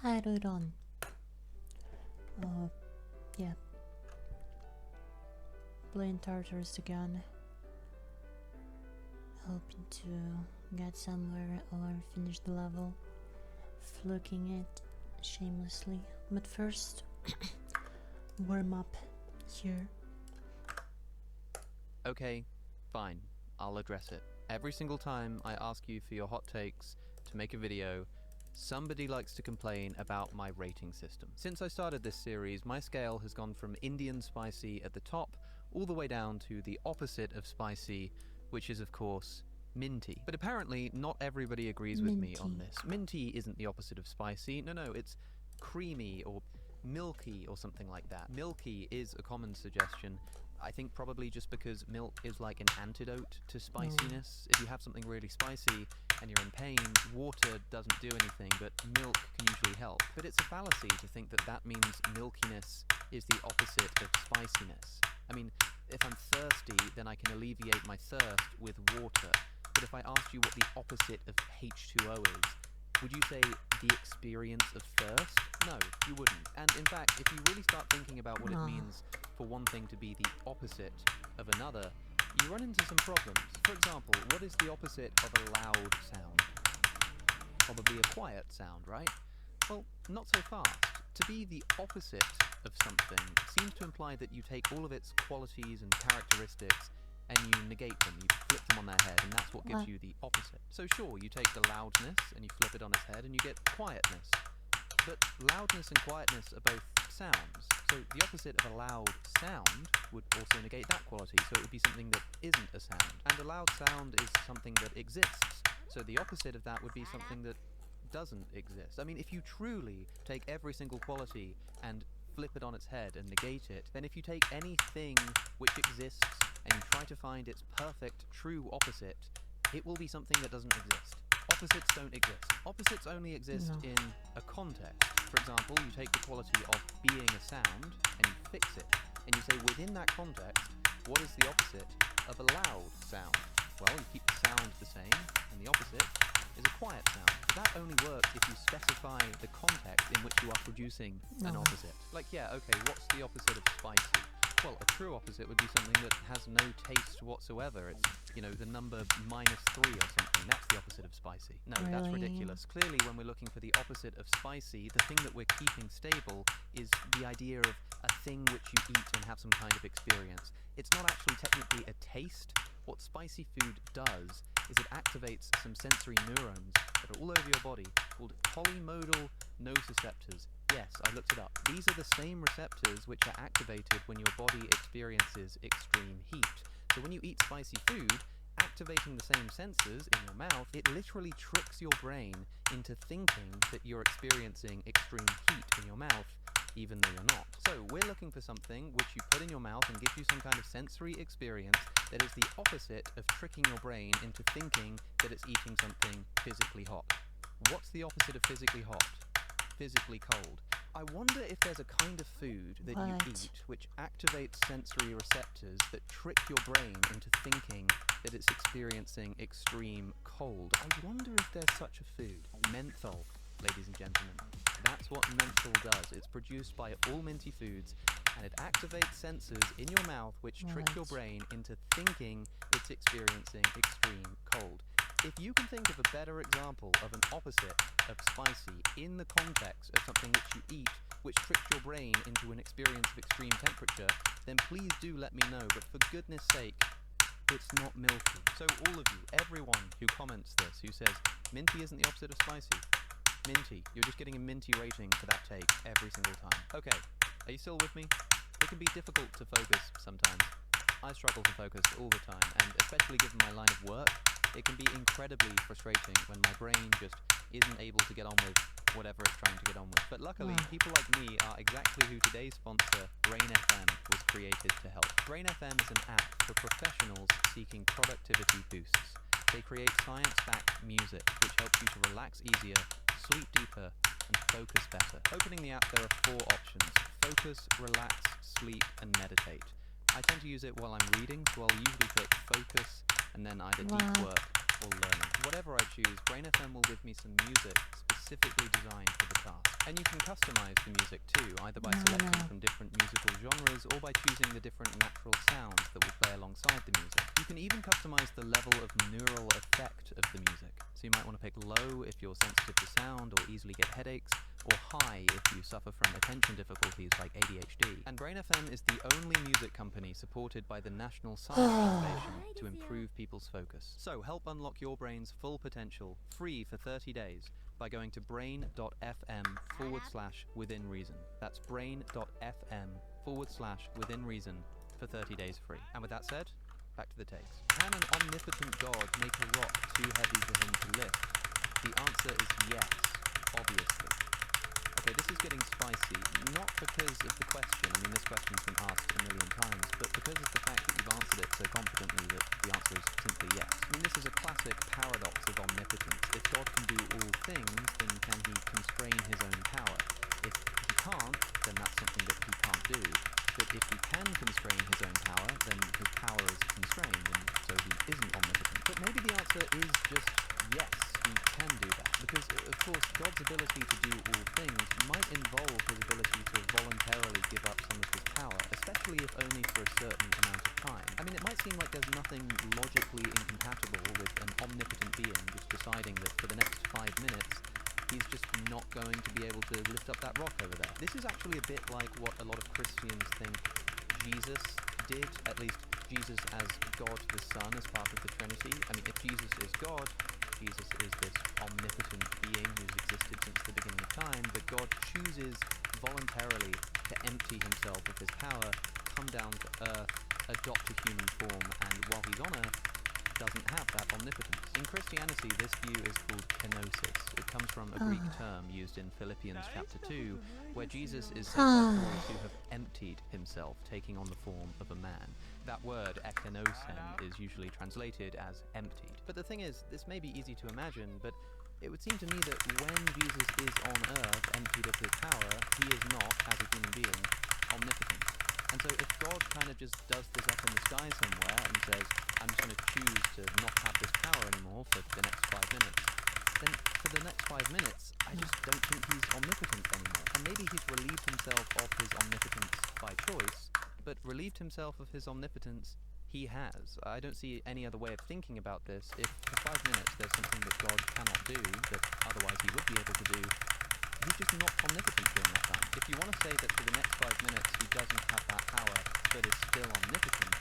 하루런. Yeah. Playing Tartarus again. Hoping to get somewhere or finish the level. Fluking it shamelessly. But first, warm up here. Okay, fine. I'll address it. Every single time I ask you for your hot takes to make a video, somebody likes to complain about my rating system. Since I started this series, my scale has gone from Indian spicy at the top all the way down to the opposite of spicy, which is of course minty. But apparently not everybody agrees with me on this. Minty isn't the opposite of spicy. No, it's creamy or milky or something like that. Milky is a common suggestion. I think probably just because milk is like an antidote to spiciness. If you have something really spicy and you're in pain, water doesn't do anything, but milk can usually help. But it's a fallacy to think that that means milkiness is the opposite of spiciness. I mean, if I'm thirsty, then I can alleviate my thirst with water. But if I asked you what the opposite of H2O is, would you say the experience of thirst? No, you wouldn't. And in fact, if you really start thinking about what it means for one thing to be the opposite of another, you run into some problems. For example, what is the opposite of a loud sound? Probably a quiet sound, right? Well, not so fast. To be the opposite of something seems to imply that you take all of its qualities and characteristics and you negate them, you flip them on their head, and that's what gives you the opposite. So sure, you take the loudness and you flip it on its head and you get quietness. But loudness and quietness are both sounds. So the opposite of a loud sound would also negate that quality, so it would be something that isn't a sound. And a loud sound is something that exists. So the opposite of that would be something that doesn't exist. I mean, if you truly take every single quality and flip it on its head and negate it, then if you take anything which exists and you try to find its perfect, true opposite, it will be something that doesn't exist. Opposites don't exist. Opposites only exist in a context. For example, you take the quality of being a sound and you fix it, and you say within that context, what is the opposite of a loud sound? Well, you keep the sound the same, and the opposite is a quiet sound. But that only works if you specify the context in which you are producing an opposite. Like, yeah, okay, what's the opposite of spicy? Well, a true opposite would be something that has no taste whatsoever. It's, the number -3 or something. That's the opposite of spicy. No, that's ridiculous. Clearly, when we're looking for the opposite of spicy, the thing that we're keeping stable is the idea of a thing which you eat and have some kind of experience. It's not actually technically a taste. What spicy food does is it activates some sensory neurons that are all over your body called polymodal nociceptors. Yes, I looked it up. These are the same receptors which are activated when your body experiences extreme heat. So when you eat spicy food, activating the same sensors in your mouth, it literally tricks your brain into thinking that you're experiencing extreme heat in your mouth, even though you're not. So we're looking for something which you put in your mouth and gives you some kind of sensory experience that is the opposite of tricking your brain into thinking that it's eating something physically hot. What's the opposite of physically hot? Physically cold. I wonder if there's a kind of food that you eat which activates sensory receptors that trick your brain into thinking that it's experiencing extreme cold. I wonder if there's such a food. Menthol, ladies and gentlemen. That's what menthol does. It's produced by all minty foods, and it activates sensors in your mouth which trick your brain into thinking it's experiencing extreme cold. If you can think of a better example of an opposite of spicy in the context of something which you eat, which tricks your brain into an experience of extreme temperature, then please do let me know, but for goodness sake, it's not milky. So all of you, everyone who comments this, who says, minty isn't the opposite of spicy, minty, you're just getting a minty rating for that take every single time. Okay, are you still with me? It can be difficult to focus sometimes. I struggle to focus all the time, and especially given my line of work, it can be incredibly frustrating when my brain just isn't able to get on with whatever it's trying to get on with. But luckily, people like me are exactly who today's sponsor, Brain FM, was created to help. Brain FM is an app for professionals seeking productivity boosts. They create science-backed music, which helps you to relax easier, sleep deeper, and focus better. Opening the app, there are 4 options: focus, relax, sleep, and meditate. I tend to use it while I'm reading, so I'll usually click focus and then either deep work or learning. Whatever I choose, Brain FM will give me some music specifically designed for the task. And you can customize the music too, either by selecting from different musical genres or by choosing the different natural sounds that will play alongside the music. You can even customize the level of neural effect of the music. So you might want to pick low if you're sensitive to sound or easily get headaches, or high if you suffer from attention difficulties like ADHD. And Brain FM is the only music company supported by the National Science Foundation to improve people's focus. So help unlock your brain's full potential, free for 30 days, by going to brain.fm/within reason. That's brain.fm/within reason for 30 days free. And with that said, back to the takes. Can an omnipotent God make a rock too heavy for him to lift? The answer is yes, obviously. Okay, this is getting spicy, not because of the question, I mean this question's been asked a million times, but because of the fact that you've answered it so confidently that the answer is simply yes. I mean this is a classic paradox of omnipotence. If God can do all things, then can he constrain his own power? If he can't, then that's something that he can't do. But if he can constrain his own power, then his power is constrained, and so he isn't omnipotent. But maybe the answer is just yes, he can do that. Because, of course, God's ability to do all things might involve his ability to voluntarily give up some of his power, especially if only for a certain amount of time. I mean, it might seem like there's nothing logically incompatible with an omnipotent being just deciding that for the next 5 minutes, he's just not going to be able to lift up that rock over there. This is actually a bit like what a lot of Christians think Jesus did, at least Jesus as God the Son, as part of the Trinity. I mean, if Jesus is God, Jesus is this omnipotent being who's existed since the beginning of time, but God chooses voluntarily to empty himself of his power, come down to earth, adopt a human form, and while he's on earth, doesn't have that omnipotence. In Christianity, this view is called kenosis. It comes from a Greek term used in Philippians chapter 2, where Jesus is said by Paul to have emptied himself, taking on the form of a man. That word, ekenosen, is usually translated as emptied. But the thing is, this may be easy to imagine, but it would seem to me that when Jesus is on earth, emptied of his power, he is not, as a human being, omnipotent. And so if God kind of just does this up in the sky somewhere and says, I'm just going to choose to not have this power anymore for the next 5 minutes, then for the next 5 minutes, I just don't think he's omnipotent anymore. And maybe he's relieved himself of his omnipotence by choice, but relieved himself of his omnipotence he has. I don't see any other way of thinking about this. If for 5 minutes there's something that God cannot do, that otherwise he would be able to do, he's just not omnipotent during that time. If you want to say that for the next 5 minutes he doesn't have that power, but is still omnipotent,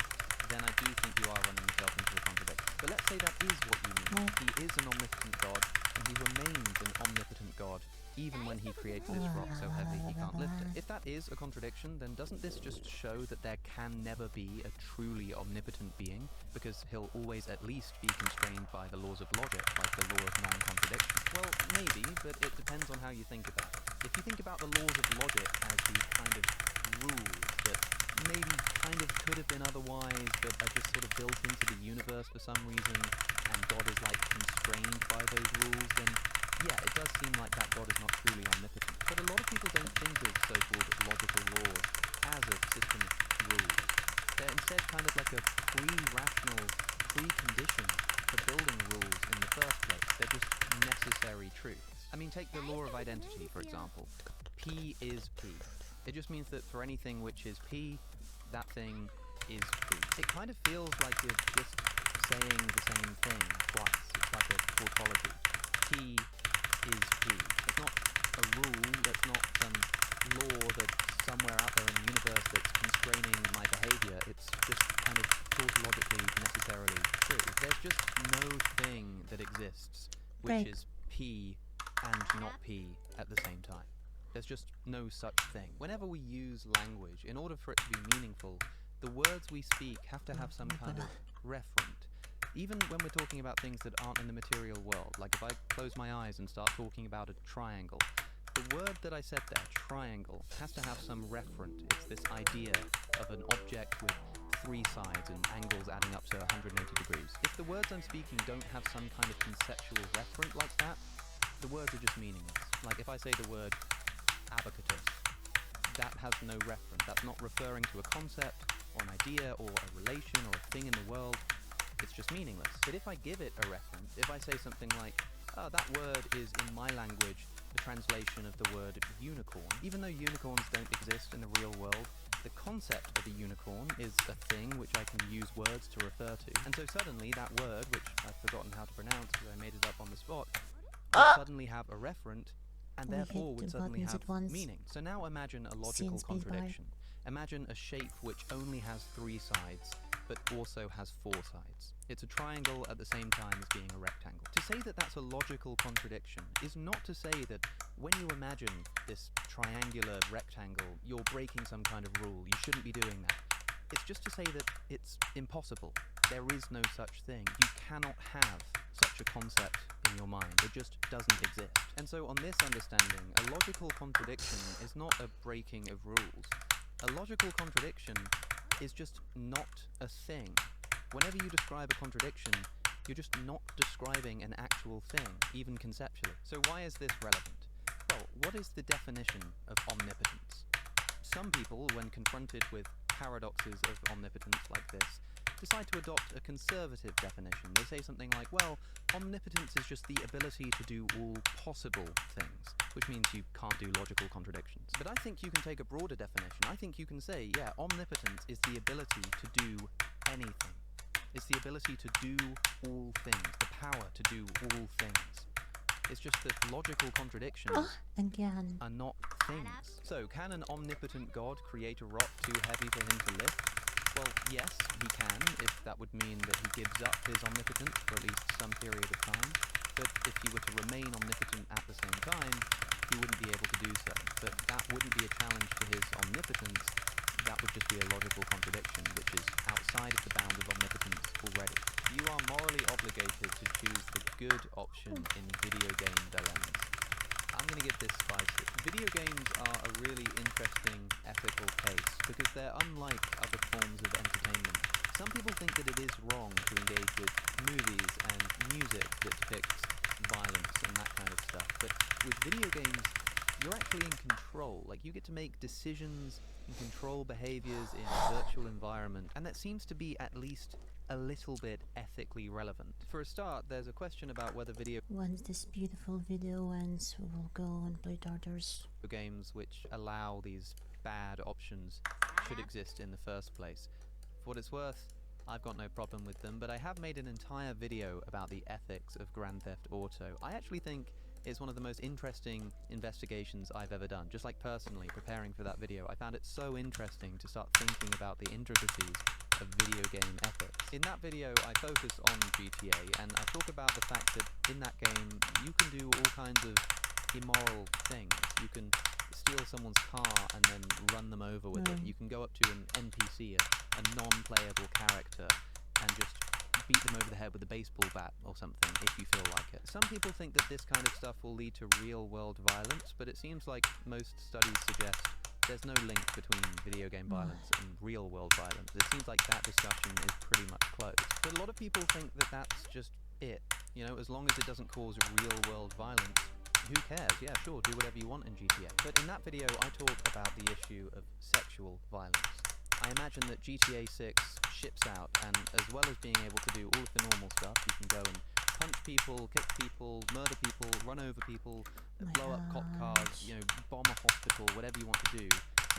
then I do think you are running yourself into a contradiction. But let's say that is what you mean. He is an omnipotent God, and he remains an omnipotent God, even when he creates this rock so heavy he can't lift it. If that is a contradiction, then doesn't this just show that there can never be a truly omnipotent being? Because he'll always at least be constrained by the laws of logic, like the law of non-contradiction. Well, maybe, but it depends on how you think about it. If you think about the laws of logic as these kind of rules that maybe kind of could have been otherwise, but are just sort of built into the universe for some reason, and God is like constrained by those rules, then yeah, it does seem like that God is not truly omnipotent. But a lot of people don't think of so-called logical laws as a system of rules. They're instead kind of like a pre-rational precondition for building rules in the first place. They're just necessary truths. I mean, take the law of identity, for example. P is P. It just means that for anything which is P, that thing is P. It kind of feels like you're just saying the same thing twice. It's like a tautology. P is P. It's not a rule, it's not some law that's somewhere out there in the universe that's constraining my behavior. It's just kind of tautologically necessarily true. There's just no thing that exists which is P and not P at the same time. There's just no such thing. Whenever we use language, in order for it to be meaningful, the words we speak have to have some kind of referent. Even when we're talking about things that aren't in the material world, like if I close my eyes and start talking about a triangle, the word that I said there, triangle, has to have some referent. It's this idea of an object with 3 sides and angles adding up to 180 degrees. If the words I'm speaking don't have some kind of conceptual referent like that, the words are just meaningless. Like if I say the word abacus, that has no referent. That's not referring to a concept or an idea or a relation or a thing in the world. It's just meaningless. But if I give it a reference, if I say something like, oh, that word is in my language the translation of the word unicorn. Even though unicorns don't exist in the real world, the concept of a unicorn is a thing which I can use words to refer to. And so suddenly that word, which I've forgotten how to pronounce because I made it up on the spot, would suddenly have a referent and We therefore hit would the suddenly buttons have at once. meaning. So now imagine a logical Scene spacebar. contradiction. Imagine a shape which only has 3 sides, but also has 4 sides. It's a triangle at the same time as being a rectangle. To say that that's a logical contradiction is not to say that when you imagine this triangular rectangle, you're breaking some kind of rule. You shouldn't be doing that. It's just to say that it's impossible. There is no such thing. You cannot have such a concept in your mind. It just doesn't exist. And so on this understanding, a logical contradiction is not a breaking of rules. A logical contradiction is just not a thing. Whenever you describe a contradiction, you're just not describing an actual thing, even conceptually. So why is this relevant? Well, what is the definition of omnipotence? Some people, when confronted with paradoxes of omnipotence like this, decide to adopt a conservative definition. They say something like, well, omnipotence is just the ability to do all possible things, which means you can't do logical contradictions. But I think you can take a broader definition. I think you can say, yeah, omnipotence is the ability to do anything. It's the ability to do all things, the power to do all things. It's just that logical contradictions Again. are not things. So, can an omnipotent God create a rock too heavy for him to lift? Well, yes, he can, if that would mean that he gives up his omnipotence for at least some period of time. But if he were to remain omnipotent at the same time, he wouldn't be able to do so. But that wouldn't be a challenge to his omnipotence. That would just be a logical contradiction, which is outside of the bound of omnipotence already. You are morally obligated to choose the good option in video game dilemmas. I'm going to get this spicy. Video games are a really interesting ethical case because they're unlike other forms of entertainment. Some people think that it is wrong to engage with movies and music that depicts violence and that kind of stuff, but with video games, you're actually in control. Like, you get to make decisions and control behaviors in a virtual environment, and that seems to be at least a little bit ethically relevant. For a start, there's a question about whether video Once this beautiful video ends, we will go and play Tartars. games which allow these bad options should exist in the first place. For what it's worth, I've got no problem with them, but I have made an entire video about the ethics of Grand Theft Auto. I actually think it's one of the most interesting investigations I've ever done. Just like personally, preparing for that video, I found it so interesting to start thinking about the intricacies of video game ethics. In that video, I focus on GTA, and I talk about the fact that in that game, you can do all kinds of immoral things. You can steal someone's car and then run them over with it. You can go up to an NPC, a non-playable character, and just beat them over the head with a baseball bat or something if you feel like it. Some people think that this kind of stuff will lead to real-world violence, but it seems like most studies suggest there's no link between video game violence and real-world violence. It seems like that discussion is pretty much closed. But a lot of people think that that's just it. You know, as long as it doesn't cause real-world violence, who cares? Yeah, sure, do whatever you want in GTA. But in that video, I talk about the issue of sexual violence. I imagine that GTA 6 ships out, and as well as being able to do all of the normal stuff, you can go and punch people, kick people, murder people, run over people, blow up cop cars, you know, bomb a hospital, whatever you want to do.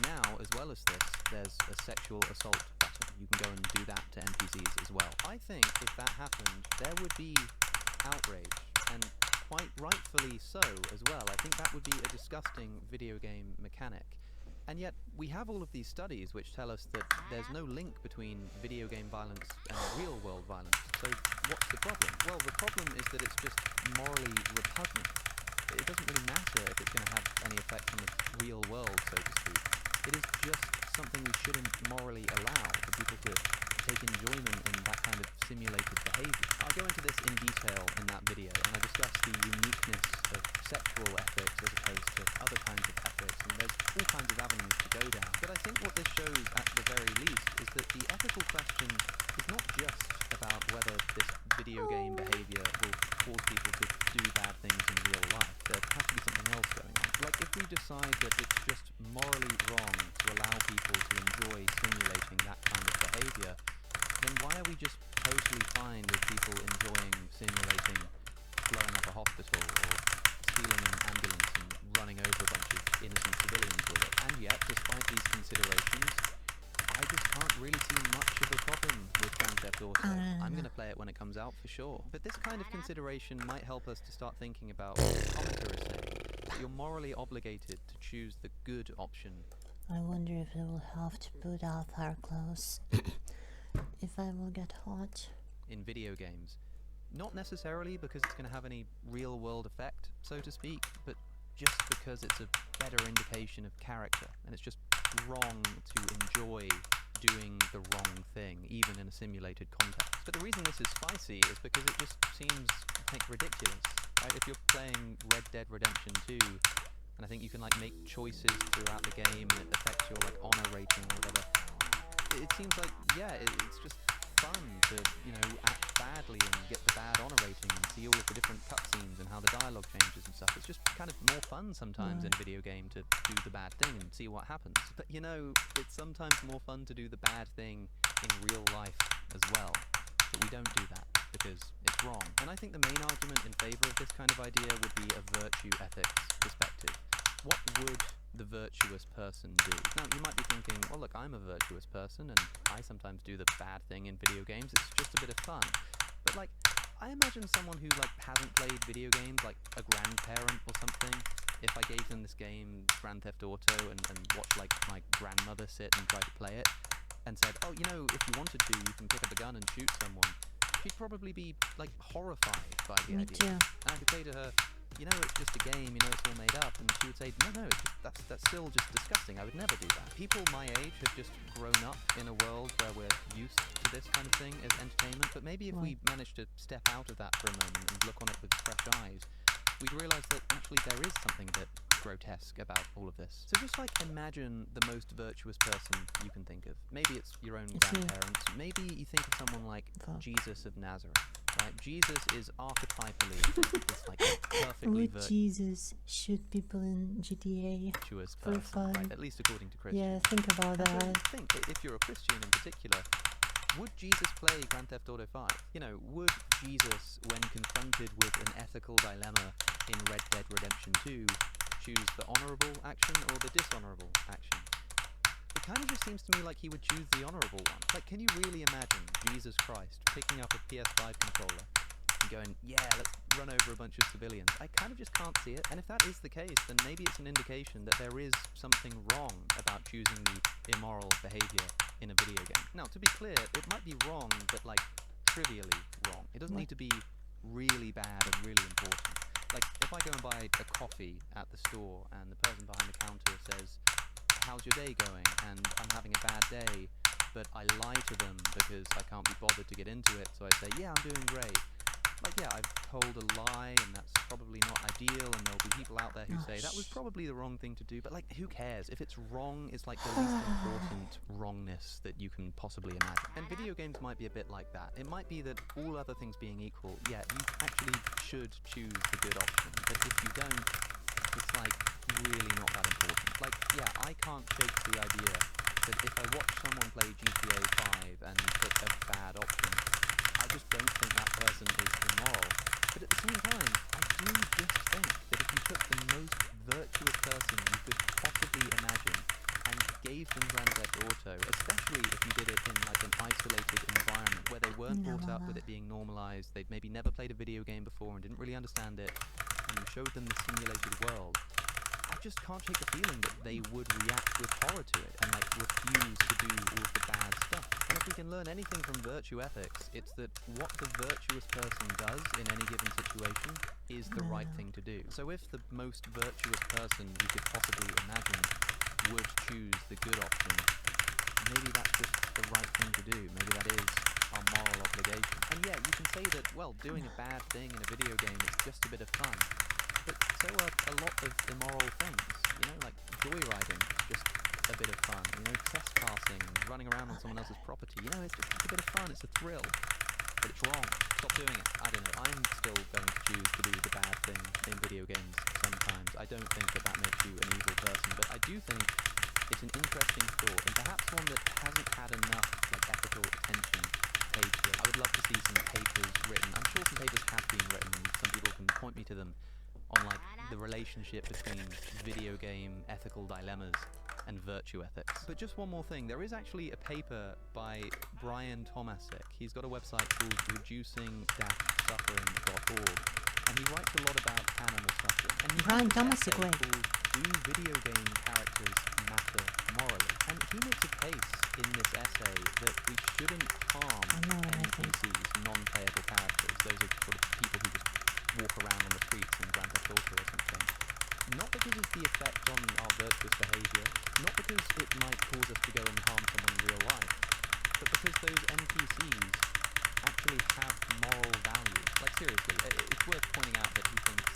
Now, as well as this, there's a sexual assault button. You can go and do that to NPCs as well. I think if that happened, there would be outrage, and quite rightfully so as well. I think that would be a disgusting video game mechanic. And yet, we have all of these studies which tell us that there's no link between video game violence and real-world violence. So what's the problem? Well, the problem is that it's just morally repugnant. It doesn't really matter if it's going to have any effect on the real world, so to speak. It is just something we shouldn't morally allow for people to take enjoyment in that kind of simulated behavior. I go into this in detail in that video, and I discuss the uniqueness of sexual ethics as opposed to other kinds of ethics, and there's all kinds of avenues to go down. But I think what this shows at the very least is that the ethical question is not just about whether this video game behavior will cause people to do bad things in real life. There has to be something else going on. Like, if we decide that it's just morally wrong to allow people to enjoy simulating that kind of behavior, then why are we just totally fine with people enjoying simulating blowing up a hospital or stealing an ambulance and running over a bunch of innocent civilians with it. And yet, despite these considerations, I just can't really see much of a problem with Grand Theft Auto. I'm going to play it when it comes out for sure. But this kind of consideration might help us to start thinking about what the commenter is saying. That you're morally obligated to choose the good option. I wonder if I will have to put off our clothes if I will get hot. In video games. Not necessarily because it's going to have any real-world effect, so to speak, but just because it's a better indication of character, and it's just wrong to enjoy doing the wrong thing, even in a simulated context. But the reason this is spicy is because it just seems like ridiculous. Right? If you're playing Red Dead Redemption 2, and I think you can like make choices throughout the game and it affects your like honor rating or whatever, it seems like, yeah, it's just fun to, you know, act badly and get the bad honor rating and see all of the different cutscenes and how the dialogue changes and stuff. It's just kind of more fun sometimes in a video game to do the bad thing and see what happens. But you know, it's sometimes more fun to do the bad thing in real life as well. But we don't do that because it's wrong. And I think the main argument in favor of this kind of idea would be a virtue ethics perspective. What would the virtuous person do? Now, you might be thinking, well, look, I'm a virtuous person, and I sometimes do the bad thing in video games. It's just a bit of fun. But, like, I imagine someone who, like, hasn't played video games, like a grandparent or something, if I gave them this game, Grand Theft Auto, and watched, like, my grandmother sit and try to play it, and said, oh, you know, if you wanted to, you can pick up a gun and shoot someone, she'd probably be, like, horrified by the idea. Too. And I could say to her, you know, it's just a game, you know, it's all made up. And she would say, no, it's just, that's still just disgusting. I would never do that. People my age have just grown up in a world where we're used to this kind of thing as entertainment. But maybe if we manage to step out of that for a moment and look on it with fresh eyes, we'd realise that actually there is something a bit grotesque about all of this. So just like imagine the most virtuous person you can think of. Maybe it's your own grandparents. Maybe you think of someone like Jesus of Nazareth. Right? Jesus is archetypally this like perfectly With Jesus, shoot people in GTA virtuous for person, fun. right? At least according to Christians. Yeah, think about And so that. think, if you're a Christian in particular, would Jesus play Grand Theft Auto 5? You know, would Jesus, when confronted with an ethical dilemma in Red Dead Redemption 2, choose the honourable action or the dishonourable action? It kind of just seems to me like he would choose the honourable one. Like, can you really imagine Jesus Christ picking up a PS5 controller and going, yeah, let's run over a bunch of civilians? I kind of just can't see it. And if that is the case, then maybe it's an indication that there is something wrong about choosing the immoral behaviour in a video game. Now, to be clear, it might be wrong, but like trivially wrong. It doesn't need to be really bad and really important. Like, if I go and buy a coffee at the store and the person behind the counter says, how's your day going? And I'm having a bad day, but I lie to them because I can't be bothered to get into it, so I say, yeah, I'm doing great. Like, yeah, I've told a lie, and that's probably not ideal, and there'll be people out there who say, that was probably the wrong thing to do, but, like, who cares? If it's wrong, it's, like, the least important wrongness that you can possibly imagine. And video games might be a bit like that. It might be that all other things being equal, yeah, you actually should choose the good option, but if you don't, it's, like, really not that important. Like, yeah, I can't shake the idea that if I watch someone play GTA 5 and pick a bad option, I just don't think that person is immoral. But at the same time, I do just think that if you took the most virtuous person you could possibly imagine and gave them Grand Theft Auto, especially if you did it in like an isolated environment where they weren't brought up with it being normalized, they'd maybe never played a video game before and didn't really understand it, and you showed them the simulated world, I just can't shake the feeling that they would react with horror to it and like refuse to do all of the bad stuff. And if we can learn anything from virtue ethics, it's that what the virtuous person does in any given situation is the right thing to do. So if the most virtuous person you could possibly imagine would choose the good option, maybe that's just the right thing to do. Maybe that is our moral obligation. And yeah, you can say that, well, doing a bad thing in a video game is just a bit of fun. But so are a lot of immoral things, you know, like joyriding, just a bit of fun, you know, trespassing, running around on someone else's property, you know, it's just a bit of fun, it's a thrill, but it's wrong. Stop doing it. I don't know, I'm still going to choose to do the bad thing in video games sometimes. I don't think that that makes you an evil person, but I do think it's an interesting thought, and perhaps one that hasn't had enough, like, ethical attention paid to it. I would love to see some papers written. I'm sure some papers have been written, and some people can point me to them on like the relationship between video game ethical dilemmas and virtue ethics. But just one more thing, there is actually a paper by Brian Tomasik. He's got a website called reducing-suffering.org, and he writes a lot about animal suffering. And he Brian has this Tomasik, essay wait. called Do Video Game Characters Matter Morally? And he makes a case in this essay that we shouldn't harm I know everything. NPCs, non-playable characters. Those are sort of people who just walk around on the streets in Grand Theft Auto or something. Not because of the effect on our virtuous behaviour, not because it might cause us to go and harm someone in real life, but because those NPCs actually have moral value. Like seriously, it's worth pointing out that he thinks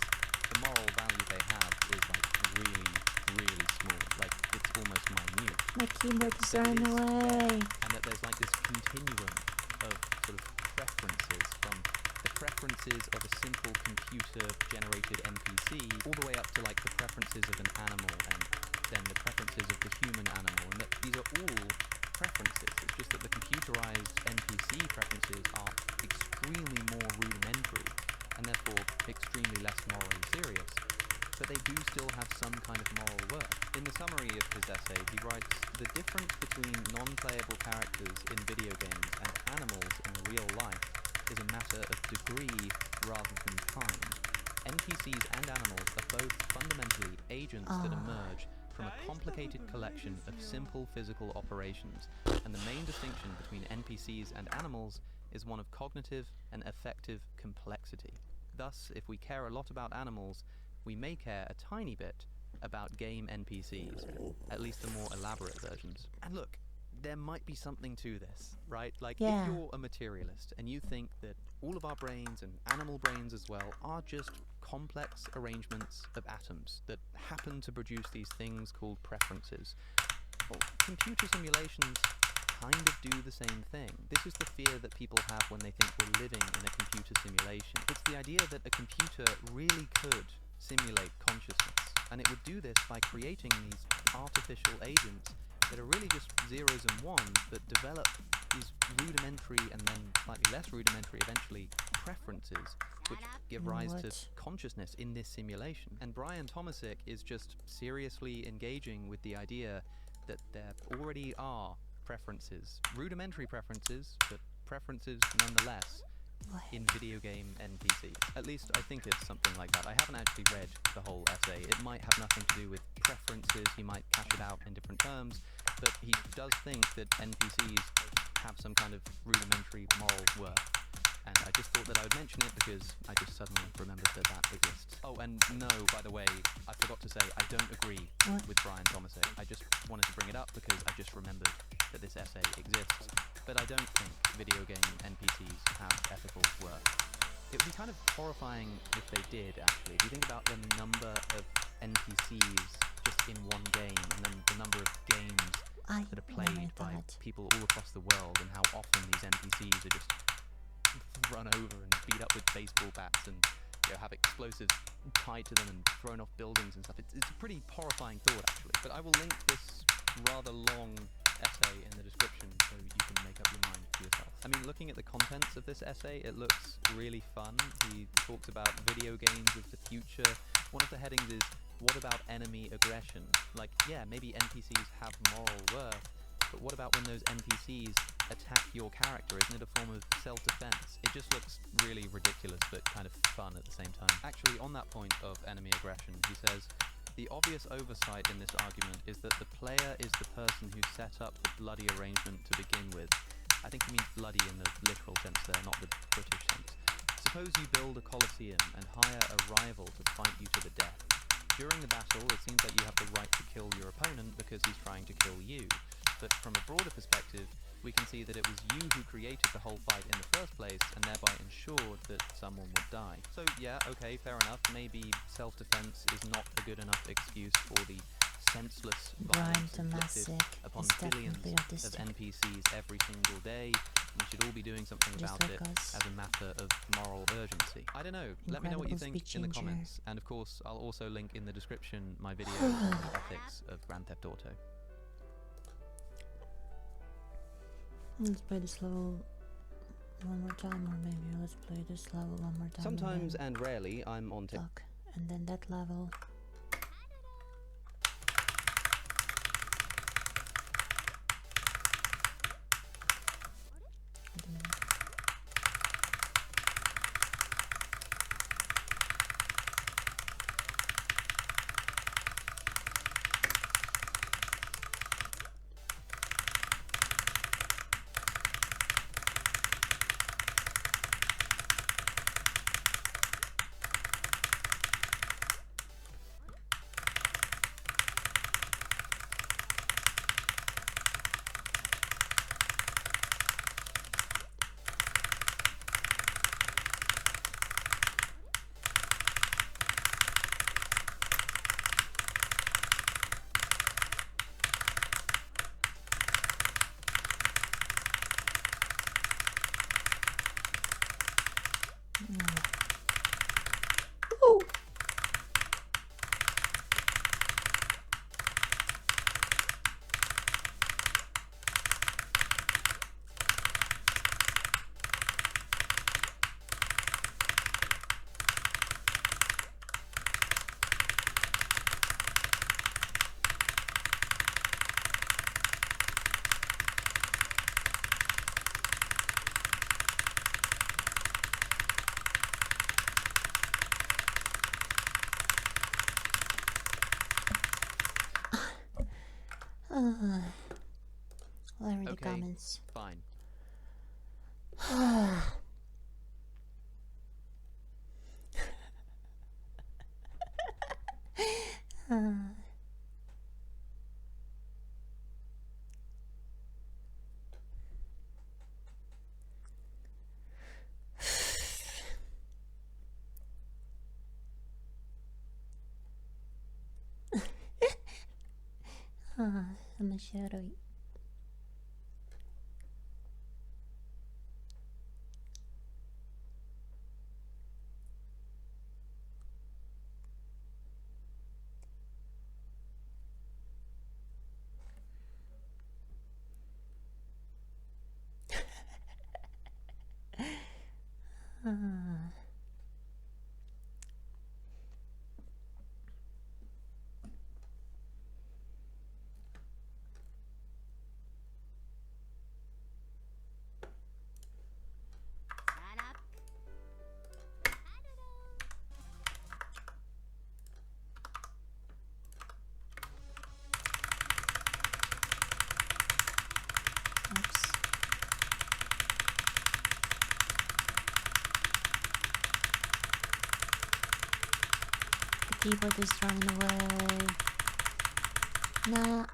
the moral value they have is like really, really small. Like it's almost minute. My keyboard is But it running is away. there, and that there's like this continuum of sort of preferences from the preferences of a simple computer-generated NPC all the way up to like the preferences of an animal and then the preferences of the human animal, and that these are all preferences. It's just that the computerized NPC preferences are extremely more rudimentary and therefore extremely less morally serious, but they do still have some kind of moral worth. In the summary of his essay, he writes, the difference between non-playable characters in video games and animals in real life is a matter of degree rather than kind. NPCs and animals are both fundamentally agents that emerge from a complicated collection of simple physical operations, and the main distinction between NPCs and animals is one of cognitive and affective complexity. Thus, if we care a lot about animals, we may care a tiny bit about game NPCs, at least the more elaborate versions. And look, there might be something to this, right? Like, Yeah. if you're a materialist and you think that all of our brains and animal brains as well are just complex arrangements of atoms that happen to produce these things called preferences, well, computer simulations kind of do the same thing. This is the fear that people have when they think we're living in a computer simulation. It's the idea that a computer really could simulate consciousness, and it would do this by creating these artificial agents that are really just zeros and ones that develop these rudimentary and then slightly less rudimentary eventually preferences which give rise to What? consciousness in this simulation. And Brian Tomasik is just seriously engaging with the idea that there already are preferences, rudimentary preferences, but preferences nonetheless in video game NPCs. At least I think it's something like that. I haven't actually read the whole essay. It might have nothing to do with preferences, he might cash it out in different terms, but he does think that NPCs have some kind of rudimentary moral worth. And I just thought that I would mention it because I just suddenly remembered that that exists. Oh, and no, by the way, I forgot to say, I don't agree with Brian Tomasik. I just wanted to bring it up because I just remembered that this essay exists. But I don't think video game NPCs have ethical worth. It would be kind of horrifying if they did, actually. If you think about the number of NPCs just in one game, and then the number of games that are played by people all across the world, and how often these NPCs are just run over and beat up with baseball bats and have explosives tied to them and thrown off buildings and stuff. It's a pretty horrifying thought, actually. But I will link this rather long essay in the description so you can make up your mind for yourself. I mean, looking at the contents of this essay, it looks really fun. He talks about video games of the future. One of the headings is, what about enemy aggression? Like, yeah, maybe NPCs have moral worth, but what about when those NPCs attack your character? Isn't it a form of self-defense? It just looks really ridiculous, but kind of fun at the same time. Actually, on that point of enemy aggression, he says, the obvious oversight in this argument is that the player is the person who set up the bloody arrangement to begin with. I think he means bloody in the literal sense there, not the British sense. Suppose you build a coliseum and hire a rival to fight you to the death. During the battle, it seems that you have the right to kill your opponent because he's trying to kill you. But from a broader perspective, we can see that it was you who created the whole fight in the first place and thereby ensured that someone would die. So yeah, okay, fair enough. Maybe self-defense is not a good enough excuse for the senseless violence inflicted upon billions of NPCs every single day. We should all be doing something about it as a matter of moral urgency. I don't know. Let me know what you think in the comments. And of course, I'll also link in the description my video on the ethics of Grand Theft Auto. Let's play this level one more time, or maybe let's play this level one more time. Sometimes and rarely I'm on TikTok. And then that level. Where are the Okay, comments? fine. I'm a shadow. Oops. The keyboard is running away. Nah.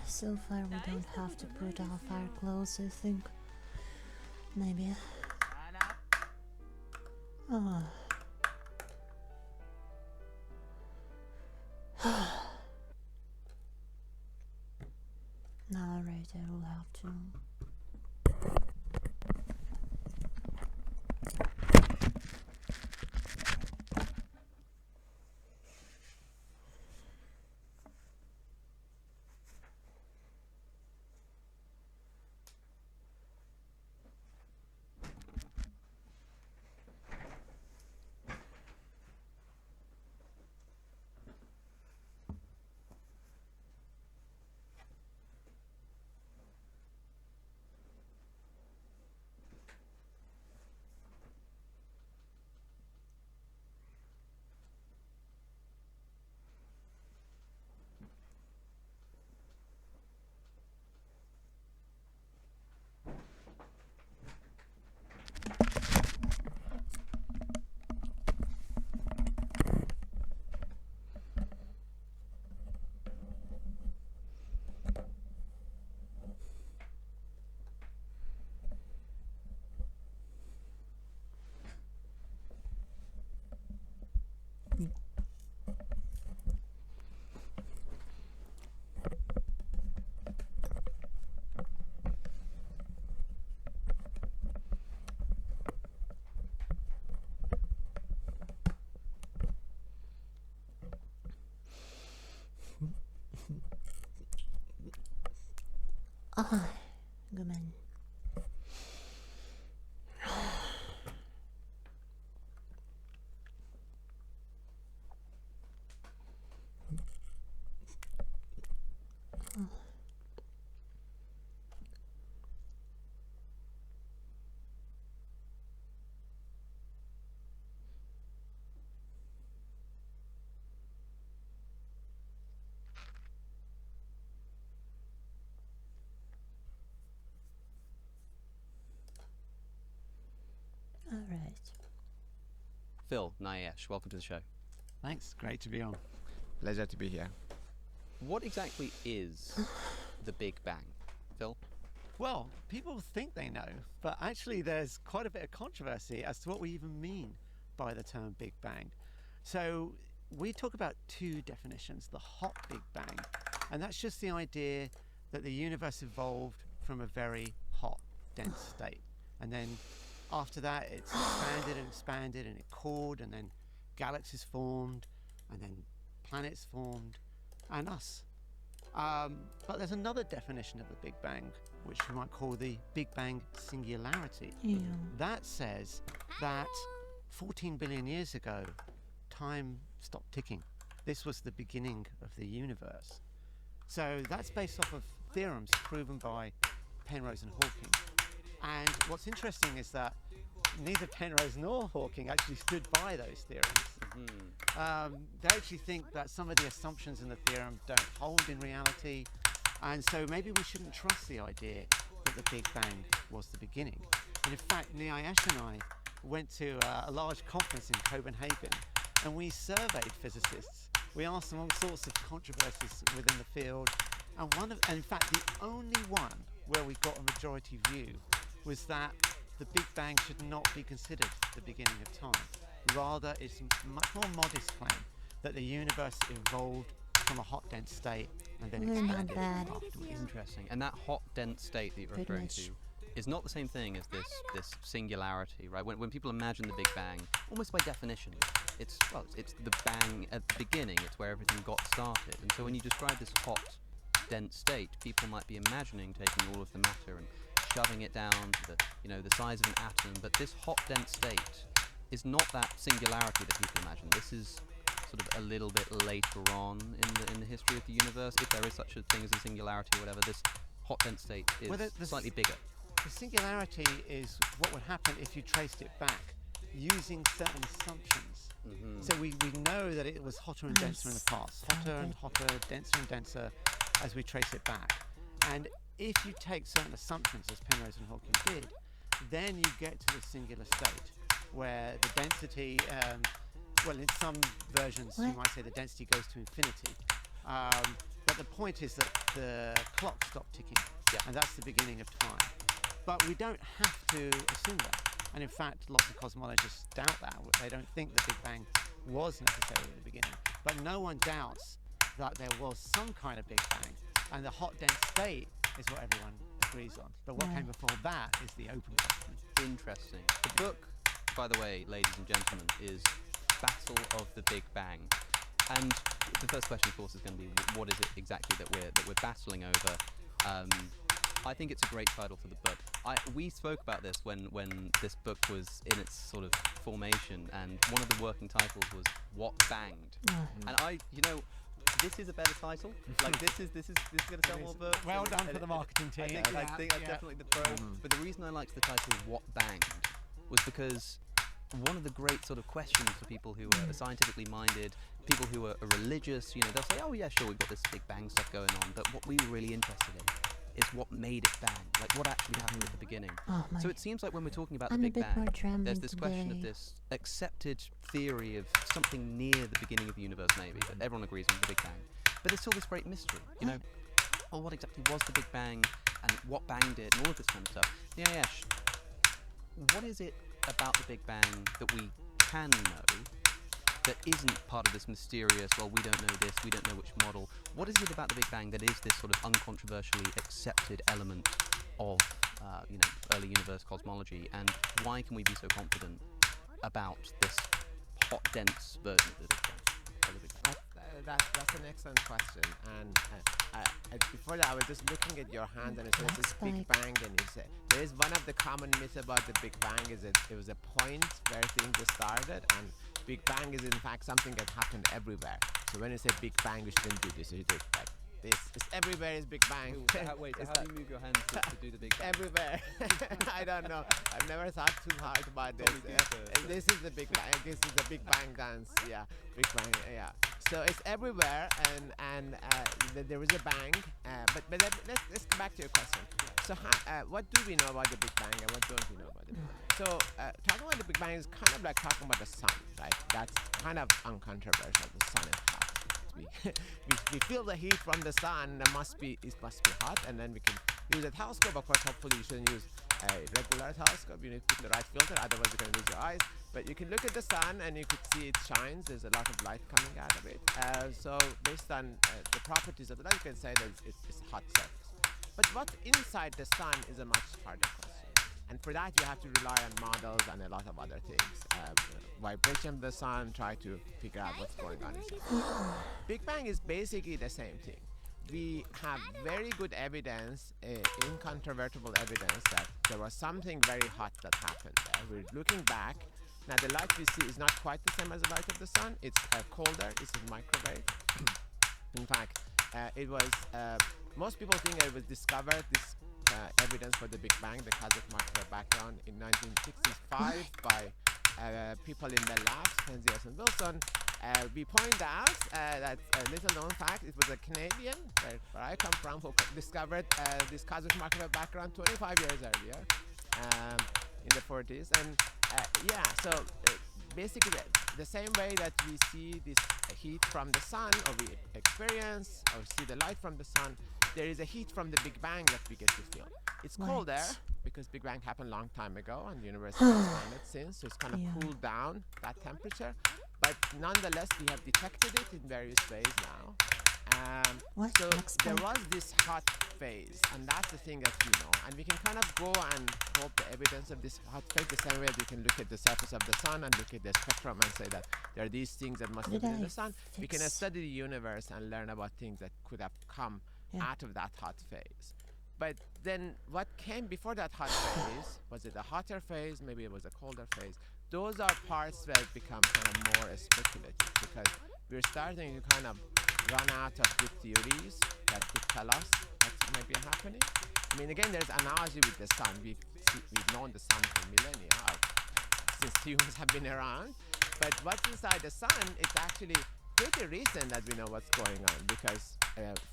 So far we don't have to put off our clothes, I think. Maybe. Oh. Alright, I will have to. あ、ごめん。All right. Phil, Nayesh, welcome to the show. Thanks, great to be on. Pleasure to be here. What exactly is the Big Bang, Phil? Well, people think they know, but actually there's quite a bit of controversy as to what we even mean by the term Big Bang. So we talk about two definitions, the hot Big Bang, and that's just the idea that the universe evolved from a very hot, dense state. And then after that, it's expanded and it cooled, and then galaxies formed, and then planets formed, and us. But there's another definition of the Big Bang, which we might call the Big Bang singularity. Yeah. That says that 14 billion years ago, time stopped ticking. This was the beginning of the universe. So that's based off of theorems proven by Penrose and Hawking. And what's interesting is that neither Penrose nor Hawking actually stood by those theorems. They actually think that some of the assumptions in the theorem don't hold in reality, and so maybe we shouldn't trust the idea that the Big Bang was the beginning. And in fact, Nayesh and I went to a large conference in Copenhagen, and we surveyed physicists. We asked them all sorts of controversies within the field, and in fact, the only one where we got a majority view was that the Big Bang should not be considered the beginning of time. Rather, it's a much more modest claim that the universe evolved from a hot, dense state and then We're not expanded bad. afterwards. Interesting. And that hot, dense state that you're Pretty referring much. to is not the same thing as this singularity, right? When people imagine the Big Bang, almost by definition, it's the bang at the beginning. It's where everything got started. And so when you describe this hot, dense state, people might be imagining taking all of the matter and shoving it down to the size of an atom. But this hot, dense state is not that singularity that people imagine. This is sort of a little bit later on in the history of the universe, if there is such a thing as a singularity or whatever. This hot, dense state is slightly bigger. The singularity is what would happen if you traced it back using certain assumptions. So we know that it was hotter and denser in the past, hotter and hotter, denser and denser as we trace it back. And if you take certain assumptions, as Penrose and Hawking did, then you get to the singular state, where the density, in some versions you might say the density goes to infinity. But the point is that the clock stopped ticking, and that's the beginning of time. But we don't have to assume that. And in fact, lots of cosmologists doubt that. They don't think the Big Bang was necessarily the beginning. But no one doubts that there was some kind of Big Bang, and the hot, dense state is what everyone agrees on. But what came before that is the open question. Interesting. The book, by the way, ladies and gentlemen, is Battle of the Big Bang. And the first question, of course, is going to be, what is it exactly that we're battling over? I think it's a great title for the book. We spoke about this when this book was in its sort of formation, and one of the working titles was What Banged. And this is a better title. Like this is going to sell more books. Well done for the marketing team. I think that's definitely the pro. But the reason I liked the title What Banged was because one of the great sort of questions for people who are scientifically minded, people who are religious, they'll say, oh yeah, sure, we've got this Big Bang stuff going on, but what we were really interested in is what made it bang, like what actually happened at the beginning. So it seems like when we're talking about the Big Bang, there's this question of this accepted theory of something near the beginning of the universe, maybe, that everyone agrees on the Big Bang. But there's still this great mystery, what exactly was the Big Bang, and what banged it, and all of this kind of stuff. Nayesh, what is it about the Big Bang that we can know that isn't part of this mysterious, well, we don't know this, we don't know which model? What is it about the Big Bang that is this sort of uncontroversially accepted element of, early universe cosmology, and why can we be so confident about this hot, dense version of the Big Bang? That's an excellent question. And before that, I was just looking at your hand, and it says this Big Bang, and you said there is one of the common myths about the Big Bang is that it was a point where things started, and Big Bang is in fact something that happened everywhere. So when you say Big Bang, you shouldn't do this. You do it like this. It's everywhere is Big Bang. Wait, how do you move your hands to do the Big Bang? Everywhere. I don't know. I've never thought too hard about this. This is the Big Bang. This is the Big Bang dance. Yeah, Big Bang. Yeah. So it's everywhere, and there is a bang. But let's come back to your question. So what do we know about the Big Bang, and what don't we know about it? So talking about the Big Bang is kind of like talking about the sun, right? That's kind of uncontroversial. The sun is hot. We feel the heat from the sun. It must be hot, and then we can use a telescope. Of course, hopefully you shouldn't use a regular telescope. You need to put the right filter, otherwise you're going to lose your eyes. But you can look at the sun and you could see it shines. There's a lot of light coming out of it. So based on the properties of the light, you can say that it's a hot surface. But what's inside the sun is a much harder question. And for that, you have to rely on models and a lot of other things. Vibration of the sun, try to figure out what's going on inside. Big Bang is basically the same thing. We have very good evidence, incontrovertible evidence that there was something very hot that happened there. We're looking back. Now, the light we see is not quite the same as the light of the sun. It's colder. It's a microwave. In fact, it was, most people think it was discovered, this evidence for the Big Bang, the cosmic microwave background, in 1965 by people in the labs, Penzias and Wilson. We point out that a little known fact, it was a Canadian, where I come from, who discovered this cosmic microwave background 25 years earlier, in the 40s. And so basically the same way that we see this heat from the sun, or we experience or see the light from the sun, there is a heat from the Big Bang that we get to feel. It's colder because Big Bang happened a long time ago and the universe has expanded since, so it's kind of cooled down that temperature. But nonetheless, we have detected it in various ways now. So there was this hot phase, and that's the thing that we know. And we can kind of go and probe the evidence of this hot phase the same way that we can look at the surface of the sun and look at the spectrum and say that there are these things that must have been in the sun. We can study the universe and learn about things that could have come out of that hot phase. But then what came before that hot phase? Was it a hotter phase? Maybe it was a colder phase. Those are parts where it becomes kind of more speculative, because we're starting to kind of run out of good theories that could tell us what might be happening. I mean, again, there's analogy with the sun. We've known the sun for millennia, since humans have been around. But what's inside the sun, it's actually pretty recent that we know what's going on, because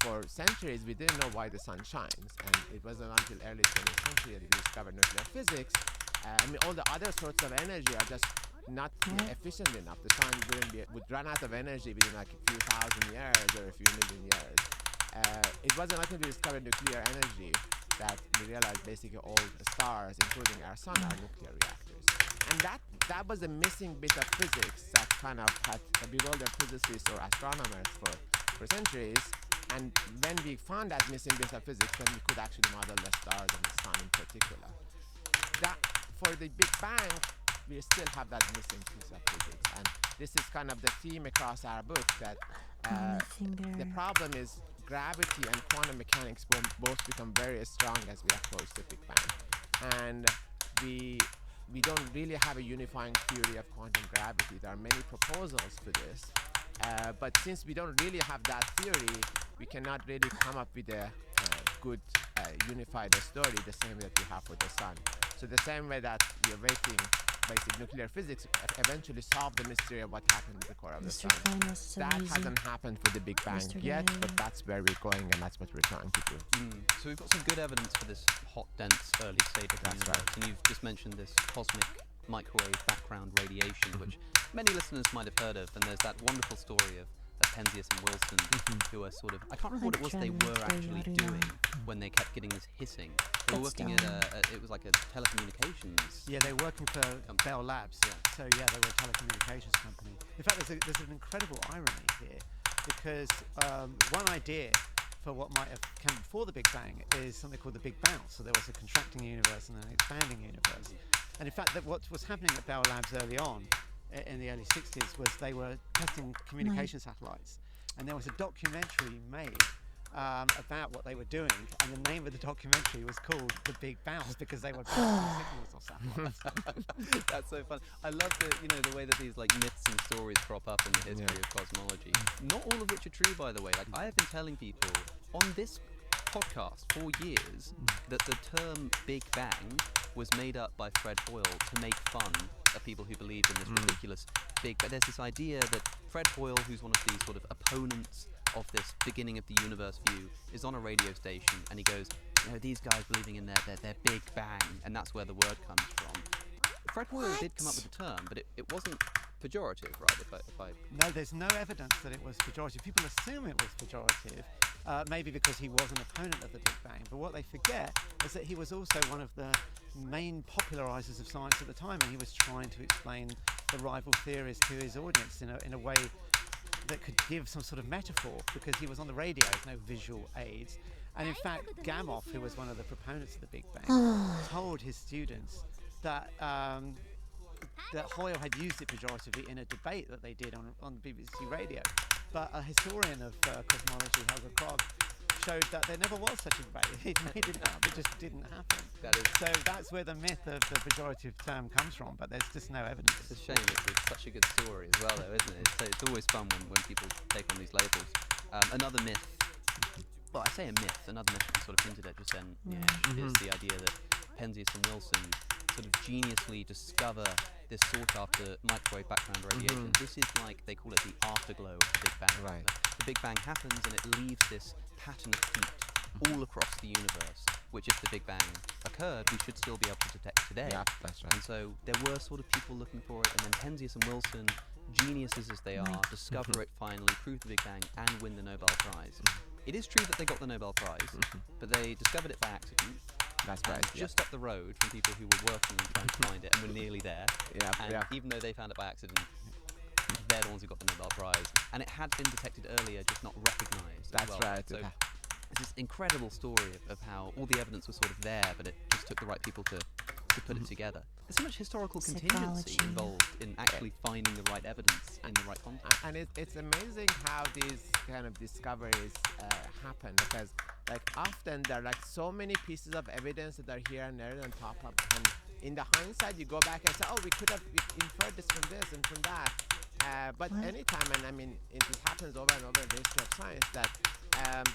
for centuries we didn't know why the sun shines, and it wasn't until early 20th century that we discovered nuclear physics. I mean, all the other sorts of energy are just not efficient enough. The sun would run out of energy within like a few thousand years or a few million years. It wasn't until we discovered nuclear energy that we realized basically all the stars, including our sun, are nuclear reactors. And that was the missing bit of physics that kind of had bewildered physicists or astronomers for centuries. And when we found that missing bit of physics, then we could actually model the stars and the sun in particular. That, for the Big Bang, we still have that missing piece of physics. And this is kind of the theme across our book, that the problem is gravity and quantum mechanics will both become very strong as we approach the Big Bang. And we don't really have a unifying theory of quantum gravity. There are many proposals for this. But since we don't really have that theory, we cannot really come up with a good unified story the same way that we have for the sun. So the same way that we are waiting basic nuclear physics eventually solve the mystery of what happened in the core of the sun. That hasn't happened for the Big Bang yet, but that's where we're going, and that's what we're trying to do. So we've got some good evidence for this hot, dense, early state of the universe. Right. And you've just mentioned this cosmic microwave background radiation, which many listeners might have heard of. And there's that wonderful story of Penzias and Wilson, who are sort of, I can't remember what it was they were actually doing when they kept getting this hissing. They were working at it was like a telecommunications. Yeah, they were working for Bell Labs. So they were a telecommunications company. In fact, there's an incredible irony here, because one idea for what might have come before the Big Bang is something called the Big Bounce. So there was a contracting universe and an expanding universe. And in fact, what was happening at Bell Labs early on, in the early 60s, was they were testing communication satellites. and there was a documentary made about what they were doing, and the name of the documentary was called The Big Bounce because they were bouncing signals or something. That's so fun. I love the way that these like myths and stories crop up in the history of cosmology. Not all of which are true, by the way. Like I have been telling people on this podcast for years that the term Big Bang was made up by Fred Hoyle to make fun of people who believed in this ridiculous Big Bang. There's this idea that Fred Hoyle, who's one of these sort of opponents of this beginning of the universe view, is on a radio station and he goes, these guys believing in their Big Bang, and that's where the word comes from. Fred Hoyle did come up with the term, but it wasn't pejorative, right? If I No, there's no evidence that it was pejorative. People assume it was pejorative, maybe because he was an opponent of the Big Bang. But what they forget is that he was also one of the main popularizers of science at the time, and he was trying to explain the rival theories to his audience in a way that could give some sort of metaphor, because he was on the radio, no visual aids. And in fact, Gamow, who was one of the proponents of the Big Bang, told his students that that Hoyle had used it pejoratively in a debate that they did on BBC Radio. But a historian of cosmology, Helga Krog, showed that there never was such a debate. It just didn't happen. So that's where the myth of the pejorative term comes from, but there's just no evidence. It's a shame. It's such a good story as well, though, isn't it? It's always fun when people take on these labels. Another myth, well, I say a myth, another myth we sort of hinted at just then, is the idea that Penzias and Wilson sort of geniusly discover this sought-after microwave background radiation. This is like, they call it the afterglow of the Big Bang. Right. The Big Bang happens and it leaves this pattern of heat all across the universe, which if the Big Bang occurred, we should still be able to detect today. Yeah, that's right. And so there were sort of people looking for it, and then Penzias and Wilson, geniuses as they are, discover it finally, prove the Big Bang, and win the Nobel Prize. It is true that they got the Nobel Prize, but they discovered it by accident. That's And right. just up the road from people who were working and trying to find it, and were nearly there. And even though they found it by accident, they're the ones who got the Nobel Prize. And it had been detected earlier, just not recognised. That's right. So it's this incredible story of how all the evidence was sort of there, but it just took the right people to put it together. There's so much historical contingency Psychology. involved in actually finding the right evidence in the right context. And it's amazing how these kind of discoveries happen, because like often there are like so many pieces of evidence that are here and there and pop up, and in the hindsight you go back and say, oh, we could have inferred this from this and from that. But anytime, and I mean it happens over and over in the history of science, that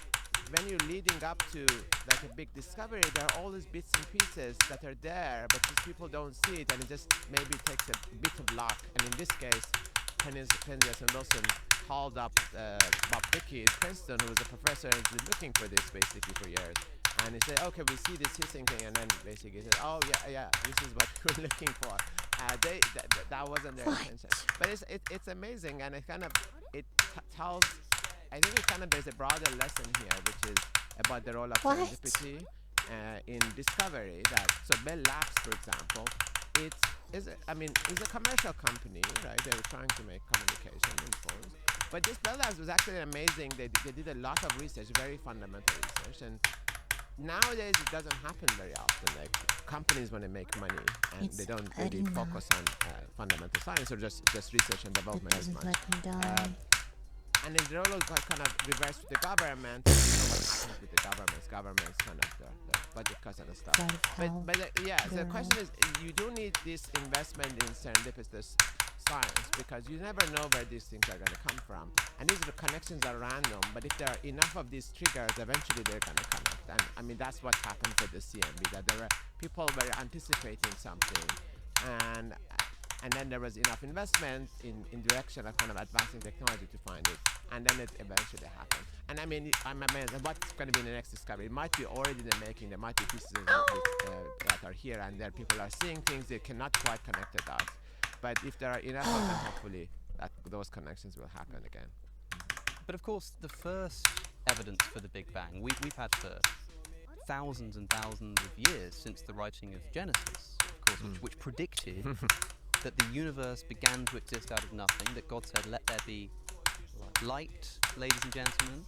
when you're leading up to like a big discovery, there are all these bits and pieces that are there, but just people don't see it, and it just maybe takes a bit of luck. And in this case, Penzias and Wilson called up Bob Dickey at Princeton, who was a professor and has been looking for this basically for years. And he said, okay, we see this hissing thing, and then basically he said, oh yeah, this is what we're looking for. That wasn't their intention. But it's amazing, and it kind of tells. I think there's a broader lesson here, which is about the role of serendipity in discovery. So Bell Labs, for example, is a commercial company, right? They were trying to make communication and phones. But this Bell Labs was actually amazing. They did a lot of research, very fundamental research, and nowadays it doesn't happen very often. Like companies want to make money, and they don't really focus on fundamental science or just research and development as much. And in the role of kind of reverse with the government, you know what happens with the governments kind of the budget cuts and stuff. But so the question is, you do need this investment in serendipitous science, because you never know where these things are going to come from. And these connections are random, but if there are enough of these triggers, eventually they're going to connect. And I mean, that's what happened for the CMB, that there were people were anticipating something, and then there was enough investment in direction of kind of advancing technology to find it, and then it eventually happened. And I mean, I'm amazed at what's going to be the next discovery. It might be already in the making. There might be pieces of that are here and there. People are seeing things they cannot quite connect the dots. But if there are enough of them, hopefully those connections will happen again. But of course, the first evidence for the Big Bang we've had for thousands and thousands of years, since the writing of Genesis, of course, which predicted that the universe began to exist out of nothing, that God said, let there be light, ladies and gentlemen.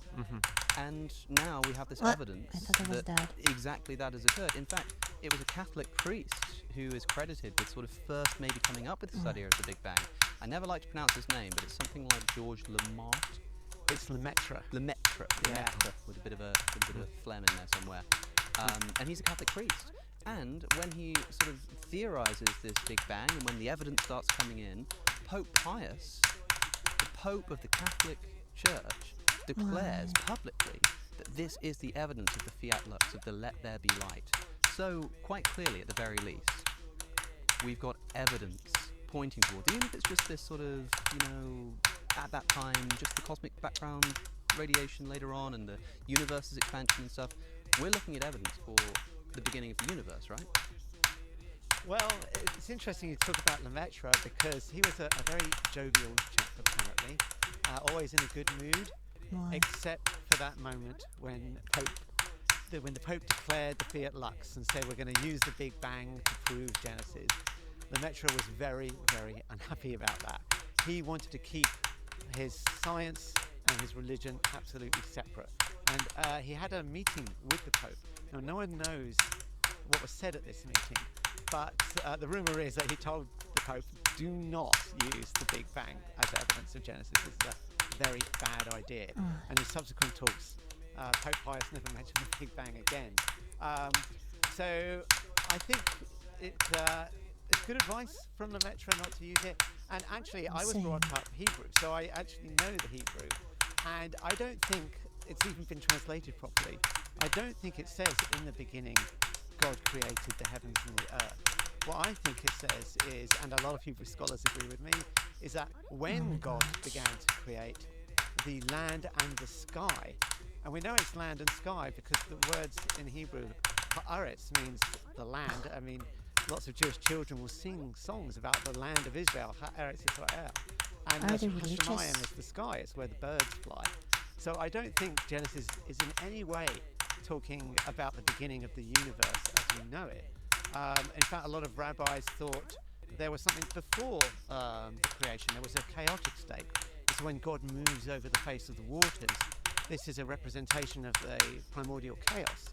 And now we have this evidence that exactly that has occurred. In fact, it was a Catholic priest who is credited with sort of first maybe coming up with this idea of the Big Bang. I never like to pronounce his name, but it's something like George Lamart. It's Lemaitre. Lemaitre, Yeah. with a bit of a phlegm in there somewhere. And he's a Catholic priest. And when he sort of theorizes this Big Bang, and when the evidence starts coming in, Pope Pius, the Pope of the Catholic Church, declares publicly that this is the evidence of the fiat lux, of the let there be light. So, quite clearly, at the very least, we've got evidence pointing towards, even if it's just this sort of, at that time, just the cosmic background radiation later on and the universe's expansion and stuff, we're looking at evidence for the beginning of the universe, right? Well, it's interesting you talk about Lemaitre because he was a very jovial chap, apparently, always in a good mood, except for that moment when the Pope declared the fiat lux and said we're going to use the Big Bang to prove Genesis. Lemaitre was very, very unhappy about that. He wanted to keep his science and his religion absolutely separate. And he had a meeting with the Pope. Now, no one knows what was said at this meeting, but the rumour is that he told the Pope, do not use the Big Bang as evidence of Genesis. This is a very bad idea. And in subsequent talks, Pope Pius never mentioned the Big Bang again. So I think it's good advice from Lemaitre not to use it. And actually, I was brought up Hebrew, so I actually know the Hebrew. And I don't think it's even been translated properly. I don't think it says in the beginning God created the heavens and the earth. What I think it says is, and a lot of Hebrew scholars agree with me, is that when God began to create the land and the sky, and we know it's land and sky because the words in Hebrew, haaretz, means the land. I mean, lots of Jewish children will sing songs about the land of Israel, haaretz Israel. And Are they Hashemayim religious? is the sky, it's where the birds fly. So I don't think Genesis is in any way talking about the beginning of the universe as we know it. In fact, a lot of rabbis thought there was something before the creation. There was a chaotic state. It's when God moves over the face of the waters. This is a representation of the primordial chaos.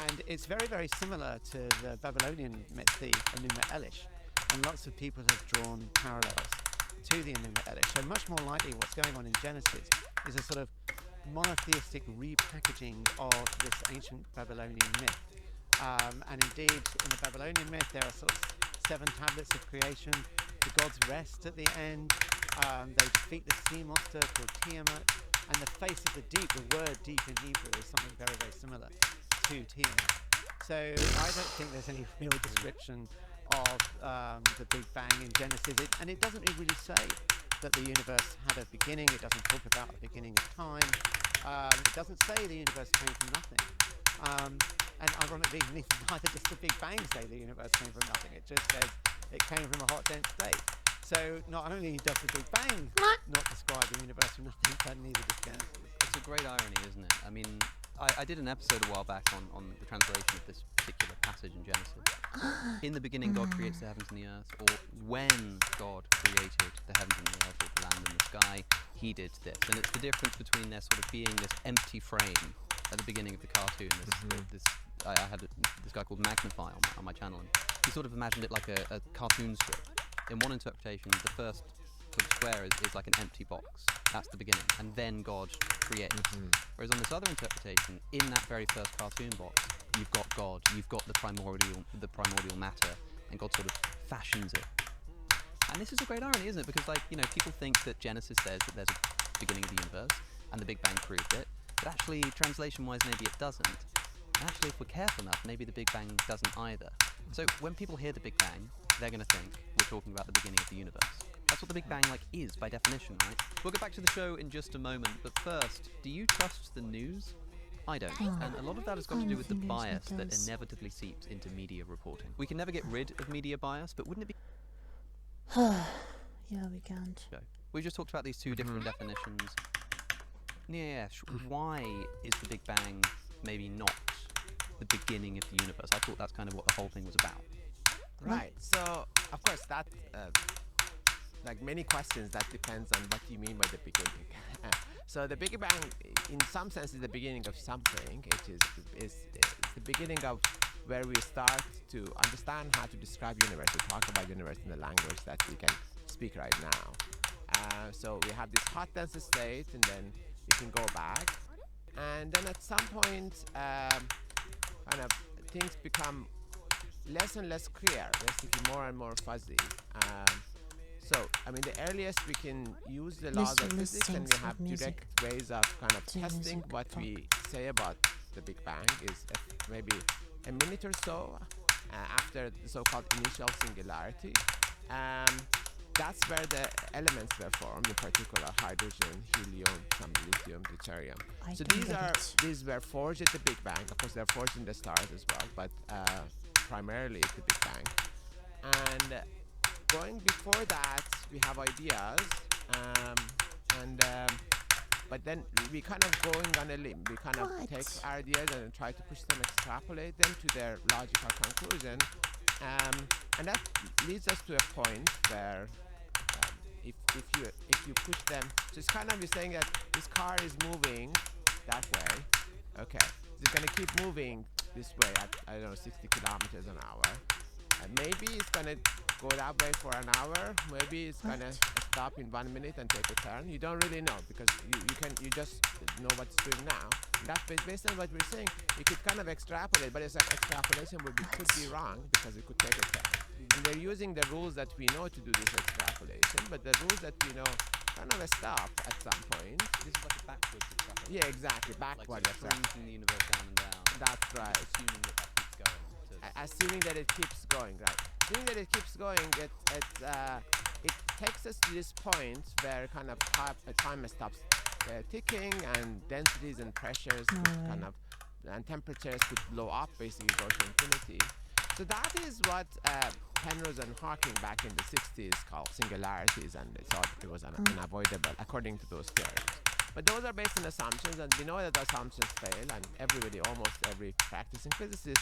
And it's very, very similar to the Babylonian myth, the Enuma Elish. And lots of people have drawn parallels to the Enuma Elish. So much more likely what's going on in Genesis is a sort of monotheistic repackaging of this ancient Babylonian myth. And indeed, in the Babylonian myth, there are sort of 7 tablets of creation. The gods rest at the end. They defeat the sea monster called Tiamat. And the face of the deep, the word deep in Hebrew, is something very, very similar to Tiamat. So I don't think there's any real description of the Big Bang in Genesis. And it doesn't really say that the universe had a beginning. It doesn't talk about the beginning of time. It doesn't say the universe came from nothing. And ironically, neither does the Big Bang say the universe came from nothing. It just says it came from a hot, dense state. So not only does the Big Bang not describe the universe from nothing, but neither does Genesis. It's a great irony, isn't it? I mean, I did an episode a while back on the translation of this particular passage in Genesis. In the beginning, God creates the heavens and the earth, or when God created the heavens and the earth, or the land and the sky, he did this. And it's the difference between there sort of being this empty frame at the beginning of the cartoon. I had this guy called Magnify on my channel, and he sort of imagined it like a cartoon strip. In one interpretation, the first sort of square is like an empty box. That's the beginning, and then God creates. Whereas on this other interpretation, in that very first cartoon box, you've got God, you've got the primordial matter, and God sort of fashions it. And this is a great irony, isn't it? Because people think that Genesis says that there's a beginning of the universe, and the Big Bang proved it. But actually, translation-wise, maybe it doesn't. And actually, if we're careful enough, maybe the Big Bang doesn't either. So when people hear the Big Bang, they're going to think we're talking about the beginning of the universe. That's what the Big Bang is by definition, right? We'll get back to the show in just a moment, but first, do you trust the news? I don't, and a lot of that has got to do with the bias that inevitably seeps into media reporting. We can never get rid of media bias, but wouldn't it be... Yeah, we can't. We just talked about these two different definitions. Niesh, why is the Big Bang maybe not the beginning of the universe? I thought that's kind of what the whole thing was about. Right. So, of course, that, like many questions, that depends on what you mean by the beginning. So the Big Bang, in some sense, is the beginning of something. It is the beginning of where we start to understand how to describe universe, to talk about universe in the language that we can speak right now. So we have this hot, dense state, and then you can go back. And then at some point, kind of things become less and less clear, basically more and more fuzzy. So, I mean, the earliest we can use the laws of physics, and we have direct ways of kind of testing what we say about the Big Bang is maybe a minute or so after the so-called initial singularity. That's where the elements were formed, in particular hydrogen, helium, some lithium, deuterium. So these were forged at the Big Bang. Of course, they're forged in the stars as well, but primarily at the Big Bang. And going before that, we have ideas, but then we kind of going on a limb. We kind of take ideas and try to push them, extrapolate them to their logical conclusion. And that leads us to a point where if you push them, so it's kind of you're saying that this car is moving that way. Okay, it's going to keep moving this way at, I don't know, 60 kilometers an hour. And maybe it's going to go that way for an hour. Maybe it's going to stop in 1 minute and take a turn. You don't really know because you just know what it's doing now. And that's based on what we're saying. You could kind of extrapolate, but it's like extrapolation could be wrong because it could take a turn. And they're using the rules that we know to do this extrapolation, but the rules that we know kind of stop at some point. This is like a backwards extrapolation. Yeah, exactly. Backward extrapolation. Freezing the universe down and down. That's right. Assuming that keeps going. Assuming that it keeps going, right? Assuming that it keeps going, it takes us to this point where kind of time stops ticking, and densities and pressures and temperatures could blow up, basically go to infinity. So that is what Penrose and Hawking back in the 60s called singularities, and they thought it was unavoidable according to those theories. But those are based on assumptions, and we know that assumptions fail, and almost every practicing physicist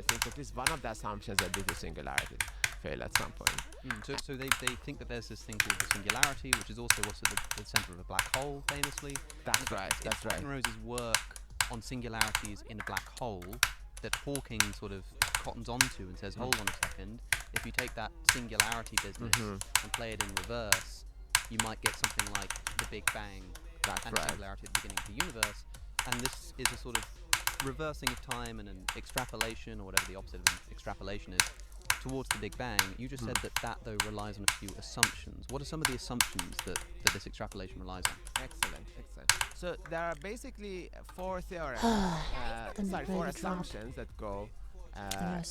thinks at least one of the assumptions that due to singularities fail at some point. So they think that there's this thing called the singularity, which is also what's at the center of a black hole, famously. That's right. Penrose's work on singularities in a black hole that Hawking sort of cottons onto and says, hold on a second, if you take that singularity business and play it in reverse, you might get something like the Big Bang and singularity at the beginning of the universe. And this is a sort of reversing of time and an extrapolation, or whatever the opposite of an extrapolation is, towards the Big Bang. You just said that though relies on a few assumptions. What are some of the assumptions that this extrapolation relies on? Excellent. So there are basically four theorems, four assumptions that go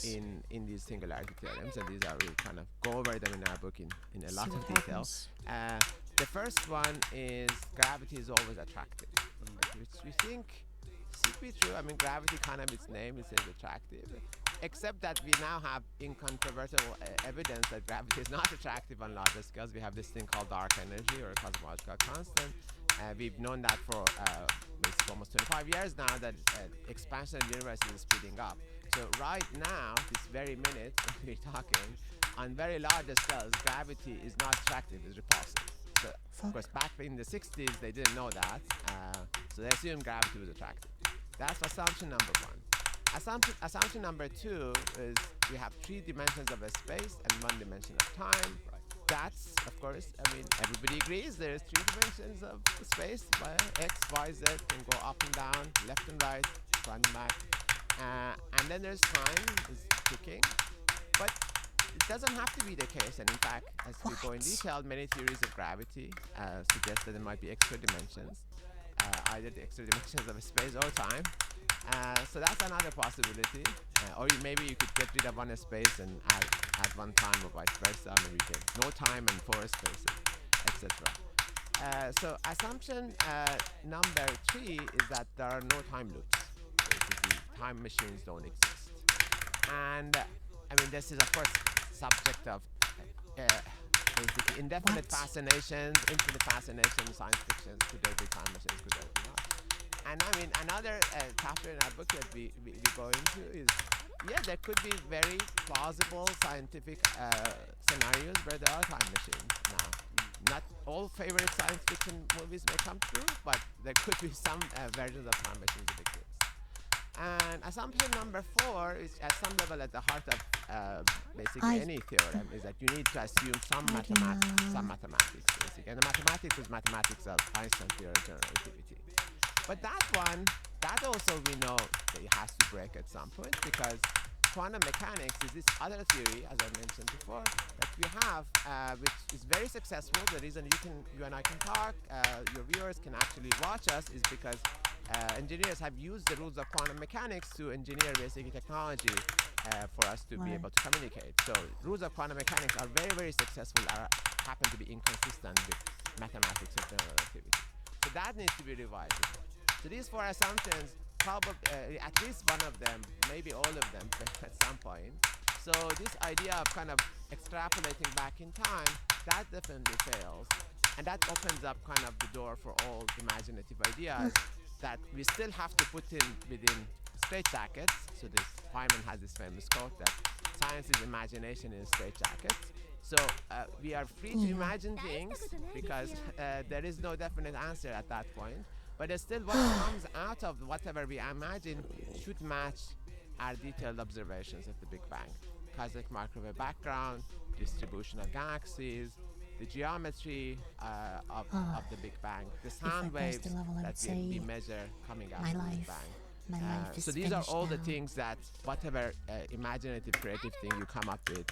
in these singularity theorems, and these are we kind of go over them in our book in a lot of detail. The first one is gravity is always attractive, which we think should be true. I mean, gravity, kind of its name, is attractive. Except that we now have incontrovertible evidence that gravity is not attractive on larger scales. We have this thing called dark energy, or cosmological constant. We've known that for almost 25 years now, that expansion of the universe is speeding up. So right now, this very minute we're talking, on very large scales, gravity is not attractive, it's repulsive. So, of course, back in the 60s, they didn't know that, so they assumed gravity was attractive. That's assumption number one. Assumption number two is we have 3 dimensions of a space and 1 dimension of time. That's, of course, I mean, everybody agrees there's 3 dimensions of space, x, y, z, can go up and down, left and right, front and back. And then there's time is ticking. But it doesn't have to be the case, and in fact, as we go in detail, many theories of gravity suggest that there might be extra dimensions, either the extra dimensions of space or time. So that's another possibility. Or maybe you could get rid of one space and add one time, or vice versa. Maybe you get no time and 4 spaces, etc. So assumption number 3 is that there are no time loops. Basically, time machines don't exist. And I mean, this is of course subject of basically indefinite fascination, infinite fascination, science fiction. Could there be time machines? Could there be not? And I mean, another chapter in our book that we go into is, there could be very plausible scientific scenarios where there are time machines now. Not all favorite science fiction movies may come true, but there could be some versions of time machines that exist. And assumption number 4 is at some level at the heart of basically any theorem, is that you need to assume some mathematics, basically. And the mathematics is mathematics of Einstein's theory of general relativity. But that one, that also we know that it has to break at some point, because quantum mechanics is this other theory, as I mentioned before, that we have, which is very successful. The reason you and I can talk, your viewers can actually watch us, is because engineers have used the rules of quantum mechanics to engineer basically technology for us to be able to communicate. So rules of quantum mechanics are very, very successful, happen to be inconsistent with mathematics of general relativity. So that needs to be revised. So these 4 assumptions, probably at least one of them, maybe all of them at some point. So this idea of kind of extrapolating back in time, that definitely fails. And that opens up kind of the door for all imaginative ideas that we still have to put in within straitjackets. So this Feynman has this famous quote that science is imagination in straitjackets. So we are free to imagine things because there is no definite answer at that point. But still, what comes out of whatever we imagine should match our detailed observations of the Big Bang. Cosmic microwave background, distribution of galaxies, the geometry of the Big Bang, the sound waves that we measure coming out of the Big Bang. My life is So these are all the now. things that whatever imaginative, creative thing you come up with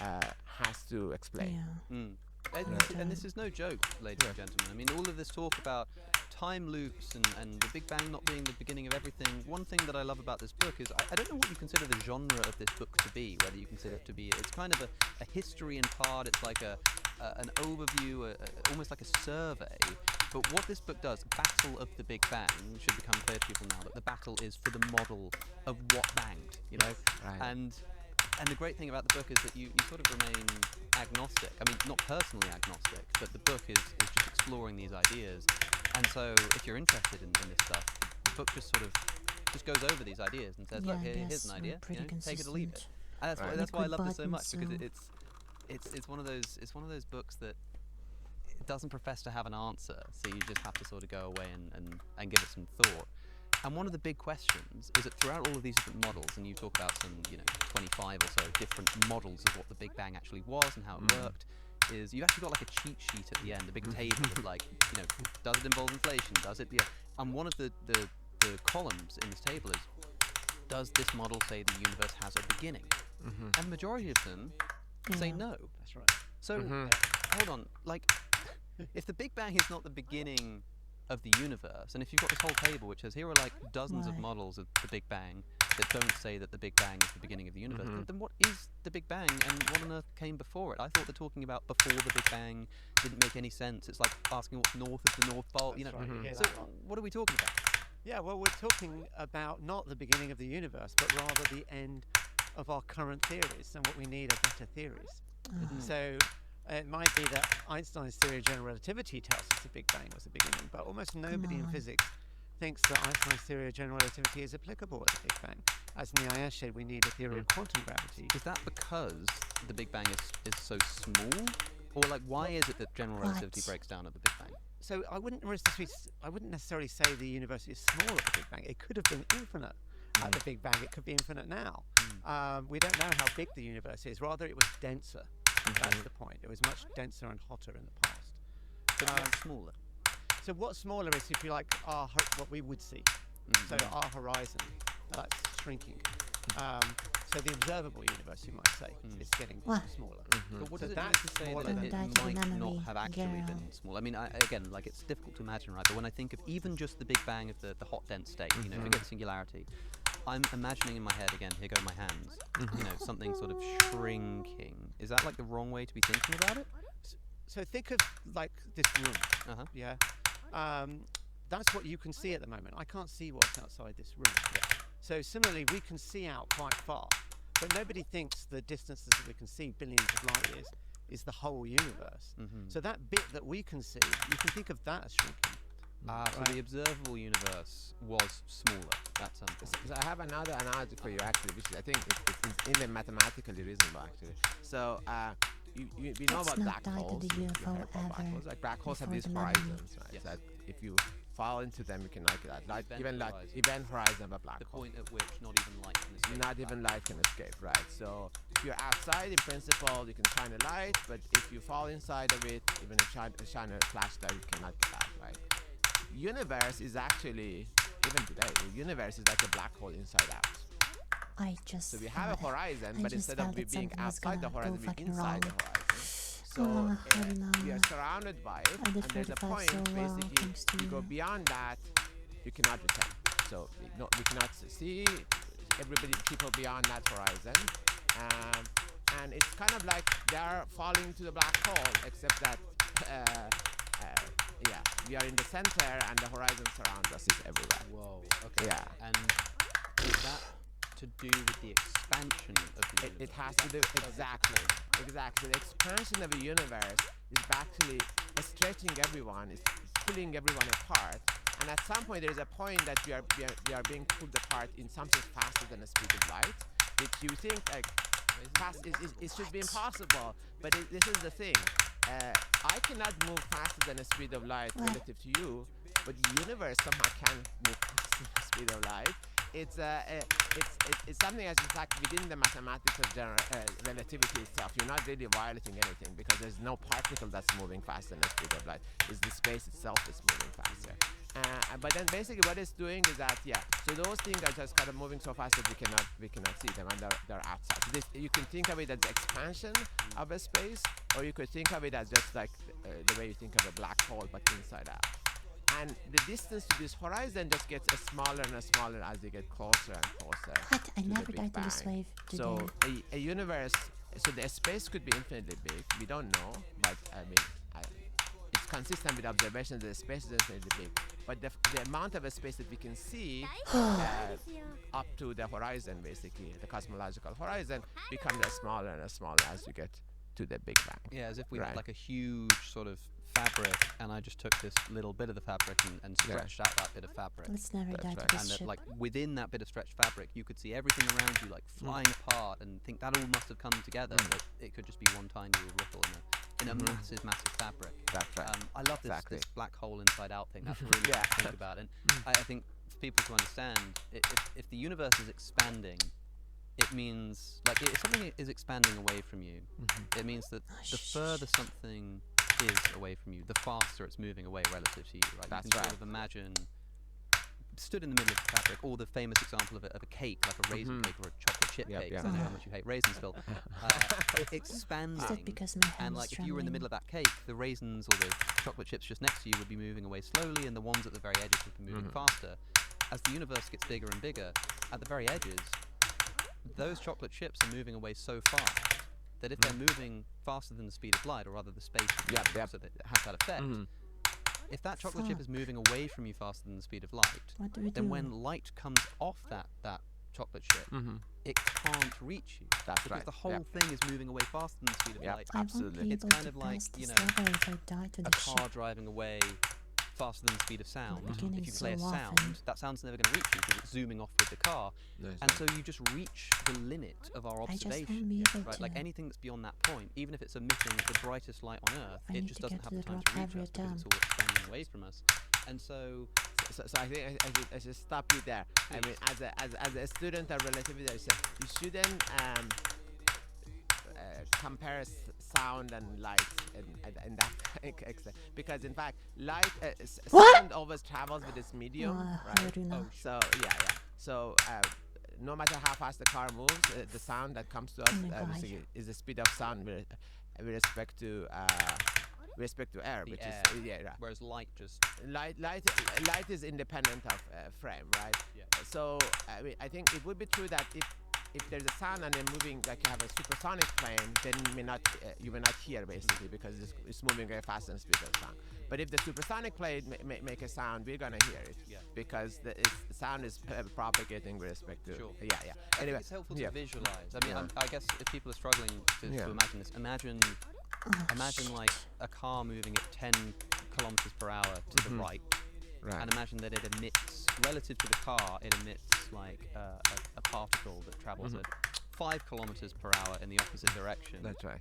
has to explain. And this is no joke, ladies and gentlemen. I mean, all of this talk about time loops and the Big Bang not being the beginning of everything. One thing that I love about this book is I don't know what you consider the genre of this book to be, whether you consider it to be, it's kind of a history in part, it's like an overview, almost like a survey. But what this book does, Battle of the Big Bang, should become clear to people now that the battle is for the model of what banged, you know? Right. And the great thing about the book is that you sort of remain agnostic. I mean, not personally agnostic, but the book is just exploring these ideas. And so if you're interested in this stuff, the book just sort of just goes over these ideas and says, look, here's an idea, you know, take it or leave it. And that's why I love this so much, because it's one of those books that it doesn't profess to have an answer, so you just have to sort of go away and give it some thought. And one of the big questions is that throughout all of these different models, and you talk about some, 25 or so different models of what the Big Bang actually was and how it worked, is you've actually got like a cheat sheet at the end, a big table of like, does it involve inflation? Does it? And one of the columns in this table is, does this model say the universe has a beginning? And the majority of them say no. That's right. So, hold on, like, if the Big Bang is not the beginning of the universe, and if you've got this whole table which says here are like dozens of models of the Big Bang that don't say that the Big Bang is the beginning of the universe, then what is the Big Bang and what on earth came before it? I thought that talking about before the Big Bang didn't make any sense. It's like asking what's north of the North Pole, That's right, you hear So that one. what are we talking about? Yeah, well, we're talking about not the beginning of the universe, but rather the end of our current theories, and what we need are better theories. So it might be that Einstein's theory of general relativity tells us the Big Bang was the beginning, but almost nobody in physics thinks that Einstein's theory of general relativity is applicable at the Big Bang. As in the IS said, we need a theory of quantum gravity. Is that because the Big Bang is so small? Or like, why is it that general relativity breaks down at the Big Bang? So I wouldn't necessarily say the universe is small at the Big Bang. It could have been infinite at the Big Bang. It could be infinite now. We don't know how big the universe is. Rather, it was denser. That's the point. It was much denser and hotter in the past. But what's smaller? So what's smaller is, if you like, what we would see. So our horizon, that's shrinking. So the observable universe, you might say, is getting smaller. But what So does it mean that's to say smaller that than it that. might not have actually Yeah. been small? I mean, again, like, it's difficult to imagine, right? But when I think of even just the Big Bang of the hot dense state, forget the singularity, I'm imagining in my head, again, here go my hands, something sort of shrinking. Is that like the wrong way to be thinking about it? So think of like this room. Yeah. That's what you can see at the moment. I can't see what's outside this room. So similarly, we can see out quite far, but nobody thinks the distances that we can see, billions of light years, is the whole universe. So that bit that we can see, you can think of that as shrinking. So the observable universe was smaller. That's something. So I have another analogy for you, actually, which I think it's in the mathematically reasonable, actually. So we know Let's about not black die to holes. the You UFO heard about black ever holes. Like black holes have before these the millennium. horizons, right? Yes. That if you fall into them, you can like Event horizon. event horizon of a black The hole. point at which not even light can escape. Not even light can escape, right? So if you're outside, in principle, you can shine a light, but if you fall inside of it, even if shine a flashlight, you cannot get out, right? Universe is actually, even today, the universe is like a black hole inside out. I just So we have a felt it. horizon, I but just instead of felt we that being something was outside the gonna go horizon, we're fucking inside the wrong. horizon. So I don't know. we are surrounded by it, I did and there's a 45 point, so well, basically, thanks to you go you. beyond that, you cannot return. So we cannot see people beyond that horizon. And it's kind of like they're falling to the black hole, except that, yeah, we are in the center and the horizon surrounds us is everywhere. Whoa. Okay. Yeah. And is that to do with the expansion of the universe? It has to do, exactly. The expansion of a universe is actually stretching everyone, is pulling everyone apart. And at some point, there is a point that we are being pulled apart in something faster than the speed of light, which you think like it should be impossible. But this is the thing. I cannot move faster than the speed of light relative to you, but the universe somehow can move faster than the speed of light. It's something that's in fact within the mathematics of relativity itself. You're not really violating anything because there's no particle that's moving faster than the speed of light. It's the space itself that's moving faster. But then basically what it's doing is that, so those things are just kind of moving so fast that we cannot see them, and they're outside. So you can think of it as expansion of a space, or you could think of it as just like the way you think of a black hole, but inside out. And the distance to this horizon just gets smaller and smaller as you get closer and closer. What? I to never the Big died in this Bang. wave today. So a universe, so the space could be infinitely big. We don't know, but I mean, it's consistent with observations that the space is infinitely big. But the amount of a space that we can see up to the horizon, basically, the cosmological horizon, becomes smaller and smaller as you get to the Big Bang. Yeah, as if we Right. had like a huge sort of fabric, and I just took this little bit of the fabric and stretched out that bit of fabric. Let's never That's die right. to And this that, shit. like within that bit of stretched fabric, you could see everything around you like flying apart, and think that all must have come together. But it could just be one tiny little ripple in a massive fabric. That's right. I love this, Exactly. this black hole inside out thing. That's really Yeah. good to think about. And I think for people to understand, if the universe is expanding, it means like if something is expanding away from you, it means that the further something is away from you, the faster it's moving away relative to you. Right? That's you can right. sort of imagine stood in the middle of the fabric, or the famous example of a cake, like a raisin cake or a chocolate chip Yep, cake. yep. I know how much you hate raisins, Phil. Expanding. Is that because my hand And is like if you were in the trembling? middle of that cake, the raisins or the chocolate chips just next to you would be moving away slowly, and the ones at the very edges would be moving faster. As the universe gets bigger and bigger, at the very edges, those chocolate chips are moving away so fast that if they're moving faster than the speed of light, or rather the space, Yep, yep. so that it has that effect. If that chocolate chip is moving away from you faster than the speed of light, What do we then do? when light comes off that chocolate chip, it can't reach you. That's because right. the whole Yep. thing is moving away faster than the speed of Yep. light. I won't Absolutely. be It's able kind to of like, pass you this know, level if I die to A this car shit. driving away faster than the speed of sound. beginning If you play a so sound, often. that sound's never going to reach you because it's zooming off with the car. And so you just reach the limit of our I just observation. won't be able Right, like to. anything that's beyond that point, even if it's emitting the brightest light on Earth, I it need just to doesn't get have to the the time drop to reach every us because it's time. all expanding away from us. And so, So I think I should stop you there. I mean, as a student of relativity, I said you shouldn't compare sound and light in that extent, because in fact, light sound always travels with its medium, right? Haruna. So So no matter how fast the car moves, the sound that comes to us Oh my God. basically is the speed of sound with respect to air, the which air, is whereas light just light is independent of frame, right? Yeah. So I think it would be true that if there's a sound and then moving, like you have a supersonic plane, then you may not hear basically, because it's moving very fast and speed of sound. But if the supersonic plane make a sound, we're gonna hear it, because the sound is propagating with respect to Sure. yeah. I think Anyway, it's helpful to yeah. visualize. I mean, Yeah. I guess if people are struggling to imagine this, imagine like a car moving at 10 kilometers per hour to the right, Right. and imagine that it emits, relative to the car, it emits like a particle that travels at 5 kilometers per hour in the opposite direction. That's right.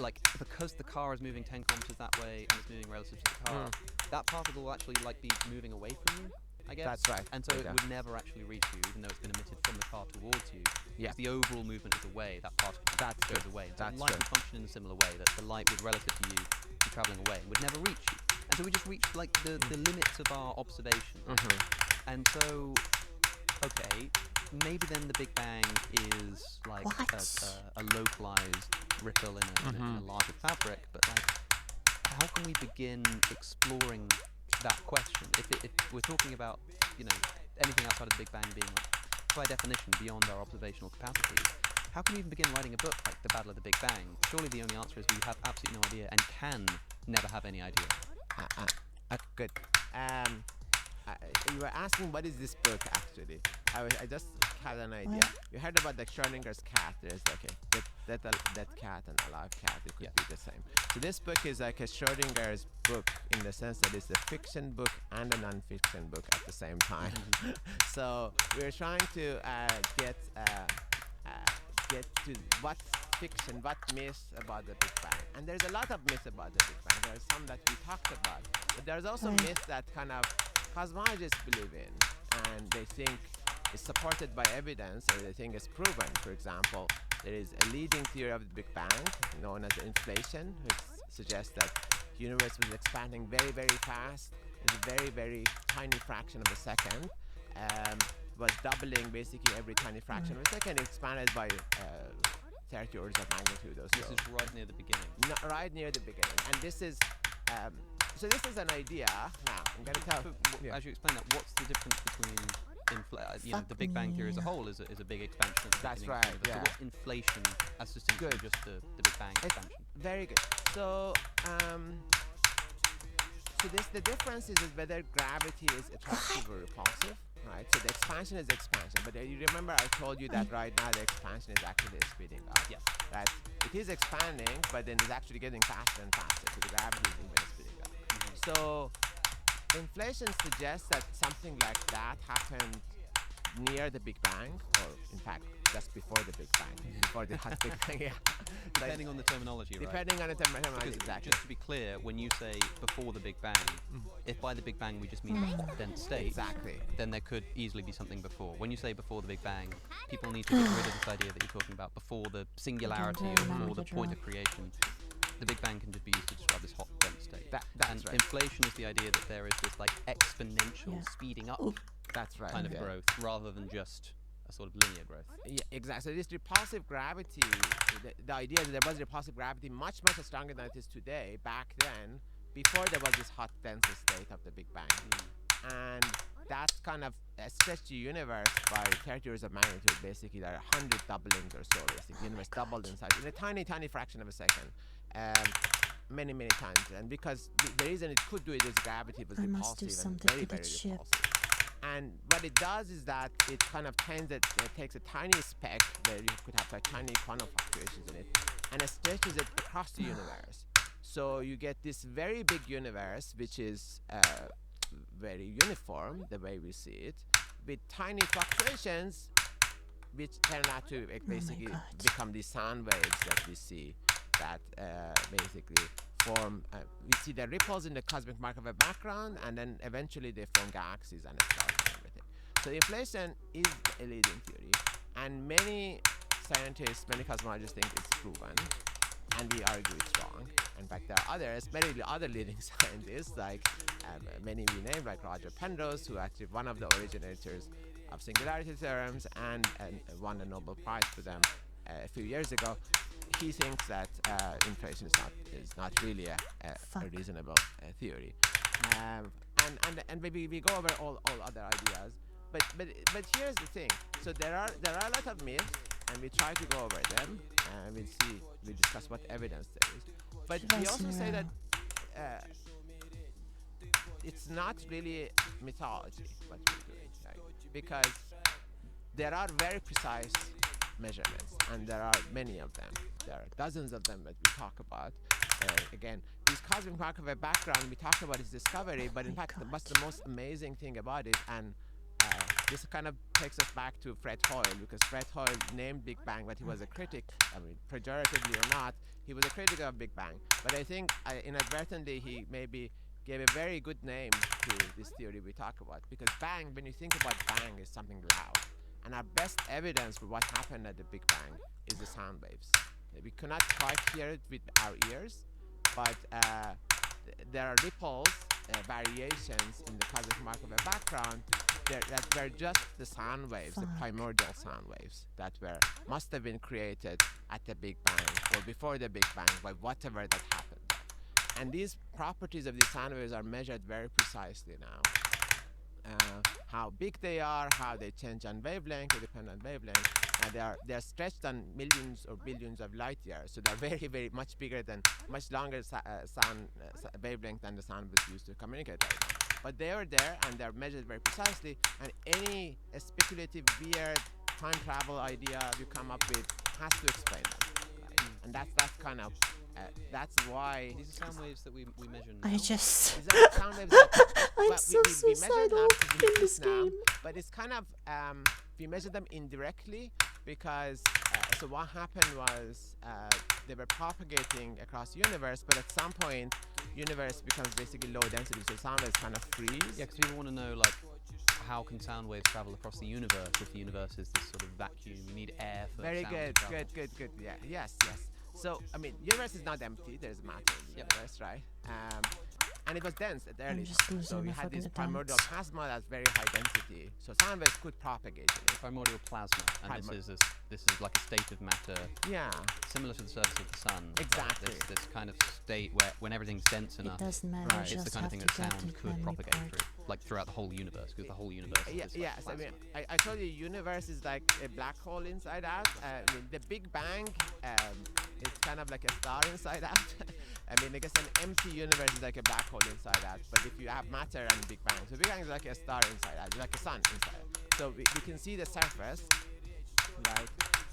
like because the car is moving 10 kilometers that way and it's moving relative to the car, that particle will actually like be moving away from you, I guess. That's right. And so it Yeah. would never actually reach you, even though it's been emitted from the car towards you. Yeah. If the overall movement is away, that particle That's goes true. away. And so That's light true. would function in a similar way, that the light would, relative to you, be traveling away and would never reach you. And so we just reached like the limits of our observation. And so, okay, maybe then the Big Bang is like a localized ripple in a larger fabric, but like, how can we begin exploring that question? If we're talking about, you know, anything outside of the Big Bang being like, by definition, beyond our observational capacities, how can we even begin writing a book like The Battle of the Big Bang? Surely the only answer is we have absolutely no idea and can never have any idea. Good. You were asking what is this book actually? I just had an idea. You heard about the Schrodinger's cat. There's like a dead cat and a live cat. It could be the same. So this book is like a Schrodinger's book in the sense that it's a fiction book and a non-fiction book at the same time. So we're trying to get to what fiction, what myths about the Big Bang. And there's a lot of myths about the Big Bang. There's some that we talked about, but there's also myths that kind of cosmologists believe in, and they think is supported by evidence, or they think is proven. For example, there is a leading theory of the Big Bang known as inflation, which suggests that the universe was expanding very, very fast in a very, very tiny fraction of a second. Was doubling basically every tiny fraction of a second. It expanded by 30 orders of magnitude or so. This is right near the beginning. Right near the beginning. And this is so this is an idea. Now I'm going to tell. As you explain that, what's the difference between the Big Bang theory as a whole is a big expansion. At the That's beginning right. of the universe. So what inflation as distinct from just the Big Bang expansion? Very good. So the difference is whether gravity is attractive or repulsive. Right, so the expansion is expansion, but you remember I told you that right now the expansion is actually speeding up. Yes. Right, it is expanding, but then it's actually getting faster and faster, so the gravity is even speeding up. So inflation suggests that something like that happened near the Big Bang, or in fact just before the Big Bang, before the hot Big Bang. Yeah. Depending on the terminology, right? Depending on the terminology, exactly. Just to be clear, when you say before the Big Bang, if by the Big Bang we just mean a hot dense state, Exactly. then there could easily be something before. When you say before the Big Bang, people need to get rid of this idea that you're talking about before the singularity or before the point of creation. The Big Bang can just be used to describe this hot dense state. That's and right. inflation is the idea that there is this like exponential speeding up That's right. kind of growth rather than just a sort of linear growth. Yeah, exactly. So this repulsive gravity, the idea that there was repulsive gravity much stronger than it is today, back then, before there was this hot, dense state of the Big Bang. And that's kind of stretched the universe by 30 orders of magnitude. Basically, there are 100 doublings or so. Basically, the universe doubled in size in a tiny fraction of a second. Many times. And because the reason it could do it is gravity was repulsive and very repulsive. And what it does is that it kind of takes a tiny speck where you could have like tiny quantum fluctuations in it, and it stretches it across the universe. So you get this very big universe, which is very uniform, the way we see it, with tiny fluctuations, which turn out to basically become these sound waves that we see that basically form, we see the ripples in the cosmic microwave background, and then eventually they form galaxies and stars and everything. So inflation is a leading theory, and many scientists, many cosmologists think it's proven, and we argue it's wrong. In fact, there are others, many other leading scientists, like many we named, like Roger Penrose, who actually one of the originators of singularity theorems and won a Nobel Prize for them a few years ago. He thinks that inflation is not really a reasonable theory, and maybe we go over all other ideas, but here's the thing. So there are a lot of myths, and we try to go over them, and we discuss what evidence there is. But we also say that it's not really mythology what we're doing, right? Because there are very precise measurements, and there are many of them. There are dozens of them that we talk about. Again, this cosmic microwave background, we talked about its discovery, but in fact, what's the most amazing thing about it, and this kind of takes us back to Fred Hoyle, because Fred Hoyle named Big Bang, but he was a critic. I mean, pejoratively or not, he was a critic of Big Bang. But I think inadvertently he maybe gave a very good name to this theory we talk about, because bang, when you think about bang, is something loud. And our best evidence for what happened at the Big Bang is the sound waves. We cannot quite hear it with our ears, but there are ripples, variations in the cosmic microwave background that were just the sound waves, the primordial sound waves that must have been created at the Big Bang or before the Big Bang by whatever that happened. And these properties of these sound waves are measured very precisely now. How big they are, how they change on wavelength, they depend on wavelength, and they are stretched on millions or billions of light years, so they're very, very much bigger than, much longer sound wavelength than the sound was used to communicate right now. But they are there, and they're measured very precisely, and any speculative, weird time travel idea you come up with has to explain them. Right? And that's kind of that's why These are sound waves that we measure now. I just. these are sound waves that I'm so we measure suicidal now in this now, game. but it's kind of we measure them indirectly because so what happened was they were propagating across the universe, but at some point universe becomes basically low density, so sound waves kind of freeze. Yeah, because people want to know, like, how can sound waves travel across the universe if the universe is this sort of vacuum? You need air for Very sound good, to travel. good. Yeah, yes. So, I mean, universe is not empty. There's matter in the universe, right? And it was dense at the early just time. So losing we my had this fucking primordial attempts. plasma that's very high density. So sound waves could propagate in it. Primordial plasma, and this is like a state of matter Yeah, similar to the surface of the sun. right? Exactly. This kind of state where when everything's dense It enough, doesn't matter. Right. You it's the just kind of have thing to that get sound to could memory propagate part. through, like throughout the whole universe, because the whole universe yeah, is yes. like I mean, plasma. I told you, universe is like a black hole inside out. I mean, the Big Bang is kind of like a star inside out. I mean, I guess an empty universe is like a black hole inside out. But if you have matter and Big Bang, so Big Bang is like a star inside out, like a sun inside. So we can see the surface, right?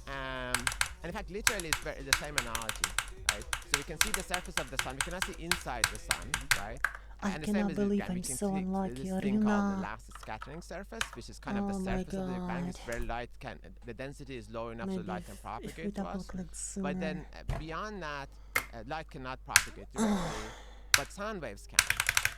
And in fact, literally, it's the same analogy, right? So we can see the surface of the sun. We cannot see inside the sun, right? I And the same cannot as the Big believe Bang. We I'm can so see unlucky, this thing called the Arina. last scattering surface, which is kind of Oh the my surface of the Big Bang. It's God. where light can, the density is low enough so Maybe light can if we propagate to double us. click sooner. But then beyond that, light cannot propagate directly, but sound waves can.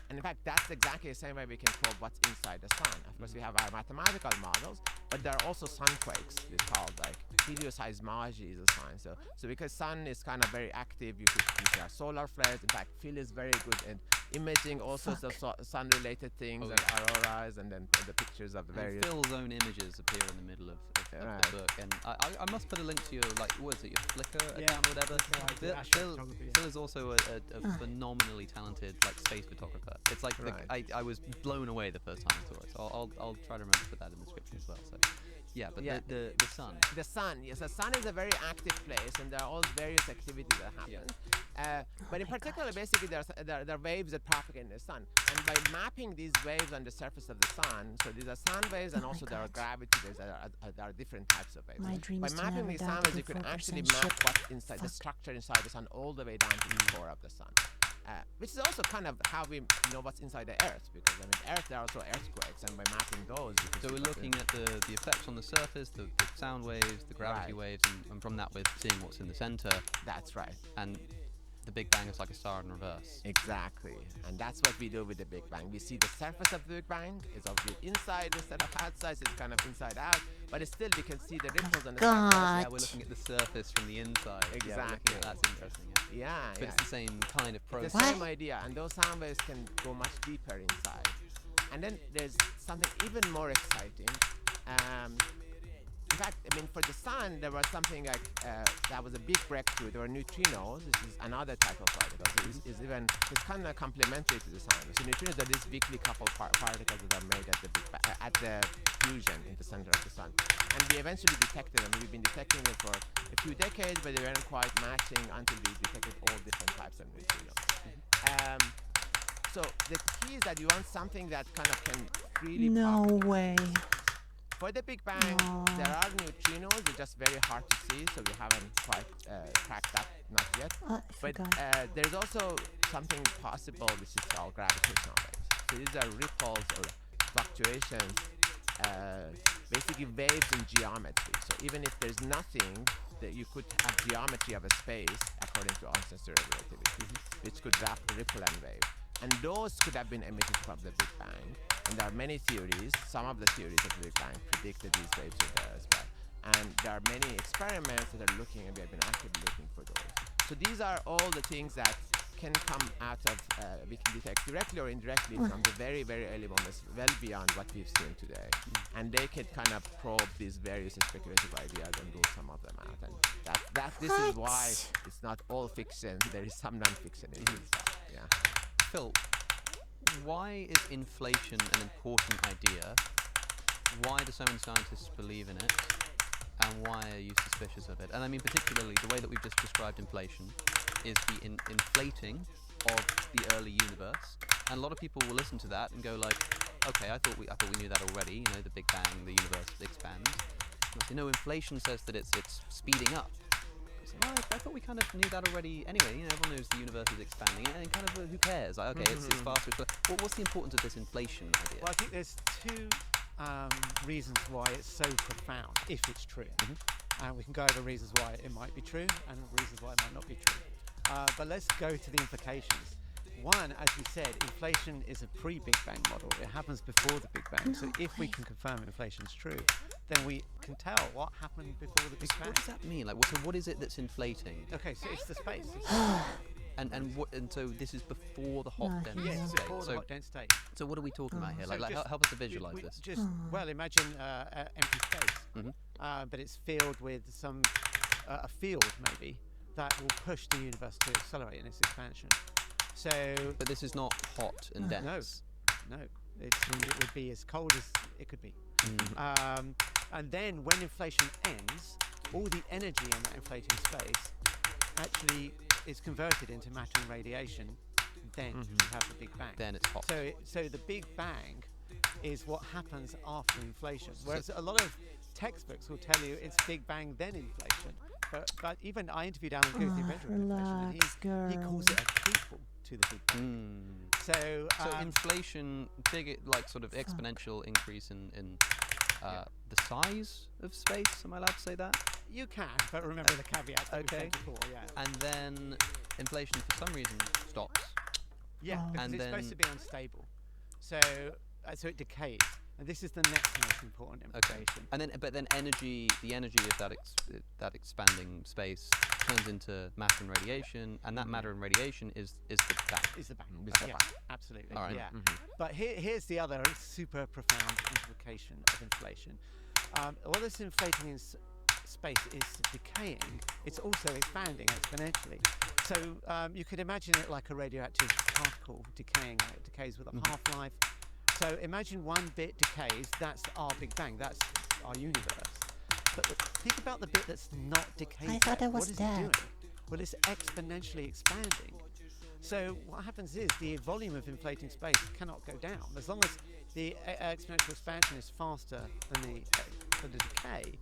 And in fact, that's exactly the same way we can probe what's inside the sun. Of course, we have our mathematical models, but there are also sunquakes. It's called like helioseismology is a sign. So because sun is kind of very active, you could use our solar flares. In fact, Phil is very good at imaging all sorts of sun-related things Oh, and auroras, and then the pictures of the And various. Phil's own images appear in the middle of Right. the book, and I must put a link to your, like, what is it, your Flickr Yeah, account or whatever. Flickr, I do Phil astrophotography, yeah. Phil is also a phenomenally talented, like, space photographer. It's like Right. I was blown away the first time I saw it, so I'll try to remember to put that in the description as well. So yeah, but Yeah. the sun. The sun, yes, the sun is a very active place, and there are all various activities that happen. But in particular, basically, there are waves that propagate in the sun, and by mapping these waves on the surface of the sun, so these are sound waves, and Oh my also there are God. gravity waves. There are different types of waves. My dream By is to mapping never these die sound to waves, the you can 4% actually ship. map what's inside the Fuck. structure inside the sun all the way down to the core of the sun. Which is also kind of how we know what's inside the Earth, because I mean, Earth, there are also earthquakes, and by mapping those, you can So see we're what's looking at the effects on the surface, the sound waves, the gravity Right. waves, and from that we're seeing what's in the center. That's right. And the Big Bang is like a star in reverse. Exactly, and that's what we do with the Big Bang. We see the surface of the Big Bang is obviously inside instead of outside, so it's kind of inside out, but it's still we can see the ripples on the God. Yeah, we're looking at the surface from the inside. Yeah, we're looking Exactly. at, that's interesting. Yeah. Yeah, But yeah. it's the same kind of The process. What? same idea, and those sound waves can go much deeper inside. And then there's something even more exciting. In fact, I mean, for the sun, there was something like that was a big breakthrough. There were neutrinos. This is another type of particle. So it's kind of complementary to the sun. So neutrinos are these weakly coupled particles that are made at the fusion in the center of the sun. And we eventually detected them. We've been detecting them for a few decades, but they weren't quite matching until we detected all different types of neutrinos. So the key is that you want something that kind of can really No propagate. way. For the Big Bang, No. there are neutrinos. They're just very hard to see, so we haven't quite cracked that nut yet. I But forgot. there's also something possible which is called gravitational waves. So these are ripples or fluctuations basically waves in geometry. So even if there's nothing, that you could have geometry of a space according to Einstein's relativity, which could ripple and wave. And those could have been emitted from the Big Bang. And there are many theories. Some of the theories of the Big Bang predict that these waves are there as well. And there are many experiments that are looking, and we have been actively looking for those. So these are all the things that can come out of, we can detect directly or indirectly from the very, very early moments, well beyond what we've seen today. And they can kind of probe these various speculative ideas and rule some of them out. And this is why it's not all fiction. There is some non-fiction in it. Yeah. Phil, why is inflation an important idea? Why do so many scientists believe in it? And why are you suspicious of it? And I mean particularly the way that we've just described inflation is the inflating of the early universe. And a lot of people will listen to that and go like, okay, I thought we knew that already, you know, the Big Bang, the universe expands. You know, inflation says that it's speeding up. So, well, I thought we kind of knew that already anyway. You know, everyone knows the universe is expanding, and kind of who cares? Like, okay, it's faster. What's the importance of this inflation idea? Well, I think there's two reasons why it's so profound, if it's true. And we can go over reasons why it might be true and reasons why it might not be true. But let's go to the implications. One, as you said, inflation is a pre-Big Bang model. It happens before the Big Bang. So if we can confirm inflation's true, then we can tell what happened before the Big Bang. What does that mean? Like, what is it that's inflating? Okay, so it's the space. And so this is before the hot dense Yes, state. before the hot dense state. So what are we talking about here? So Like just- help us to visualize this. Well, imagine empty space, but it's filled with some a field maybe that will push the universe to accelerate in its expansion. So But this is not hot and dense. no, it would be as cold as it could be. And then when inflation ends, all the energy in that inflating space actually is converted into matter and radiation. Then you have the Big Bang. Then it's hot. So the Big Bang is what happens after inflation. Whereas a lot of textbooks will tell you it's Big Bang then inflation. But even I interviewed Alan Guth, the inventor of inflation, and he calls it a prequel to the Big Bang. So inflation, like sort of exponential increase in the size of space. Am I allowed to say that? you can, but remember the caveats that we said before. Yeah. And then inflation for some reason stops. Yeah, because And it's then- supposed to be unstable. So it decays. And this is the next most important implication. And then, but then the energy of that expanding space turns into matter and radiation, and that matter and radiation is the bang. Is the bang. Is the Yeah, bang. absolutely. All right. Yeah. But here's the other super profound implication of inflation. While this inflating in space is decaying, it's also expanding exponentially. So you could imagine it like a radioactive particle decaying. It decays with a half-life. So imagine one bit decays, that's our Big Bang, that's our universe. But think about the bit that's not decaying. I thought it was what is dead. it doing? Well, it's exponentially expanding. So what happens is the volume of inflating space cannot go down. As long as the exponential expansion is faster than the decay,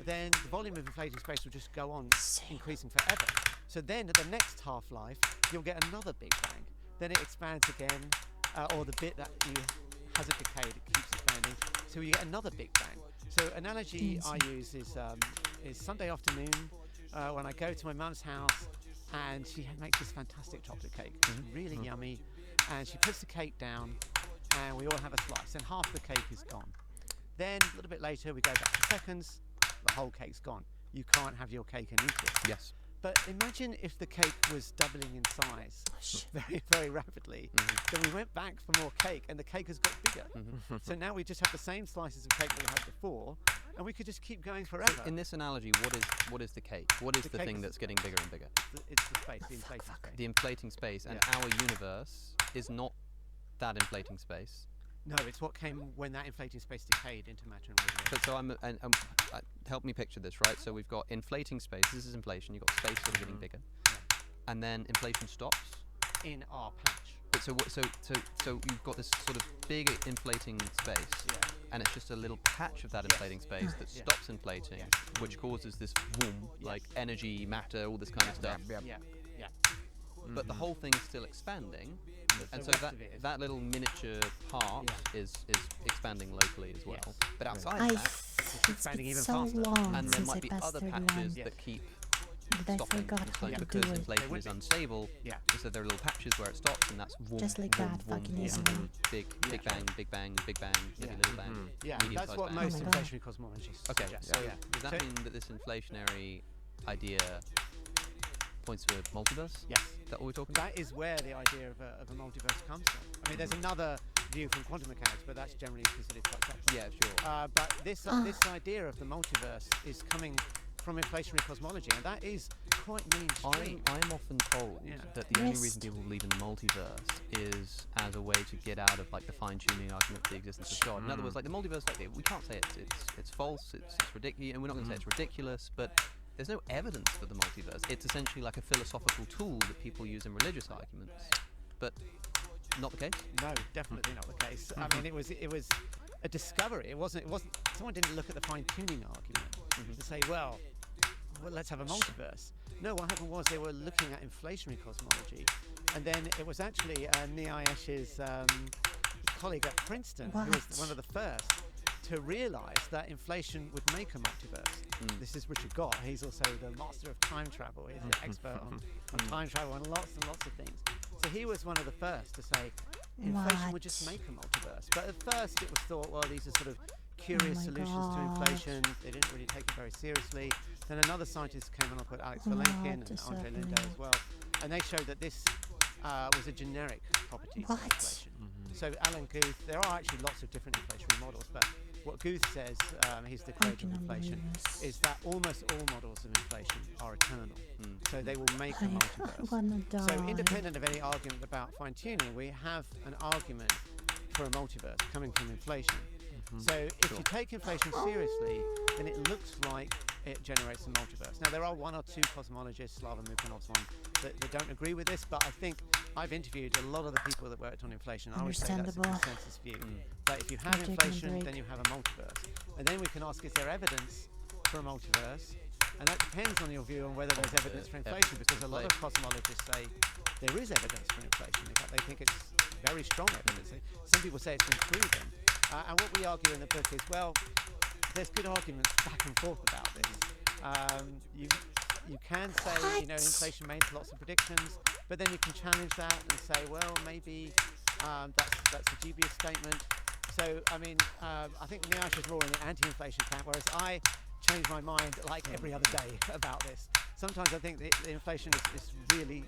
then the volume of inflating space will just go on increasing forever. So then at the next half-life, you'll get another Big Bang. Then it expands again, or the bit that hasn't decayed, it keeps expanding. So you get another Big Bang. So analogy I use is Sunday afternoon when I go to my mum's house and she makes this fantastic chocolate cake. It's really yummy. And she puts the cake down and we all have a slice. And half the cake is gone. Then a little bit later we go back to seconds. The whole cake's gone. You can't have your cake and eat it. Yes. But imagine if the cake was doubling in size very, very rapidly. Then we went back for more cake and the cake has got bigger. So now we just have the same slices of cake that we had before and we could just keep going forever. In this analogy, what is the cake? What is The the cake thing is- that's getting bigger and bigger? It's the space, the inflating space. The inflating space, and our universe is not that inflating space. No, it's what came when that inflating space decayed into matter and radiation. But so help me picture this, right? So we've got inflating space. This is inflation. You've got space sort of getting bigger, and then inflation stops. In our patch. But so you've got this sort of big inflating space, and it's just a little patch of that inflating space that stops inflating, which causes this boom, like energy, matter, all this kind of stuff. Yeah. but the whole thing is still expanding. And so rest that of it is- that little miniature part is expanding locally as well. Yes. But outside I that, it's expanding even so faster. long and there since I might be passed other 31 patches Yes. that keep that I stopping forgot how inflation to because do it. inflation would is be. unstable. Yeah. So there are little patches where it stops, and that's warm, Just like warm, that warm, fucking warm, easy. warm, big bang, big bang, big bang, maybe Yeah. little bang. Yeah, medium that's sized what bang. most Oh my God. inflationary cosmologists Okay, suggest. so Yeah. does that So- mean that this inflationary idea points to a multiverse? Yes. Is that what we're talking about? That is where the idea of a multiverse comes from. I mean, there's another view from quantum mechanics, but that's generally considered quite separate. Yeah, sure. But this idea of the multiverse is coming from inflationary cosmology, and that is quite mainstream. I'm often told Yeah. that the only Yes. reason people believe in the multiverse is as a way to get out of like the fine-tuning argument for the existence of God. In other words, like the multiverse, like we can't say it's false, it's ridiculous, and we're not going to say it's ridiculous, but there's no evidence for the multiverse. It's essentially like a philosophical tool that people use in religious arguments, but not the case. No, definitely not the case. I mean, it was a discovery. It wasn't. Someone didn't look at the fine-tuning argument to say, well, let's have a multiverse. No, what happened was they were looking at inflationary cosmology, and then it was actually Nia Esh's colleague at Princeton who was What? one of the first to realise that inflation would make a multiverse. This is Richard Gott. He's also the master of time travel. He's an expert on time travel and lots of things. So he was one of the first to say inflation would just What? make a multiverse. But at first it was thought, well, these are sort of curious my solutions God. to inflation. They didn't really take it very seriously. Then another scientist came along called Alex Valenkin What and is Andre Linde happening? as well. And they showed that this was a generic property of What? inflation. So Alan Guth, there are actually lots of different inflationary models, but what Guth says, he's the creator of cannot inflation, believe this. is that almost all models of inflation are eternal. So they will make a I multiverse. wanna die. So independent of any argument about fine-tuning, we have an argument for a multiverse coming from inflation. So if you take inflation seriously, then it looks like it generates a multiverse. Now there are one or two cosmologists, Slava Mukhanov's one, that don't agree with this, but I think I've interviewed a lot of the people that worked on inflation. I would say that's a Understandable. consensus view. That if you have I'm taking a inflation, break. then you have a multiverse. And then we can ask, is there evidence for a multiverse? And that depends on your view on whether there's evidence for inflation, because a lot of cosmologists say there is evidence for inflation. In fact, they think it's very strong evidence. Some people say it's been proven. And what we argue in the book is, well, there's good arguments back and forth about this. You can say, you know, inflation makes lots of predictions, but then you can challenge that and say, well, maybe that's a dubious statement. So, I mean, I think Niash is more in the anti-inflation camp, whereas I change my mind like every other day about this. Sometimes I think the inflation is really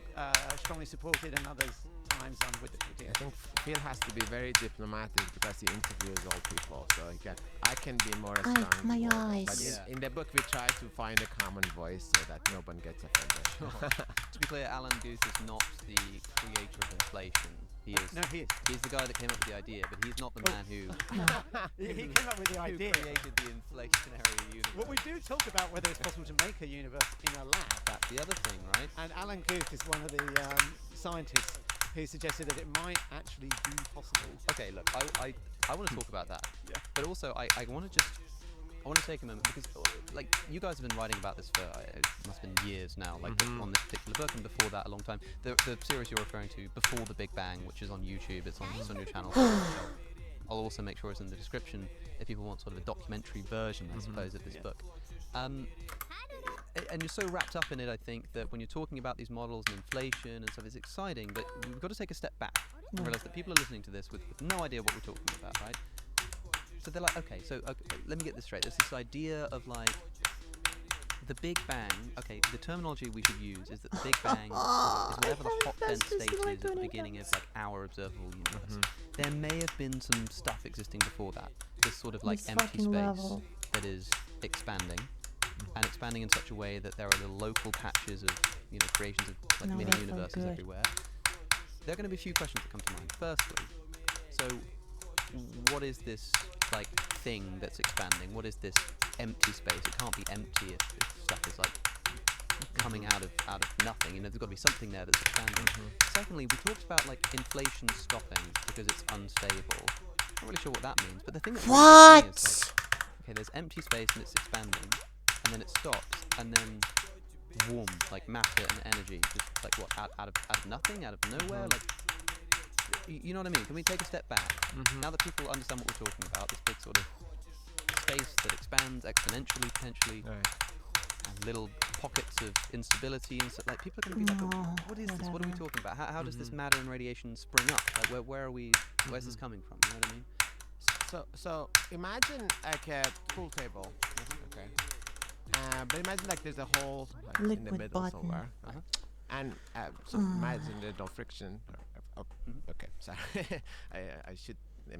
strongly supported, and others times I'm with it. I think Phil has to be very diplomatic because he interviews all people, so I can be more a strong my word. eyes. But in the book we try to find a common voice so that no one gets offended. To be clear, Alan Guth is not the creator of inflation. He is. No, he is. He's the guy that came up with the idea, but he's not the man who He came up with the who idea. created the inflationary universe. Well, we do talk about whether it's possible to make a universe in a lab. That's the other thing, right? And Alan Guth is one of the scientists who suggested that it might actually be possible. Okay, look, I want to talk about that. Yeah. But also, I want to take a moment because, like, you guys have been writing about this for it must have been years now, like on this particular book, and before that a long time. The series you're referring to, Before the Big Bang, which is on YouTube, it's on your channel. I'll also make sure it's in the description if people want sort of a documentary version, I suppose, of this book. And you're so wrapped up in it, I think, that when you're talking about these models and inflation and stuff, it's exciting, but we've got to take a step back and realize that people are listening to this with no idea what we're talking about, right? So they're like, okay, let me get this straight. There's this idea of like the Big Bang. Okay, the terminology we should use is that the Big Bang is whatever the hot dense state is at the beginning of like our observable universe. There may have been some stuff existing before that. This sort of like This empty fucking space level. that is expanding. And expanding in such a way that there are little local patches of, you know, creations of like No, mini that felt universes good. everywhere. There are going to be a few questions that come to mind. Firstly, so what is this like thing that's expanding? What is this empty space? It can't be empty if stuff is like coming out of nothing. You know, there's got to be something there that's expanding. Secondly, we talked about like inflation stopping because it's unstable. Not really sure what that means, but the thing that really gets me is like, okay, there's empty space and it's expanding, and then it stops, and then warm, like matter and energy, just like what, out of nothing, out of nowhere, like, you know what I mean? Can we take a step back? Now that people understand what we're talking about, this big sort of space that expands exponentially, potentially, and little pockets of instability, and so, like, people are going to be like, what is this? What are we talking about? How does this matter and radiation spring up? Like, where are we, where's this coming from? You know what I mean? So imagine like a pool table. Okay. But imagine like there's a hole like, in the Liquid middle button. somewhere. And so imagine there's no friction. Okay, sorry. I should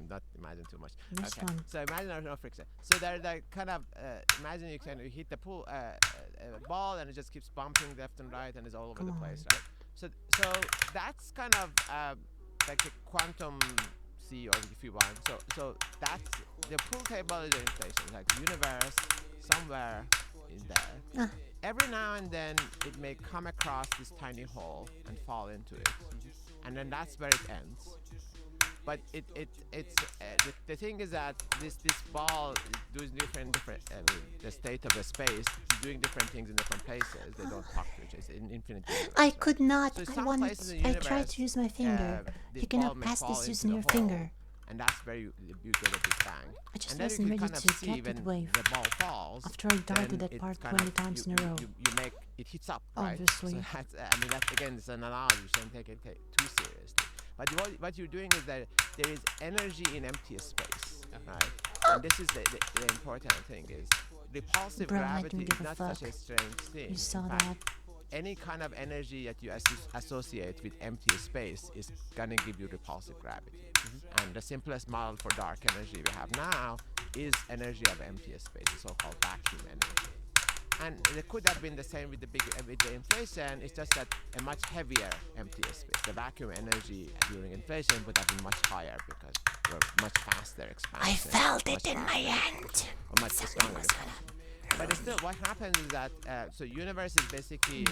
not imagine too much. This Okay. one. So imagine there's no friction. So they're like kind of imagine you can hit the pool ball and it just keeps bumping left and right and is all over Come the on. place, right? So that's kind of like a quantum C, or if you want. So that's the pool table is the inflation, like the universe somewhere in there. Every now and then it may come across this tiny hole and fall into it, and then that's where it ends. But the thing is that this ball does different the state of the space is doing different things in different places. They don't talk to each other. It's in infinite universe, I right? could not. So I some want. places in the I tried universe, to use my finger. this You ball cannot may pass fall this into using the your hole, finger. and that's where you get a big bang. I just And then wasn't you can ready kind to of see get that when wave. the ball falls. After I died with then that it part kind 20 of- times you, in a row. You make it hits up, right? Obviously. So that's, I mean, that again, it's an analogy. You shouldn't take it too seriously. But what you're doing is that there is energy in empty space, right? And this is the important thing is repulsive Bro, I gravity don't is give a not fuck. such a strange thing. You saw In fact, that? any kind of energy that you associate with empty space is gonna give you repulsive gravity. And the simplest model for dark energy we have now is energy of empty space, the so-called vacuum energy. And it could have been the same with the inflation. It's just that a much heavier empty space. The vacuum energy during inflation would have been much higher because we're much faster expansion. I felt much it in my faster hand. expansion, or much stronger expansion. But it's still, what happens is that so universe is basically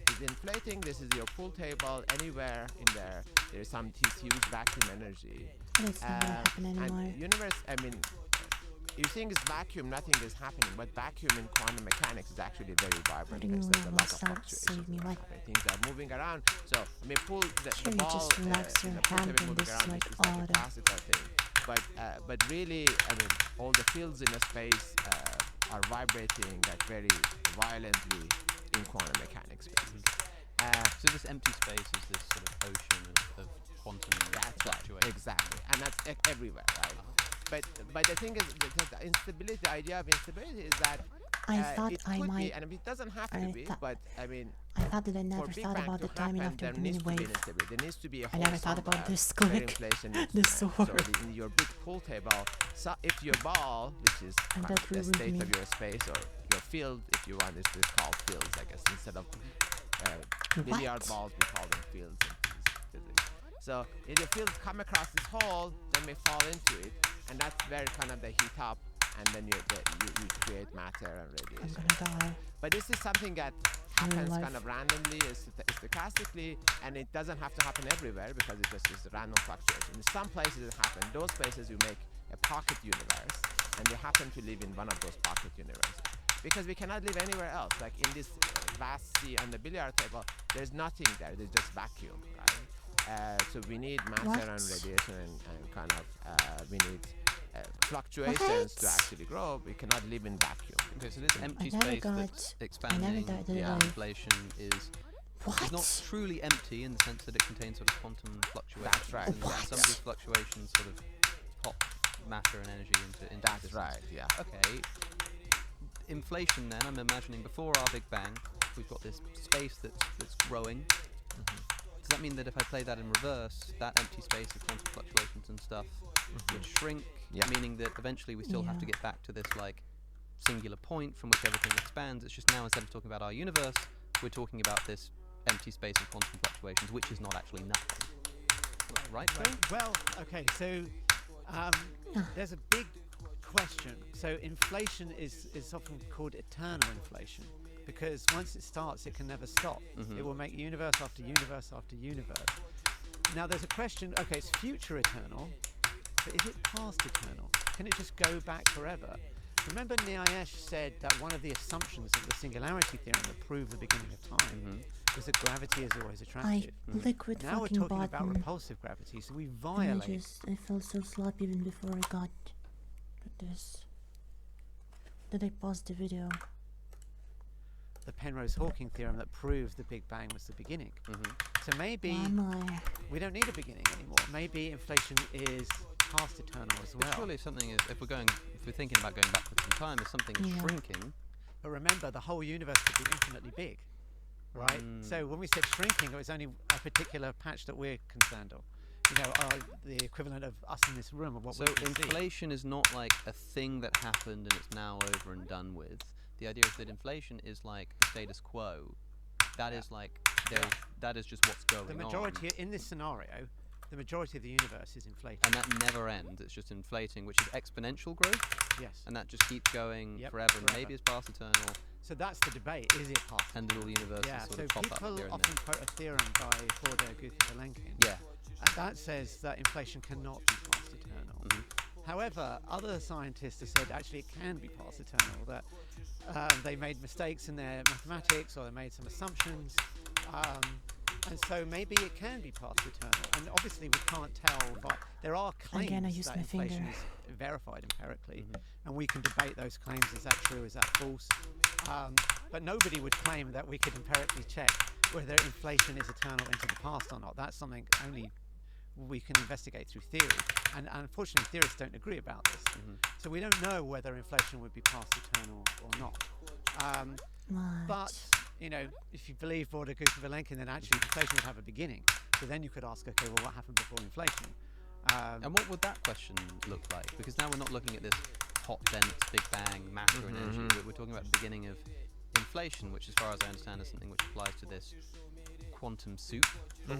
is inflating. This is your pool table. Anywhere in there, there's some huge vacuum energy. But it's not gonna happen anymore. And universe, I mean, you think it's vacuum, nothing is happening. But vacuum in quantum mechanics is actually very vibrant. How do you There's a lot of save fluctuations. me? What? Things are moving around. So I mean, Sure, the you ball, just relax your the pool hand table in moving this, around like, is like a auto. classical thing. But really, I mean, all the fields in a space are vibrating like very violently in quantum mechanics. So this empty space is this sort of ocean of quantum That's right, fluctuation. exactly, and that's everywhere, right? But the thing is, the instability, the idea of instability is that I thought it I could might. be, and it doesn't have to I be, thought- but I mean, I thought that I never for Big thought Bang about to the timing happen, of there the needs to be an wave. instability. There needs to be a I hole never thought about somewhere this where click. inflation needs The to end. sword. So in your big pool table, so if your ball, which is And kind that of the ruined state me. of your space, or your field, if you want, it's called fields, I guess, instead of billiard What? balls, we call them fields in physics. So if the fields come across this hole, they may fall into it, and that's where kind of they heat up, and then you create matter and I'm radiation. gonna die. But this is something that happens life. kind of randomly, stochastically, and it doesn't have to happen everywhere because it just is a random fluctuation. In some places it happens. Those places you make a pocket universe, and we happen to live in one of those pocket universes. Because we cannot live anywhere else. Like in this vast sea on the billiard table, there's nothing there. There's just vacuum, right? So we need matter and What? radiation and kind of we need fluctuations to What? actually grow. We cannot live in vacuum. Okay, so this empty never space got- that's I never expanding got the yeah, wave. inflation is What? not truly empty in the sense that it contains sort of quantum fluctuations. That's right. And What? some of these fluctuations sort of pop matter and energy into That's existence. right, yeah. Okay. Inflation then, I'm imagining before our Big Bang, we've got this space that's growing. Does that mean that if I play that in reverse, that empty space of quantum fluctuations and stuff would shrink, Yeah. meaning that eventually we still have to Yeah. get back to this like singular point from which everything expands? It's just now instead of talking about our universe, we're talking about this empty space of quantum fluctuations, which is not actually nothing. Right? Well, okay, so there's a big question. So inflation is often called eternal inflation because once it starts, it can never stop. It will make universe after universe after universe. Now there's a question, okay, it's future eternal, but is it past eternal? Can it just go back forever? Remember Nietzsche said that one of the assumptions of the singularity theorem that proved the beginning of time was that gravity is always attractive. Liquid Now we're fucking talking about button. repulsive gravity, so we And violate. I felt so sloppy even before I got to this. Did I pause the video? The Penrose-Hawking theorem that proved the Big Bang was the beginning. So maybe Why? we don't need a beginning anymore. Maybe inflation is past eternal as well. But surely if something is, if we're thinking about going backwards in time, if something is shrinking, But remember, the whole universe could be infinitely big, right? So when we said shrinking, it was only a particular patch that we're concerned of. You know, the equivalent of us in this room, of what so we can see. inflation is not like a thing that happened and it's now over and done with. The idea is that inflation is like the status quo. That is like that is just what's going The on. majority in this scenario, the majority of the universe is inflating. And that never ends. It's just inflating, which is exponential growth, Yes. and that just keeps going forever. And maybe it's past eternal, So that's the debate. Is it past? and little universes Yeah. sort So of pop up people here and often there. quote a theorem by Forder Guth-Vilenkin. Yeah. And that says that inflation cannot be past eternal. However, other scientists have said actually it can be past eternal, that they made mistakes in their mathematics or they made some assumptions. And so maybe it can be past eternal. And obviously we can't tell, but there are claims Again, I used that my inflation finger. is verified empirically. And we can debate those claims. Is that true? Is that false? But nobody would claim that we could empirically check whether inflation is eternal into the past or not. That's something only we can investigate through theory. And unfortunately, theorists don't agree about this. So we don't know whether inflation would be past eternal or not. But, you know, if you believe Forder Guth-Vilenkin, then actually inflation would have a beginning. So then you could ask, okay, well, what happened before inflation? And what would that question look like? Because now we're not looking at this hot, dense, Big Bang, matter and energy. We're talking about the beginning of inflation, which, as far as I understand, is something which applies to this quantum soup, for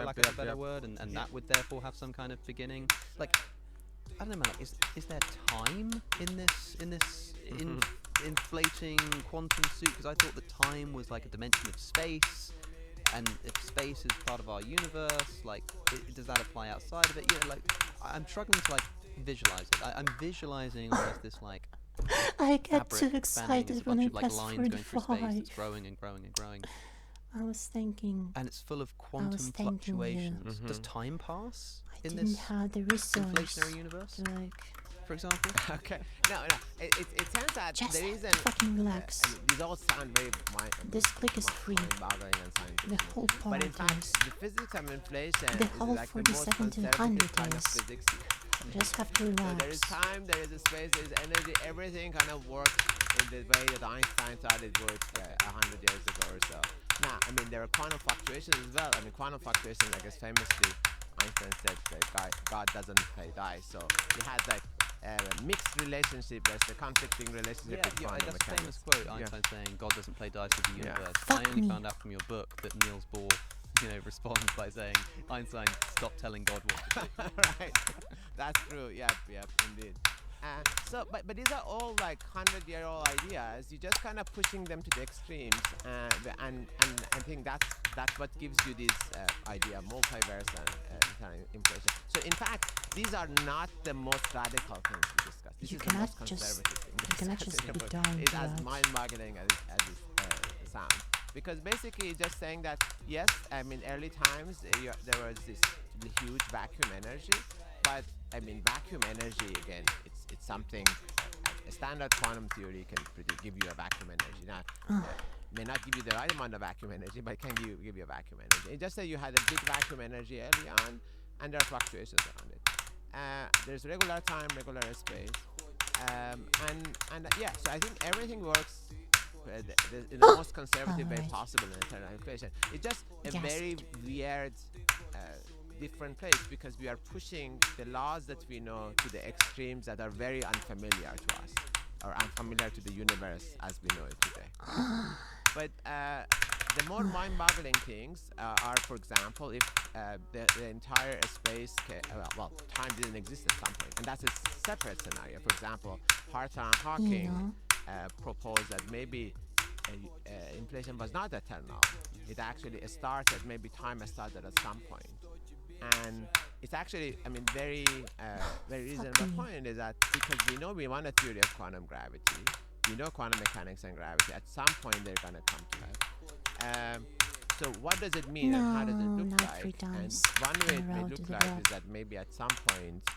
lack of a better word, and that would therefore have some kind of beginning. Like, I don't know, man. Like, is there time in this inflating quantum soup? Because I thought that time was like a dimension of space, and if space is part of our universe, like, does that apply outside of it? You know, like, I'm struggling to like visualize it. I'm visualizing almost this like I get fabric too expanding as a excited when bunch I of like press lines going through space 45. that's growing and growing and growing, I was thinking, and it's full of quantum thanking you. fluctuations. Does time pass I in didn't this have the resource inflationary universe, to like, for example? Okay. No. It turns out just there is an. fucking relax. I mean, these all sound very This click is free. mind-boggling and scientific. The whole But part in fact, is, the physics of inflation The is whole like the most 47 to conservative kind of 100 is. physics. just have to So there is relax. time, there is a space, there is energy. Everything kind of works in the way that Einstein thought it worked 100 years ago or so. Now, I mean, there are quantum fluctuations as well. I mean, quantum fluctuations, I guess, famously, Einstein said that God doesn't play dice. So he had like a mixed relationship, there's the conflicting relationship with quantum that's the famous mechanics. quote. Einstein saying, "God doesn't play dice with the Yeah. universe." Fuck I only me. found out from your book that Niels Bohr, responds by saying, "Einstein, stop telling God what to do." Right, that's true. Yep, indeed. But these are all like 100-year-old ideas. You're just kind of pushing them to the extremes, and I think that's what gives you this idea of multiverse and inflation. So in fact, these are not the most radical things we discuss. This You is the cannot most just- conservative thing. you cannot discussed just in the be book. down It's to as that. mind-boggling as it sounds. Because basically, it's just saying that yes, I mean, early times there was this huge vacuum energy, but I mean, vacuum energy again, it's something. A standard quantum theory can give you a vacuum energy. Now, may not give you the right amount of vacuum energy, but can give you a vacuum energy. It just say you had a big vacuum energy early on, and there are fluctuations around it. There's regular time, regular space, so I think everything works in the most conservative way Alright. possible in internal inflation. It's just a Yes. very weird, different place because we are pushing the laws that we know to the extremes that are very unfamiliar to us, or unfamiliar to the universe as we know it today. But the more mind-boggling things are, for example, if the entire space, time didn't exist at some point, and that's a separate scenario. For example, Hartley and Hawking proposed that maybe inflation was not eternal. It actually started, maybe time started at some point. And it's actually, I mean, very reasonable point is that because we know we want a theory of quantum gravity, we know quantum mechanics and gravity. At some point, they're going to come together. So what does it mean and how does it look not like? 3 times And one way in it a may row look to the like left. is that maybe at some point,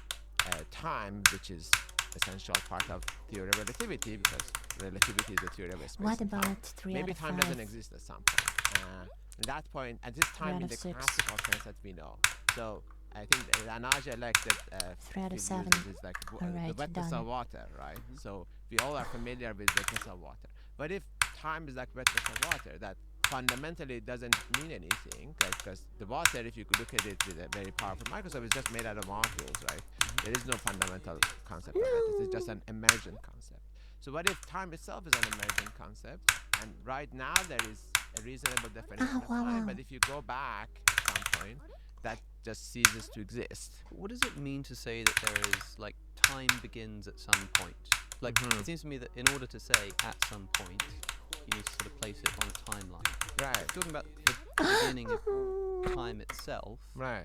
time, which is essential part of theory of relativity, because relativity is the theory of space What and time. about 3 Maybe out of time 5? doesn't exist at some point. At that point, at this time out in of the 6. classical sense that we know. So I think the analogy I like that 3 out of Phil 7. uses is like the Alright, wetness done. of water, right? So we all are familiar with wetness of water. But if time is like wetness of water, that fundamentally doesn't mean anything, because the water, if you could look at it with a very powerful microscope, is just made out of molecules, right? There is no fundamental concept of it. It's just an emergent concept. So what if time itself is an emergent concept? And right now there is a reasonable definition of time, but if you go back at some point, that just ceases to exist. What does it mean to say that there is, like, time begins at some point? Like, it seems to me that in order to say at some point, you need to sort of place it on a timeline. Right. Talking about the beginning of time itself. Right.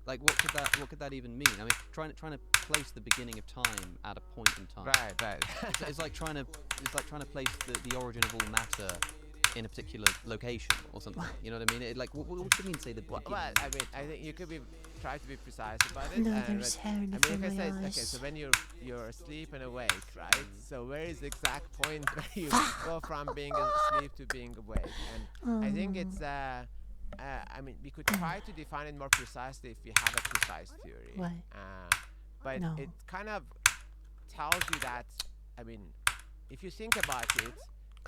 Like, what could that even mean? I mean, trying to place the beginning of time at a point in time. Right. It's like trying to place the origin of all matter in a particular location or something. You know what I mean? Like, what do you mean to say the beginning? Well, I mean, I think you could try to be precise about it. No, and there's hair in I the mean, like I my said, okay, eyes. so when you're asleep and awake, right? So where is the exact point where you go from being asleep to being awake? And I think it's, I mean, we could try to define it more precisely if we have a precise theory. Why? But No. it kind of tells you that, I mean, if you think about it,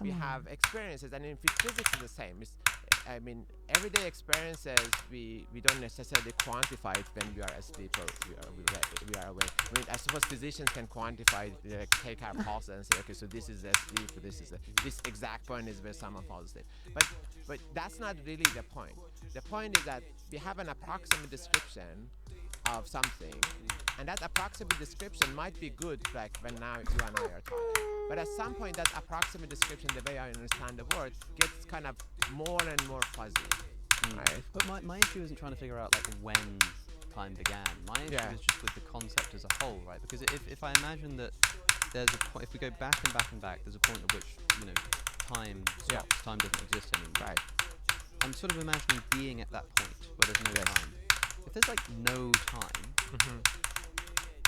we have experiences, and in physics is the same. I mean, everyday experiences, we don't necessarily quantify it when we are asleep or we are awake. I mean, I suppose physicians can quantify it, like take our pulse and say, okay, so this is asleep, this exact point is where someone falls asleep. But that's not really the point. The point is that we have an approximate description of something, and that approximate description might be good, like when now you and I are talking. But at some point, that approximate description, the way I understand the word, gets kind of more and more fuzzy, right? But my issue isn't trying to figure out, like, when time began. My issue is just with the concept as a whole, right? Because if I imagine that there's a point, if we go back and back and back, there's a point at which, you know, time stops, time doesn't exist anymore. Right. I'm sort of imagining being at that point where there's no time. If there's, like, no time,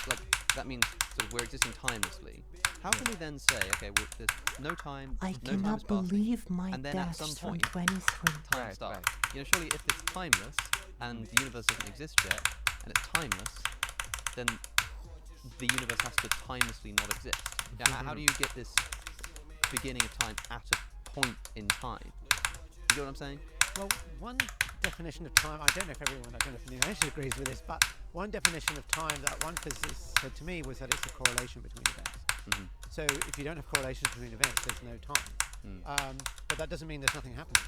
like, that means sort of we're existing timelessly. How can we then say, okay, well, there's no time, I no time cannot is passing, believe my and then at some text from point, 23. time Right, starts. right. You know, surely if it's timeless and the universe doesn't exist yet, and it's timeless, then the universe has to timelessly not exist. Yeah, how do you get this beginning of time at a point in time? You get what I'm saying? Well, one definition of time, I don't know if anyone else agrees with this, but one definition of time that one physicist said to me was that it's a correlation between events. So if you don't have correlation between events, there's no time. But that doesn't mean there's nothing happening.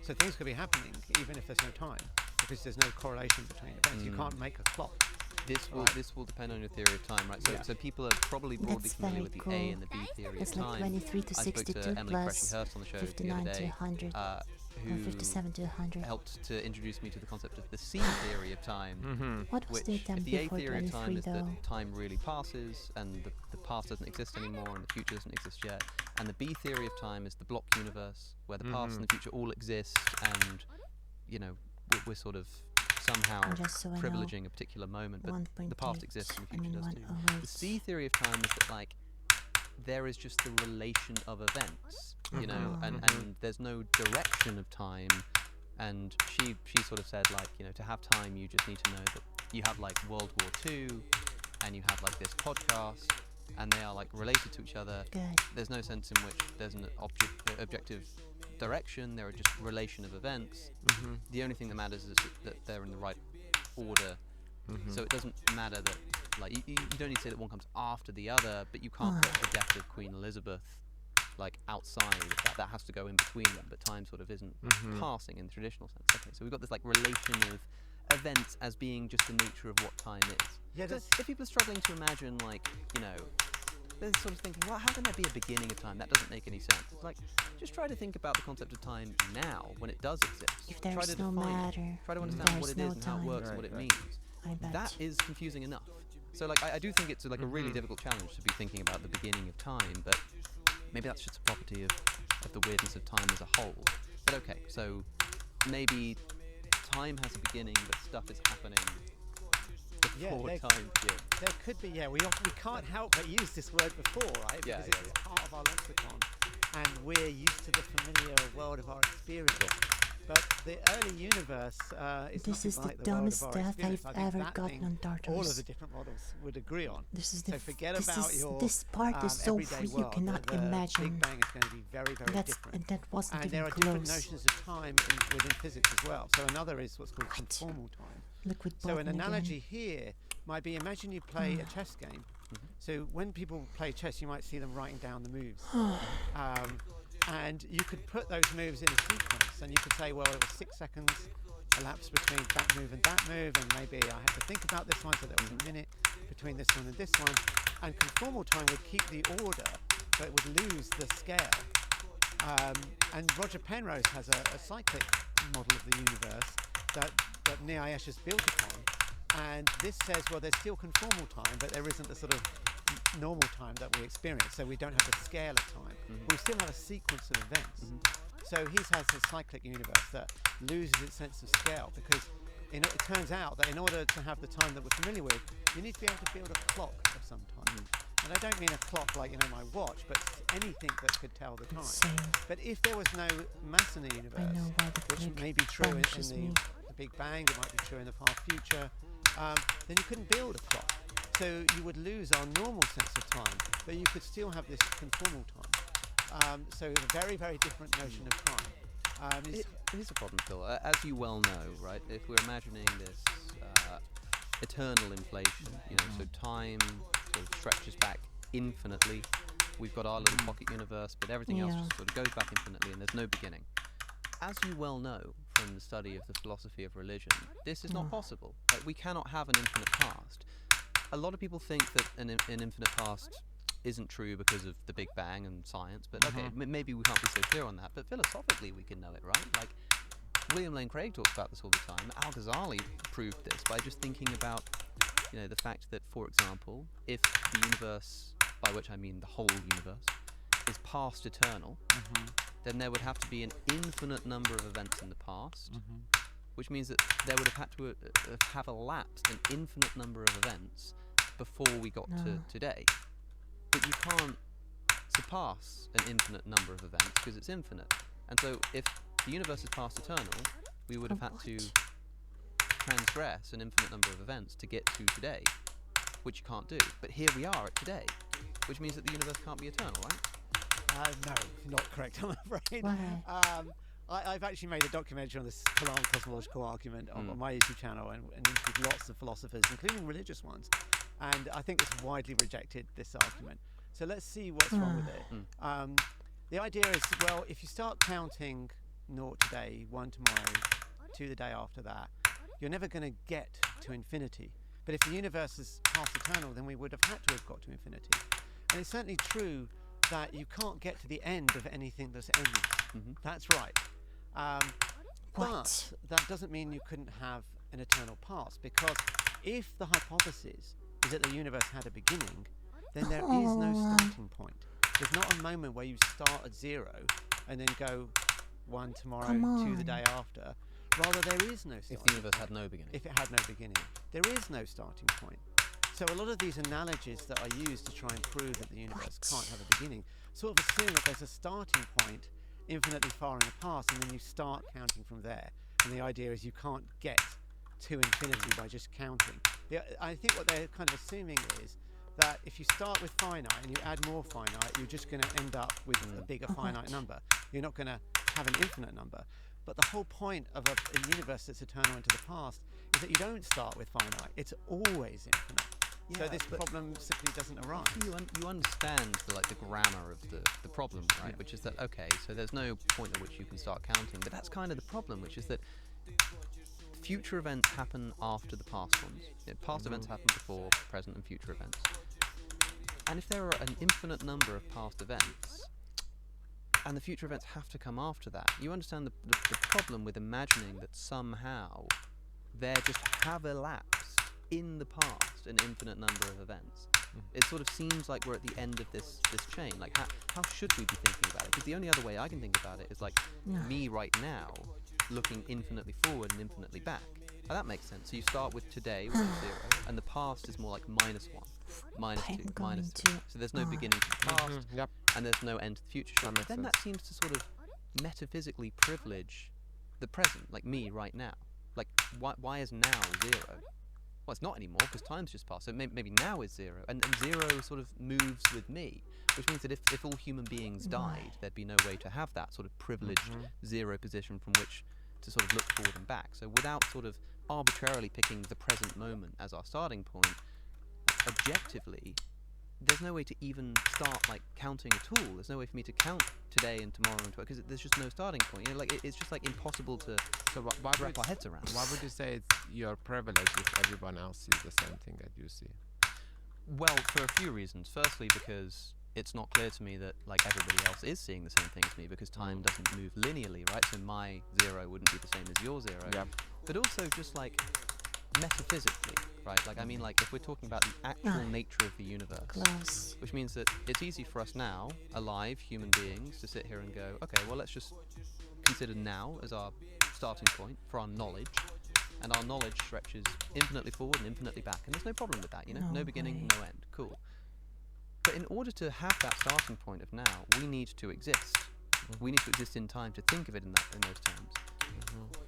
So things could be happening even if there's no time, because there's no correlation between events. You can't make a clock. This will depend on your theory of time, right? So, so people are probably broadly That's familiar very with the cool. A and the B theory It's of like time. 23 to I spoke 62 to Emily plus Cressy-Hurst on the show the 59 other to day, 100 or who 57 to 100. helped to introduce me to the concept of the C theory of time. What was Which, the attempt if the A before theory of time 23 is though? that time really passes and the past doesn't exist anymore and the future doesn't exist yet, and the B theory of time is the block universe where the past and the future all exist, and, you know, we're sort of somehow Just so I know, privileging a particular moment, but the past 1.8 exists and the and future then does too. 108. The C theory of time is that, like, there is just the relation of events, you know, and there's no direction of time. And she sort of said, like, you know, to have time, you just need to know that you have, like, World War II, and you have, like, this podcast, and they are, like, related to each other. Good. There's no sense in which there's an objective direction. There are just relation of events. The only thing that matters is that they're in the right order. So it doesn't matter that, like, you don't need to say that one comes after the other, but you can't put the death of Queen Elizabeth, like, outside of that. That has to go in between them, but time sort of isn't passing in the traditional sense. Okay, so we've got this, like, relation of events as being just the nature of what time is. Yeah, So if people are struggling to imagine, like, you know, they're sort of thinking, well, how can there be a beginning of time? That doesn't make any sense. It's like, just try to think about the concept of time now, when it does exist. If Try there's to no define matter, it. Try to understand what there's it is no and how it time. works and what it Right. means. I bet. That is confusing enough. So, like, I do think it's like a really difficult challenge to be thinking about the beginning of time, but maybe that's just a property of the weirdness of time as a whole. But okay, so maybe time has a beginning, but stuff is happening before there- time begins. There could be, we can't help but use this word before, right? Yeah, Because yeah, it's part of our lexicon, and we're used to the familiar world of our experience. But the early universe is This nothing is the like the dumbest world of our death experience. I've I think ever that gotten thing on Tartarus. all of the different models would agree on. This is So forget this about is, your this part is so everyday free you world. cannot the imagine. Big Bang is going to be very, very different. And that wasn't And there even are different close. notions of time within physics as well. So another is what's called conformal time. Liquid So an button analogy here might be, imagine you play a chess game. So when people play chess, you might see them writing down the moves. And you could put those moves in a sequence, and you could say, well, it was 6 seconds elapsed between that move and that move, and maybe I had to think about this one, so there was a minute between this one and this one. And conformal time would keep the order, but it would lose the scale. And Roger Penrose has a cyclic model of the universe that Neil Ayesh has built upon. And this says, well, there's still conformal time, but there isn't the sort of normal time that we experience. So we don't have the scale of time. We still have a sequence of events. So he has a cyclic universe that loses its sense of scale, because it turns out that in order to have the time that we're familiar with, you need to be able to build a clock of some time. And I don't mean a clock like, my watch, but anything that could tell the time. Insane. But if there was no mass in the universe, I know why the which plague may be true in punishes me. the Big Bang, it might be true in the far future, then you couldn't build a clock. So you would lose our normal sense of time, but you could still have this conformal time. So a very, very different notion of time. It is a problem, Phil. As you well know, right? If we're imagining this eternal inflation, so time sort of stretches back infinitely. We've got our little pocket universe, but everything else just sort of goes back infinitely, and there's no beginning. As you well know from the study of the philosophy of religion, this is not possible. Like, we cannot have an infinite past. A lot of people think that an infinite past isn't true because of the Big Bang and science, but okay, maybe we can't be so clear on that, but philosophically we can know it, right? Like, William Lane Craig talks about this all the time. Al-Ghazali proved this by just thinking about, the fact that, for example, if the universe, by which I mean the whole universe, is past eternal, then there would have to be an infinite number of events in the past, which means that there would have had to have elapsed an infinite number of events before we got to today. But you can't surpass an infinite number of events because it's infinite. And so if the universe is past eternal, we would have had to transgress an infinite number of events to get to today, which you can't do. But here we are at today, which means that the universe can't be eternal, right? No, not correct, I'm afraid. Why? I've actually made a documentary on this Kalam cosmological argument on my YouTube channel, and interviewed lots of philosophers, including religious ones. And I think it's widely rejected, this argument. So let's see what's wrong with it. The idea is, well, if you start counting 0 today, 1 tomorrow, 2 the day after that, you're never going to get to infinity. But if the universe is past eternal, then we would have had to have got to infinity. And it's certainly true that you can't get to the end of anything that's endless. That's right. But that doesn't mean you couldn't have an eternal past, because if the hypothesis is that the universe had a beginning, then there is no starting point. There's not a moment where you start at 0 and then go 1 tomorrow, 2 the day after. Rather, there is no starting If the universe had no beginning. If it had no beginning. There is no starting point. So a lot of these analogies that are used to try and prove that the universe can't have a beginning sort of assume that there's a starting point infinitely far in the past, and then you start counting from there. And the idea is you can't get to infinity by just counting. I think what they're kind of assuming is that if you start with finite and you add more finite, you're just going to end up with a bigger finite number. You're not going to have an infinite number. But the whole point of a universe that's eternal into the past is that you don't start with finite. It's always infinite. So this problem simply doesn't arise. You understand the grammar of the problem, right? Which is that, okay, so there's no point at which you can start counting, but that's kind of the problem, which is that future events happen after the past ones. Past events happen before present and future events. And if there are an infinite number of past events, and the future events have to come after that, you understand the problem with imagining that somehow there just have elapsed in the past an infinite number of events. It sort of seems like we're at the end of this chain. Like, how should we be thinking about it? Because the only other way I can think about it is like me right now looking infinitely forward and infinitely back. Now that makes sense. So you start with today, which is 0, and the past is more like -1, -2, -2. So there's no beginning to the past, Yep. and there's no end to the future. That makes Then that seems to sort of metaphysically privilege the present, like me right now. Like, why is now 0? Well, it's not anymore because time's just passed. So maybe now is 0, and 0 sort of moves with me, which means that if all human beings died, there'd be no way to have that sort of privileged 0 position from which to sort of look forward and back. So without sort of arbitrarily picking the present moment as our starting point, objectively, there's no way to even start like counting at all. There's no way for me to count today and tomorrow and because there's just no starting point. You know, like it's just like impossible to wrap our heads around. Why would you say it's your privilege if everyone else sees the same thing that you see? Well, for a few reasons. Firstly, because it's not clear to me that like everybody else is seeing the same thing as me, because time doesn't move linearly, right? So my 0 wouldn't be the same as your 0. Yep. But also just like metaphysically, right? Like I mean, like if we're talking about the actual nature of the universe, Close. which means that it's easy for us now, alive human beings, to sit here and go, okay, well let's just consider now as our starting point for our knowledge, and our knowledge stretches infinitely forward and infinitely back, and there's no problem with that, you know, no beginning, no end, cool. But in order to have that starting point of now, we need to exist. We need to exist in time to think of it in those terms.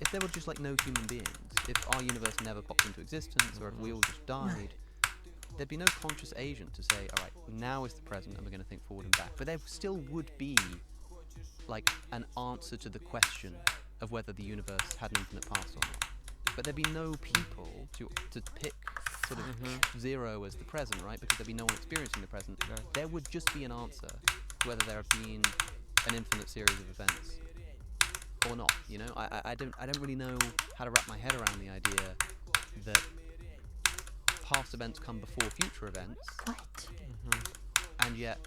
If there were just like no human beings, if our universe never popped into existence, or if we all just died, there'd be no conscious agent to say, all right, now is the present and we're going to think forward and back. But there still would be like an answer to the question of whether the universe had an infinite past or not. But there'd be no people to pick sort of 0 as the present, right? Because there'd be no one experiencing the present. There would just be an answer to whether there have been an infinite series of events or not. You know, I don't really know how to wrap my head around the idea that past events come before future events. What? And yet,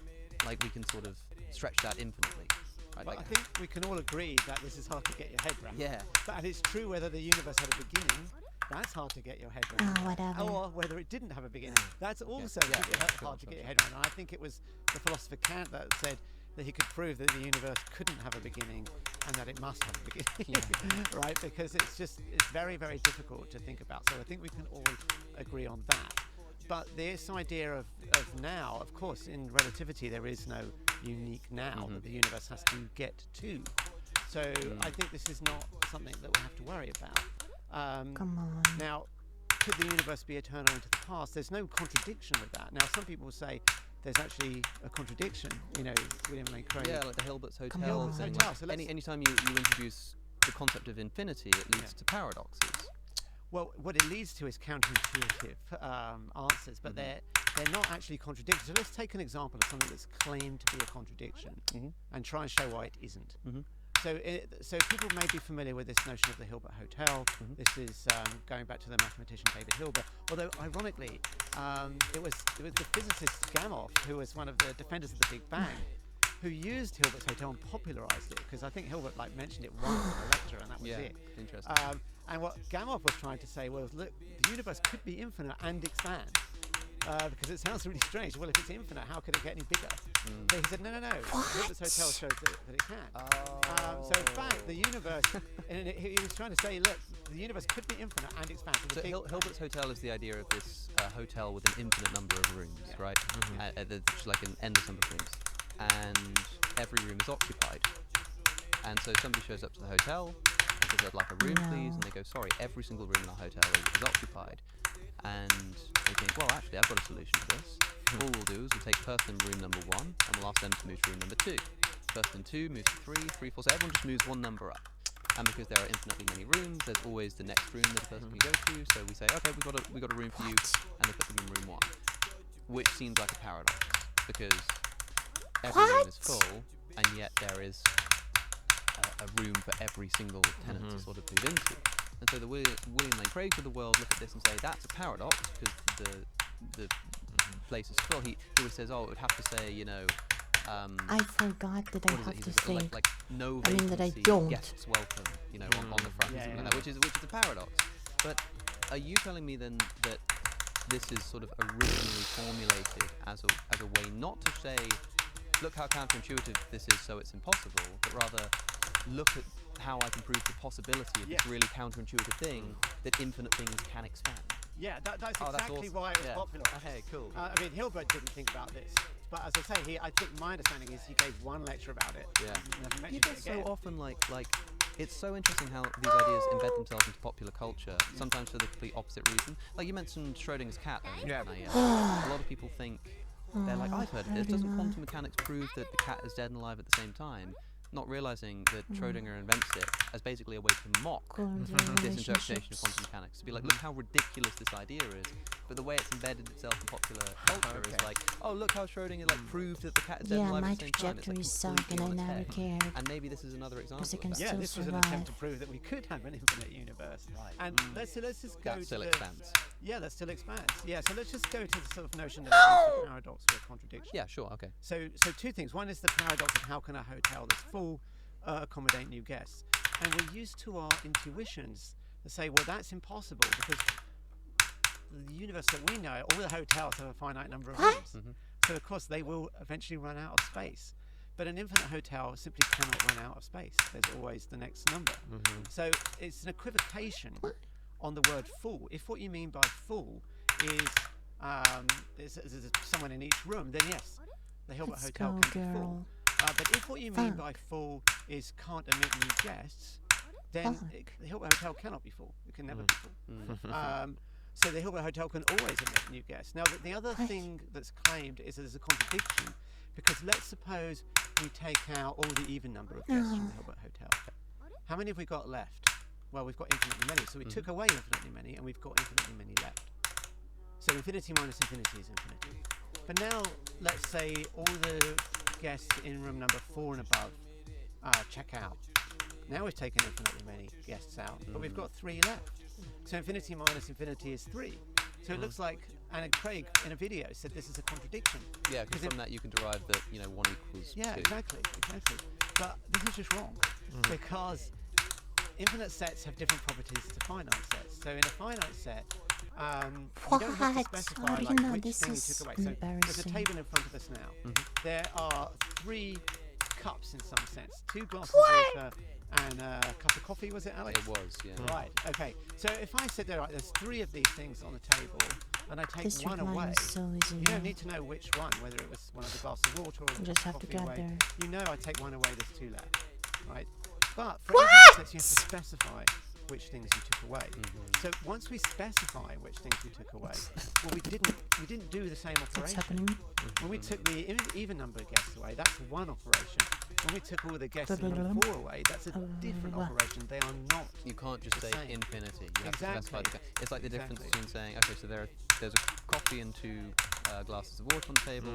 like, we can sort of stretch that infinitely. Right? But Like, I think we can all agree that this is hard to get your head around. yeah. But it's true whether the universe had a beginning, that's hard to get your head around. Whatever. Or whether it didn't have a beginning, that's also Yeah, hard to get your head around. And I think it was the philosopher Kant that said that he could prove that the universe couldn't have a beginning and that it must have a beginning, right? Because it's very, very difficult to think about. So I think we can all agree on that. But this idea of now, of course, in relativity, there is no unique now that the universe has to get to. So I think this is not something that we have to worry about. Come on. Now, could the universe be eternal into the past? There's no contradiction with that. Now, some people say there's actually a contradiction. You know, William Lane Craig. Yeah, like the Hilbert's Hotel. Hilbert's thing. Hotel, so let's- Anytime you introduce the concept of infinity, it leads to paradoxes. Well, what it leads to is counterintuitive answers, but they're not actually contradictory. So let's take an example of something that's claimed to be a contradiction and try and show why it isn't. So people may be familiar with this notion of the Hilbert Hotel. This is going back to the mathematician David Hilbert. Although, ironically, it was the physicist Gamow, who was one of the defenders of the Big Bang, who used Hilbert's Hotel and popularized it, because I think Hilbert mentioned it once in a lecture, and that was it. Interesting. And what Gamow was trying to say was, look, the universe could be infinite and expand. Because it sounds really strange. Well, if it's infinite, how could it get any bigger? So he said, no. Hilbert's Hotel shows that it can. So in fact, the universe, and he was trying to say, look, the universe could be infinite and expand. So Hilbert's Hotel is the idea of this hotel with an infinite number of rooms, right? There's just like an endless number of rooms. And every room is occupied. And so somebody shows up to the hotel and says, I'd like a room, please. And they go, sorry, every single room in our hotel is occupied. And they think, well, actually, I've got a solution to this. All we'll do is we'll take person in room number 1 and we'll ask them to move to room number 2. Person in 2 moves to 3, 3, 4. So everyone just moves one number up. And because there are infinitely many rooms, there's always the next room that a person can go to. So we say, okay, we got a room for you, and they put them in room 1, which seems like a paradox because every room is full, and yet there is a room for every single tenant to sort of move into. And so the William Lane Craigs of the world look at this and say that's a paradox because the place is full, he always says, oh, it would have to say, you know, I forgot that I what is it? have He to says, say. like no I mean that I vacancy, don't. guests welcome, you know, on the front, Yeah, something yeah. like that, which is a paradox. But are you telling me then that this is sort of originally formulated as a way not to say, look how counterintuitive this is, so it's impossible, but rather look at how I can prove the possibility of this really counterintuitive thing, that infinite things can expand? Yeah, that's Oh, that's exactly awesome. why it was Yeah. popular. Okay, cool. I mean, Hilbert didn't think about this, but as I say, I think my understanding is he gave one lecture about it. Yeah. and never You mentioned get it so again. often like it's so interesting how these ideas embed themselves into popular culture, sometimes for the complete opposite reason. Like you mentioned Schrodinger's cat earlier. Yeah. A lot of people think, they're like, I've heard of this. Doesn't quantum mechanics prove that the cat is dead and alive at the same time? Not realizing that Schrodinger invents it as basically a way to mock this interpretation of quantum mechanics. To be like, look how ridiculous this idea is. But the way it's embedded itself in popular culture is like, oh, look how Schrodinger like proved that the cat is dead and Yeah, alive my at the same time. It's like trajectory sucked and completely I on its never head. cared. And maybe this is another example Because I of can that. Yeah, still this was an survive. attempt to prove that we could have an infinite universe. Right. And let's just go That to still the, expands. Yeah, that still expands. Yeah, so let's just go to the sort of notion that it's a paradox or a contradiction. Yeah, sure, okay. So two things. One is the paradox of how can a hotel that's full accommodate new guests, and we're used to our intuitions to say, well, that's impossible because the universe that we know, all the hotels have a finite number of rooms. So of course they will eventually run out of space. But an infinite hotel simply cannot run out of space. There's always the next number. So it's an equivocation on the word full. If what you mean by full is there's someone in each room, then yes, the Hilbert Let's Hotel go, can be full. girl. But if what you mean Fuck. by full is can't admit new guests, then Fuck. the Hilbert Hotel cannot be full. It can never be full. So the Hilbert Hotel can always admit new guests. Now, the other Right. thing that's claimed is that there's a contradiction, because let's suppose we take out all the even number of guests from the Hilbert Hotel. How many have we got left? Well, we've got infinitely many. So we took away infinitely many, and we've got infinitely many left. So infinity minus infinity is infinity. But now, let's say all the guests in room number 4 and above check out. Now we've taken infinitely many guests out, but we've got 3 left. So infinity minus infinity is 3. So it looks like Anna Craig in a video said this is a contradiction. Yeah, because from that you can derive that, you know, 1 equals 2. Yeah, exactly. But this is just wrong, because infinite sets have different properties to finite sets. So in a finite set, you don't have to What? specify Sorry, like no, which this thing you is took away. So there's a embarrassing. table in front of us now. There are 3 cups in some sense, 2 glasses of water and a cup of coffee. Was it, Alex? It was, yeah. Right. Okay. So if I said there, right, there's 3 of these things on the table, and I take This one away, reminds so easy. you don't need to know which one, whether it was one of the glasses of water or You the just cup have of to coffee get away. there. You know, I take one away. There's 2 left, right? But for infinite sets, you have to specify which things you took away. So once we specify which things we took away, well, we didn't do the same What's operation. happening? When we took the even number of guests away, that's one operation. When we took all the guests in room 4 away, that's a different operation. They are not. You can't just The say same. infinity. You have to specify Exactly. it's like the difference Exactly. between saying, okay, so there's a coffee and 2 glasses of water on the table.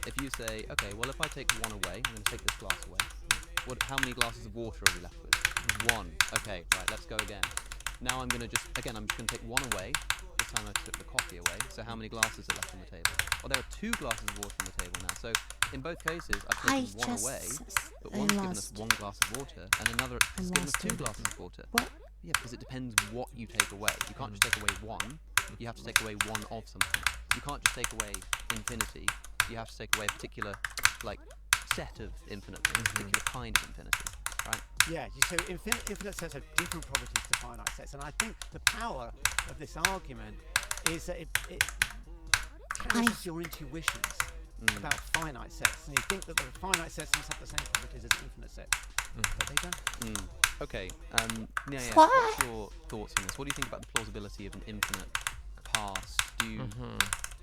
If you say, okay, well, if I take one away, I'm going to take this glass away. How many glasses of water are we left with? 1. Okay, right, let's go again. Now I'm going to I'm just going to take 1 away. This time I took the coffee away. So how many glasses are left on the table? Well, there are 2 glasses of water on the table now. So in both cases, I've I taken 1 just away, but I one's given us lost. 1 glass of water, and another has given us lost 2 it. glasses of water. What? Yeah, because it depends what you take away. You can't just take away 1. You have to take away 1 of something. You can't just take away infinity. You have to take away a particular, like, set of infinite things, a particular kind of infinity, right? Yeah, so infinite sets have different properties to finite sets, and I think the power of this argument is that it challenges your intuitions about finite sets, and you think that the finite sets must have the same properties as infinite sets, but they don't. Okay, yeah, What? what's your thoughts on this? What do you think about the plausibility of an infinite past? Do you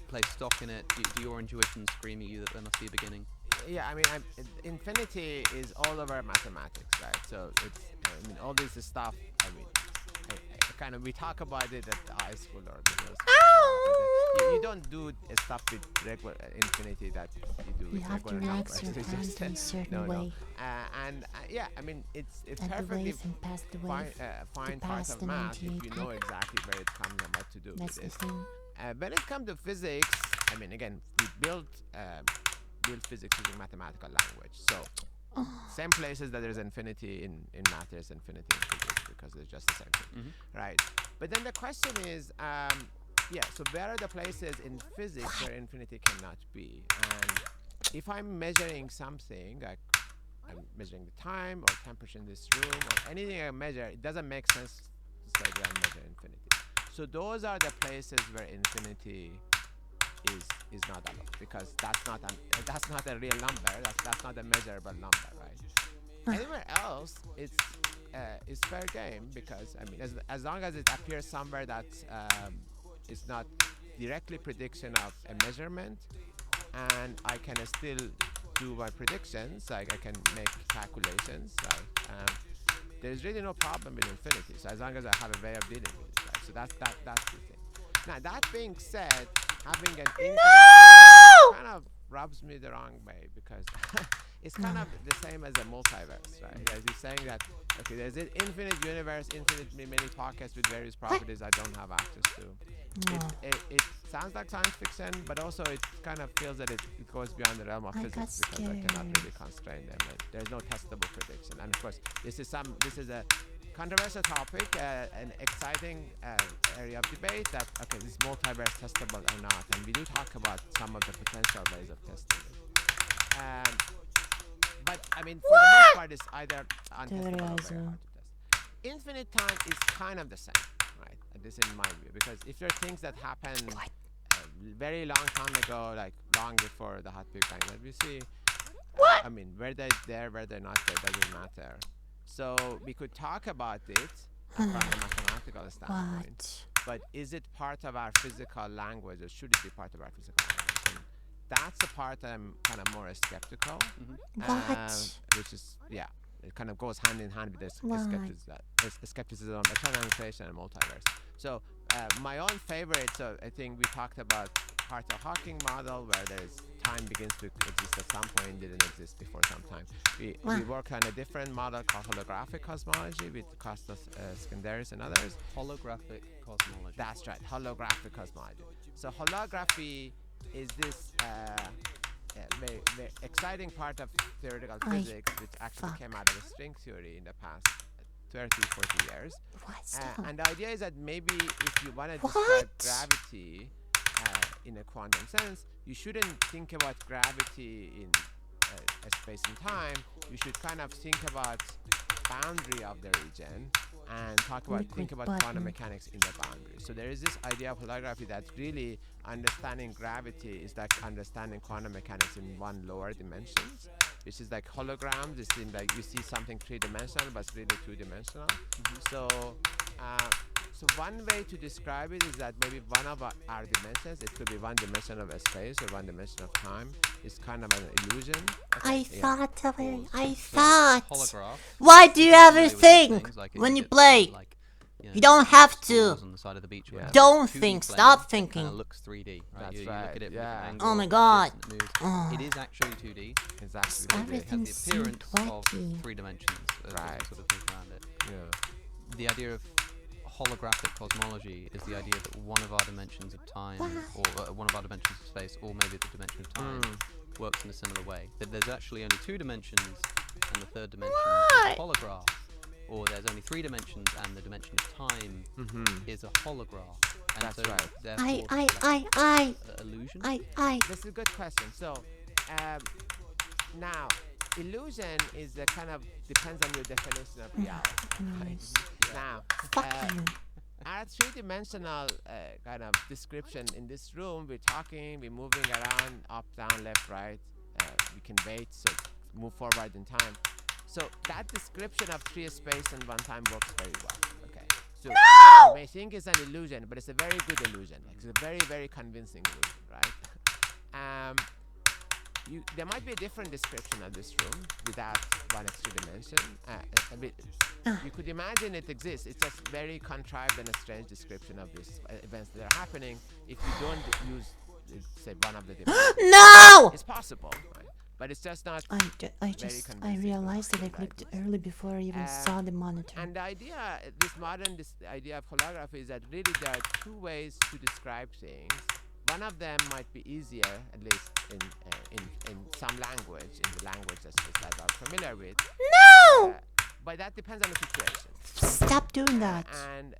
place stock in it? Do your intuitions scream at you that there must be a beginning? Yeah, I mean, infinity is all over mathematics, right? So it's, I mean, all this stuff. I mean, kind of we talk about it at high school or middle school. But, you don't do stuff with regular infinity that you do You with have to regular relax numbers. your It's hands just, in a certain no. way. Yeah, I mean, it's And the perfectly wave and past the fine, wave. fine part past of the math if you 98 know type. exactly where it comes and what to do That's with the it. thing. When it comes to physics, I mean, again, we build physics using mathematical language. So same places that there's infinity in math, there's infinity in physics because it's just the same thing, right? But then the question is, so where are the places in physics where infinity cannot be? And if I'm measuring something, like I'm measuring the time or temperature in this room or anything I measure, it doesn't make sense to say that I measure infinity. So those are the places where infinity is not allowed, because that's not a real number. That's not a measurable number, right? Anywhere else, it's fair game, because I mean, as long as it appears somewhere that is not directly prediction of a measurement, and I can still do my predictions, like I can make calculations. Like, there's really no problem with infinity. So as long as I have a way of dealing with it, right? So that's the thing. Now that being said, having an infinite kind of rubs me the wrong way, because it's kind of the same as a multiverse, right? As you're saying that, okay, there's an infinite universe, infinite many pockets with various properties I don't have access to. It sounds like science fiction, but also it kind of feels that it goes beyond the realm of physics, because I cannot really constrain them. There's no testable prediction. And of course, this is a controversial topic, an exciting area of debate, that, okay, is multiverse testable or not? And we do talk about some of the potential ways of testing it. But I mean, for the most part, it's either untestable or very hard to test. Infinite time is kind of the same, right? This in my view, because if there are things that happen very long time ago, like long before the hot Big Bang that we see, I mean, whether they're there, whether they're not there, doesn't matter. So we could talk about it from a mathematical standpoint, but is it part of our physical language, or should it be part of our physical language? And that's the part I'm kind of more skeptical. Which is, it kind of goes hand in hand with this skepticism, eternalization, and multiverse. So my own favorite, so I think we talked about Harter-Hawking model, where there's time begins to exist at some point, didn't exist before some time. We work on a different model called holographic cosmology with Kostas Skenderis and others. Holographic cosmology. That's right, holographic cosmology. So holography is this very, very exciting part of theoretical physics, which actually came out of string theory in the past 30, 40 years. And the idea is that maybe if you want to describe gravity in a quantum sense, you shouldn't think about gravity in a space and time. You should kind of think about boundary of the region and think about quantum mechanics in the boundary. So there is this idea of holography that really understanding gravity is like understanding quantum mechanics in one lower dimensions, which is like holograms. It seems like you see something three-dimensional, but it's really two-dimensional. So one way to describe it is that maybe one of our dimensions, it could be one dimension of a space or one dimension of time, is kind of an illusion. I thought. Holograph. Why do you ever think when you play? You don't have to. On the side of the beach, Don't think. Stop thinking. It looks 3D. Right? That's you right. look at it Yeah. with an Oh my angle, god. it moves. It is actually 2D. Exactly. It has Everything's the appearance of wacky. 3 dimensions. Right. Sort of things around it. The idea of holographic cosmology is the idea that one of our dimensions of time, or one of our dimensions of space, or maybe the dimension of time, works in a similar way. That there's actually only 2 dimensions, and the third dimension is a holograph. Or there's only 3 dimensions, and the dimension of time is a holograph. And That's so right. therefore, illusion. This is a good question. So now, illusion is the kind of depends on your definition of reality. Right? Now, our 3-dimensional kind of description in this room, we're talking, we're moving around, up, down, left, right. We can wait, so move forward in time. So that description of 3 space and 1 time works very well. Okay. So you may think it's an illusion, but it's a very good illusion. It's a very, very convincing illusion, right? There might be a different description of this room without 1 extra dimension. You could imagine it exists. It's just very contrived and a strange description of these events that are happening if you don't use, say, one of the dimensions. No! It's possible, right? but it's just not. I realized that I clicked early before I even saw the monitor. And the idea, this idea of holography is that really there are two ways to describe things. One of them might be easier, at least in some language, in the language that I'm familiar with. No! But that depends on the situation. Stop doing that. And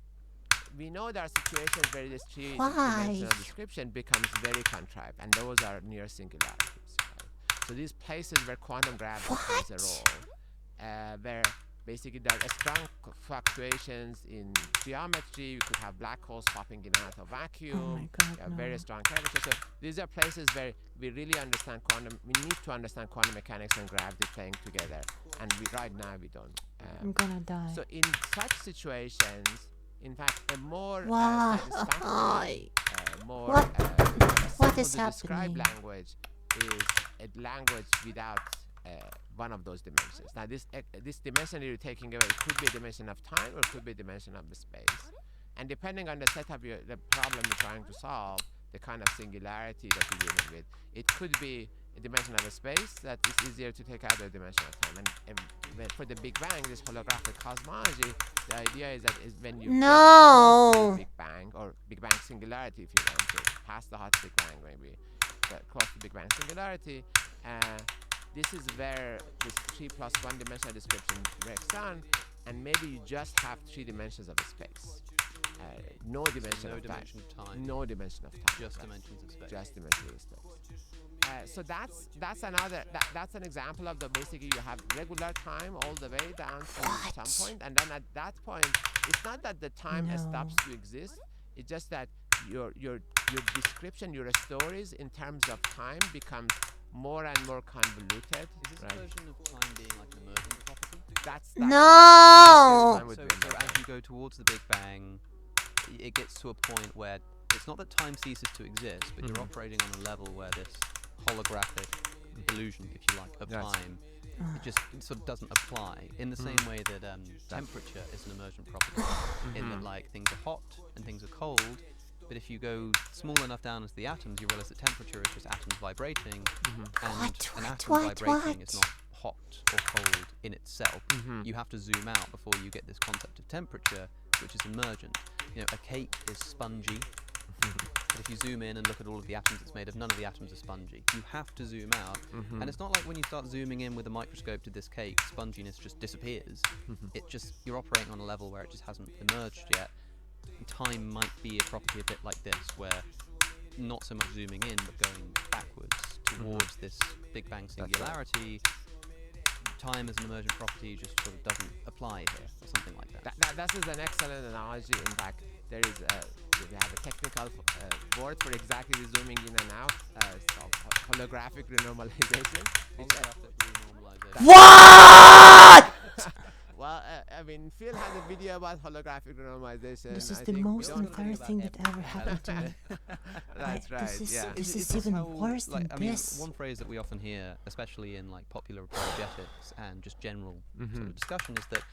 we know there are situations where this three-dimensional description becomes very contrived, and those are near singularities. Right? So these places where quantum gravity plays a role, where basically there are strong fluctuations in geometry. You could have black holes popping in and out of vacuum. Oh my God, no. Very strong curvature. So these are places where we really understand we need to understand quantum mechanics and gravity playing together. And right now we don't. I'm gonna die. So in such situations, in fact, a more Why? satisfactory, What is described happening? language is a language without one of those dimensions. Now, this dimension you're taking away, it could be a dimension of time or it could be a dimension of the space. And depending on the setup, the problem you're trying to solve, the kind of singularity that you're dealing with, it could be a dimension of a space that is easier to take out of a dimension of time. And for the Big Bang, this holographic cosmology, the idea is that when you get close to the Big Bang, or Big Bang singularity, if you want to, past the hot Big Bang, maybe, close to Big Bang singularity, this is where this 3 plus 1 dimensional description breaks down, and maybe you just have 3 dimensions of a space. No dimension of time. No dimension of time. Just dimensions of space. Just dimensions of space. So that's an example of the basically you have regular time all the way down to some point, and then at that point, it's not that the time stops to exist. It's just that your description, your stories in terms of time becomes more and more convoluted. Is this a version of time being like an emergent property? That's No! So as you go towards the Big Bang, it gets to a point where it's not that time ceases to exist, but you're operating on a level where this holographic illusion, if you like, of time, it just sort of doesn't apply in the same way that temperature is an emergent property, in that like things are hot and things are cold. But if you go small enough down as the atoms, you realize that temperature is just atoms vibrating, and an atom vibrating is not hot or cold in itself. You have to zoom out before you get this concept of temperature, which is emergent. You know, a cake is spongy, but if you zoom in and look at all of the atoms it's made of, none of the atoms are spongy. You have to zoom out, and it's not like when you start zooming in with a microscope to this cake, sponginess just disappears. It just, you're operating on a level where it just hasn't emerged yet. Time might be a property a bit like this, where not so much zooming in, but going backwards towards this Big Bang singularity. Time as an emergent property just sort of doesn't apply here, or something like that. That is an excellent analogy. In fact, we have a technical word for exactly the zooming in and out. It's called holographic renormalization. What? Well, I mean, Phil has a video about holographic renormalization. This is the most unfair thing that ever happened to me. That's right. This is even worse than this. One phrase that we often hear, especially in like popular apologetics and just general sort of discussion, is that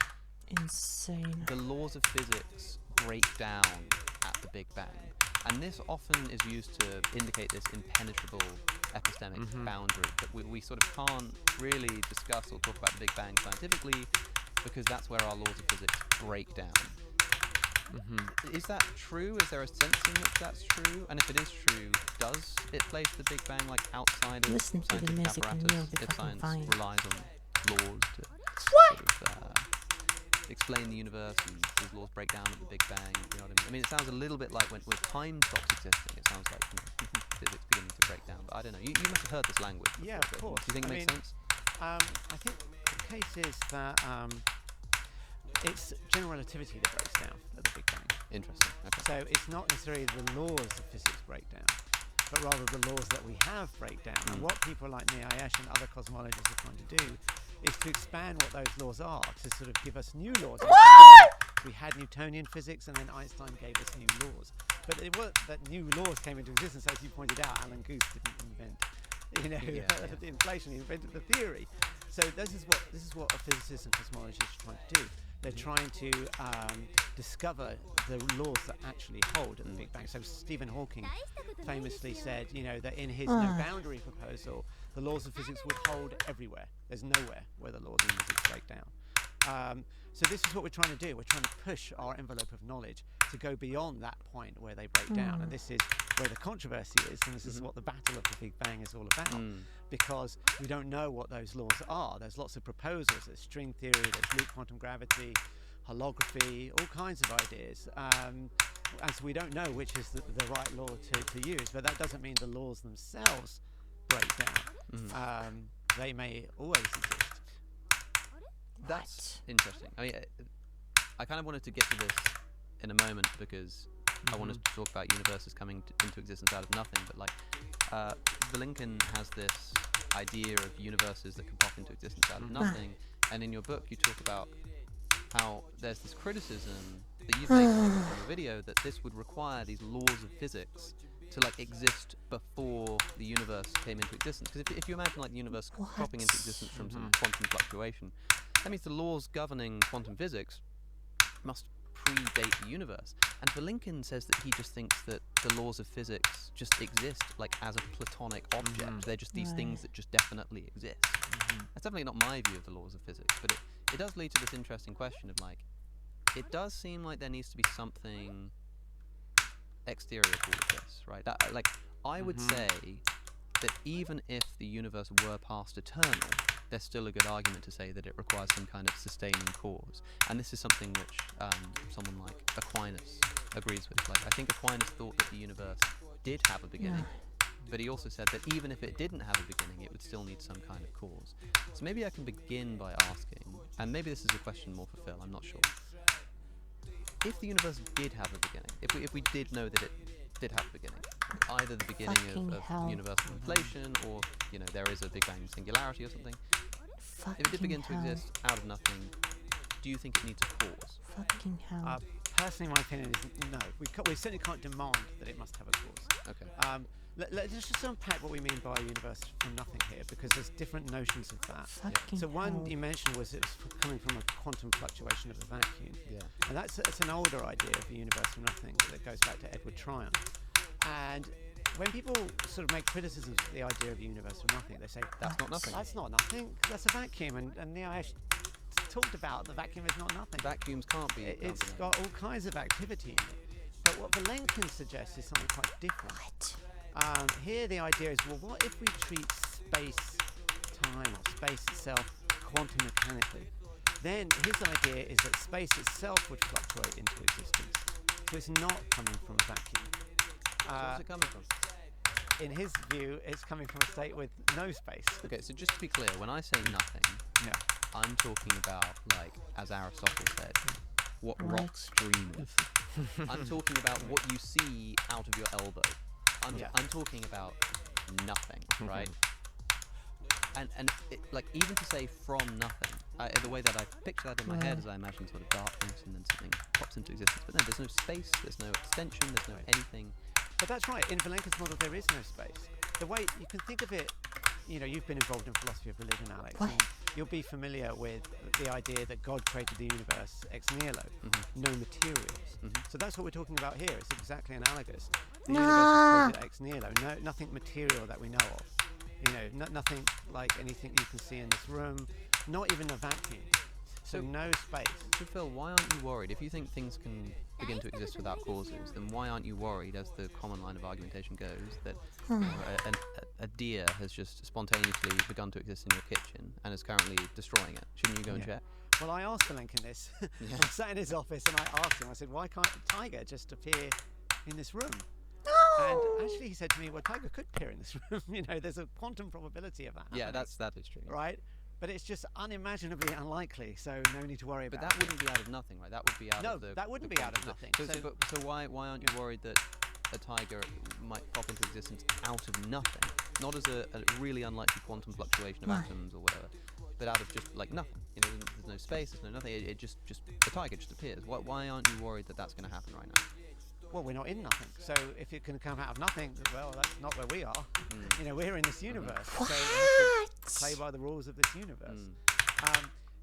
Insane. the laws of physics break down at the Big Bang. And this often is used to indicate this impenetrable epistemic boundary that we sort of can't really discuss or talk about the Big Bang scientifically, because that's where our laws of physics break down. Is that true? Is there a sense in which that's true? And if it is true, does it place the Big Bang like outside of Listen to the scientific music and you'll apparatus be if fucking science fine. relies on laws to sort of explain the universe, and these laws break down at the Big Bang? You know what I mean? I mean, it sounds a little bit like when time stops existing. It sounds like physics beginning to break down. But I don't know. You must have heard this language before. Yeah, of course. Do you think it makes sense? I think the case is that it's general relativity that breaks down at the Big Bang. Interesting. Okay. So it's not necessarily the laws of physics break down, but rather the laws that we have break down. And what people like me, Ayesh, and other cosmologists are trying to do is to expand what those laws are, to sort of give us new laws. We had Newtonian physics, and then Einstein gave us new laws. But it was that new laws came into existence, as you pointed out. Alan Guth didn't invent, the inflation. He invented the theory. So this is what a physicist and cosmologist are trying to do. They're trying to discover the laws that actually hold at the Big Bang. So Stephen Hawking famously said, that in his no boundary proposal, the laws of physics would hold everywhere. There's nowhere where the laws of physics break down. So this is what we're trying to do. We're trying to push our envelope of knowledge to go beyond that point where they break down. And this is where the controversy is, and this is what the battle of the Big Bang is all about, because we don't know what those laws are. There's lots of proposals. There's string theory, there's loop quantum gravity, holography, all kinds of ideas. And so we don't know which is the right law to use, but that doesn't mean the laws themselves break down. They may always exist. That's interesting. I mean, I kind of wanted to get to this in a moment because I wanted to talk about universes coming into existence out of nothing. But like, Lincoln has this idea of universes that can pop into existence out of nothing. And in your book, you talk about how there's this criticism that you've made from the video that this would require these laws of physics to like exist before the universe came into existence. Because if you imagine like the universe popping into existence from some quantum fluctuation, that means the laws governing quantum physics must predate the universe. And Lincoln says that he just thinks that the laws of physics just exist like as a platonic object. They're just these things that just definitely exist. That's definitely not my view of the laws of physics, but it does lead to this interesting question of like, it does seem like there needs to be something exterior to all of this, right? That, like, I would say that even if the universe were past eternal, there's still a good argument to say that it requires some kind of sustaining cause. And this is something which someone like Aquinas agrees with. Like, I think Aquinas thought that the universe did have a beginning, but he also said that even if it didn't have a beginning, it would still need some kind of cause. So maybe I can begin by asking, and maybe this is a question more for Phil, I'm not sure. If the universe did have a beginning, if we did know that it did have a beginning, either the beginning of universal inflation, or there is a Big Bang singularity or something. If it did begin to exist out of nothing, do you think it needs a cause? Fucking hell. Personally, my opinion is no. We certainly can't demand that it must have a cause. Okay. Let's just unpack what we mean by a universe from nothing here, because there's different notions of that. So one you mentioned was it's coming from a quantum fluctuation of the vacuum. And that's an older idea of a universe from nothing that goes back to Edward Tryon. And when people sort of make criticisms of the idea of a universe from nothing, they say, that's not nothing. That's not nothing. That's a vacuum. And I talked about the vacuum is not nothing. Vacuums can't be. It's got all kinds of activity in it. But what Vilenkin suggests is something quite different. Here the idea is, well, what if we treat space-time or space itself quantum mechanically? Then his idea is that space itself would fluctuate into existence. So it's not coming from a vacuum. So where's it coming from? In his view, it's coming from a state with no space. Okay, so just to be clear, when I say nothing, I'm talking about, like, as Aristotle said, what rocks dream of. I'm talking about what you see out of your elbow. I'm talking about nothing, right? And it, like, even to say from nothing, the way that I picture that in my head is I imagine sort of darkness and then something pops into existence. But no, there's no space, there's no extension, there's no anything. But that's right. In Vilenkin's model, there is no space. The way you can think of it, you've been involved in philosophy of religion, Alex. And you'll be familiar with the idea that God created the universe ex nihilo, no materials. So that's what we're talking about here. It's exactly analogous. The universe was created ex nihilo, nothing material that we know of. Nothing like anything you can see in this room, not even a vacuum. So no space. So Phil, why aren't you worried? If you think things can begin to exist without causes, then why aren't you worried, as the common line of argumentation goes, that a deer has just spontaneously begun to exist in your kitchen and is currently destroying it? Shouldn't you go and check? Well, I asked Vilenkin this. I sat in his office and I asked him, I said, why can't a tiger just appear in this room? And actually he said to me, well, tiger could appear in this room. There's a quantum probability of that happening. Yeah, that is true. Right? But it's just unimaginably unlikely, so no need to worry about it. But that wouldn't be out of nothing, right? That would be out of the... No, that wouldn't be out of nothing. So why aren't you worried that a tiger might pop into existence out of nothing? Not as a really unlikely quantum fluctuation of atoms or whatever, but out of just, like, nothing. There's no space, there's no nothing. It just the tiger just appears. Why aren't you worried that that's going to happen right now? Well, we're not in nothing. So if it can come out of nothing, well, that's not where we are. We're in this universe. So we have to play by the rules of this universe.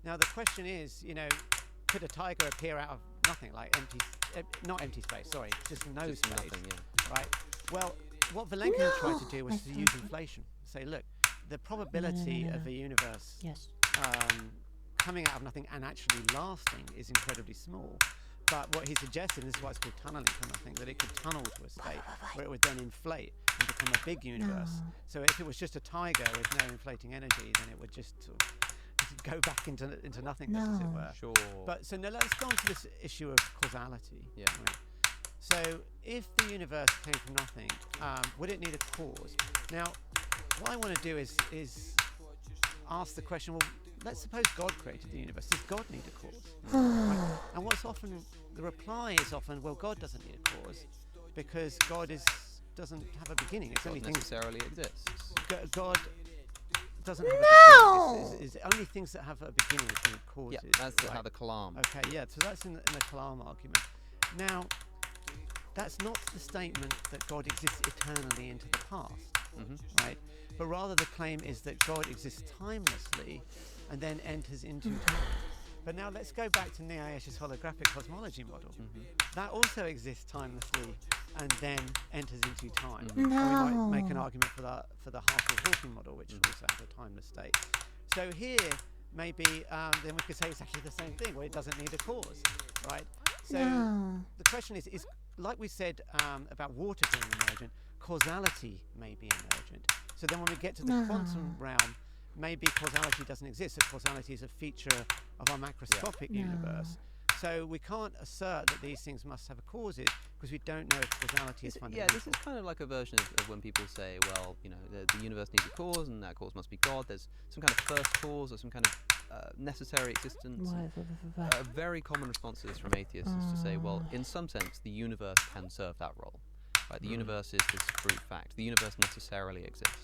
Now the question is, could a tiger appear out of nothing, like not empty space, sorry, just no Just space, nothing, yeah. right? Well, what Vilenkin tried to do was to use inflation. Say, look, the probability of a universe Yes. coming out of nothing and actually lasting is incredibly small. But what he suggested, and this is why it's called tunneling from nothing, that it could tunnel to a state where it would then inflate and become a big universe. No. So if it was just a tiger with no inflating energy, then it would just sort of go back into nothingness, as it No. were. Sure. But so now let's go on to this issue of causality. Yeah. Right? So if the universe came from nothing, would it need a cause? Now, what I want to do is ask the question, well, let's suppose God created the universe. Does God need a cause? Right? And the reply is often, well, God doesn't need a cause because God doesn't have a beginning. It's God only things necessarily exists. God doesn't have a beginning. It's only things that have a beginning which need causes. Yeah, that's right? how the Kalam. Okay, yeah, so that's in the Kalam argument. Now, that's not the statement that God exists eternally into the past, right? But rather the claim is that God exists timelessly and then enters into time. But now let's go back to Nietzsche's holographic cosmology model. That also exists timelessly and then enters into time. And we might make an argument for the Hartle-Hawking model, which also has a timeless state. So here, maybe then we could say exactly the same thing, where it doesn't need a cause, right? So the question is like we said about water being emergent, causality may be emergent. So then when we get to the quantum realm, maybe causality doesn't exist. So causality is a feature of our macroscopic universe. So we can't assert that these things must have causes because we don't know if causality is fundamental. Yeah, this is kind of like a version of when people say, well, you know, the universe needs a cause and that cause must be God. There's some kind of first cause or some kind of necessary existence. A very common responses from atheists is to say, well, in some sense, the universe can serve that role. Right? The universe is this brute fact. The universe necessarily exists.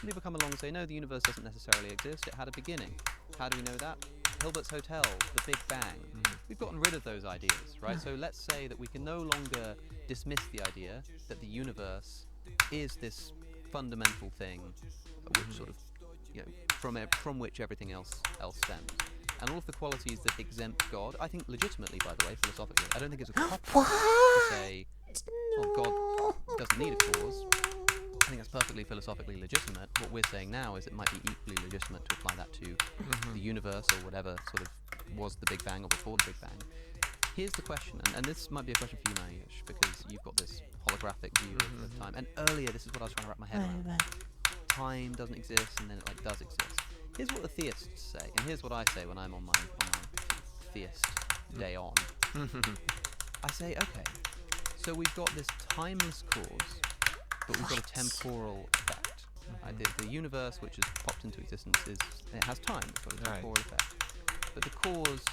Some people come along and say, no, the universe doesn't necessarily exist. It had a beginning. How do we know that? Hilbert's Hotel, the Big Bang. We've gotten rid of those ideas, right? So let's say that we can no longer dismiss the idea that the universe is this fundamental thing, which sort of, you know, from which everything else stems. And all of the qualities that exempt God, I think legitimately, by the way, philosophically, I don't think it's a cop to say, well, God doesn't need a cause. I think that's perfectly philosophically legitimate. What we're saying now is it might be equally legitimate to apply that to the universe or whatever sort of was the Big Bang or before the Big Bang. Here's the question, and this might be a question for you, Manish, because you've got this holographic view of time. And earlier, this is what I was trying to wrap my head around. Time doesn't exist, and then it like does exist. Here's what the theists say, and here's what I say when I'm on my theist day on. I say, okay, so we've got this timeless cause, but we've got a temporal effect. Right? The universe, which has popped into existence, it has time. It's got a temporal effect. But the cause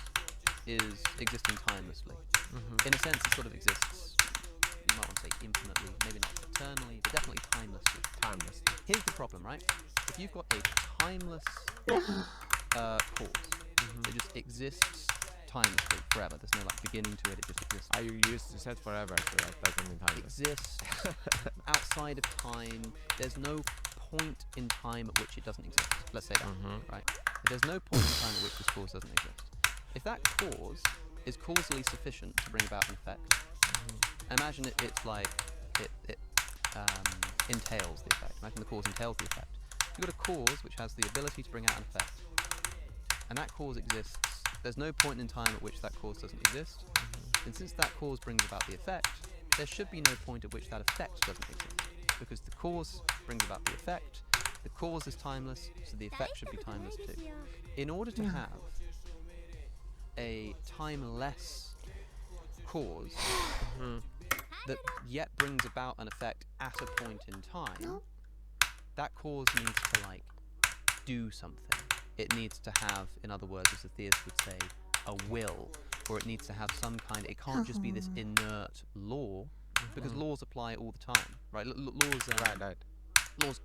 is existing timelessly. In a sense, it sort of exists, you might want to say infinitely, maybe not eternally, but definitely timelessly. Here's the problem, right? If you've got a timeless cause, it just exists timelessly, forever. There's no like beginning to it, it just exists. Are you used to set forever, so that doesn't mean timeless? Exists outside of time. There's no point in time at which it doesn't exist. Let's say that, right? There's no point in time at which this cause doesn't exist. If that cause is causally sufficient to bring about an effect, imagine it's like it entails the effect. Imagine the cause entails the effect. You've got a cause which has the ability to bring out an effect, and that cause exists. There's no point in time at which that cause doesn't exist, and since that cause brings about the effect, there should be no point at which that effect doesn't exist, because the cause brings about the effect. The cause is timeless, so the effect should be timeless too. In order to have a timeless cause that yet brings about an effect at a point in time, that cause needs to like do something. It needs to have, in other words, as the theist would say, a will, or it needs to have some kind. It can't just be this inert law, because laws apply all the time, right?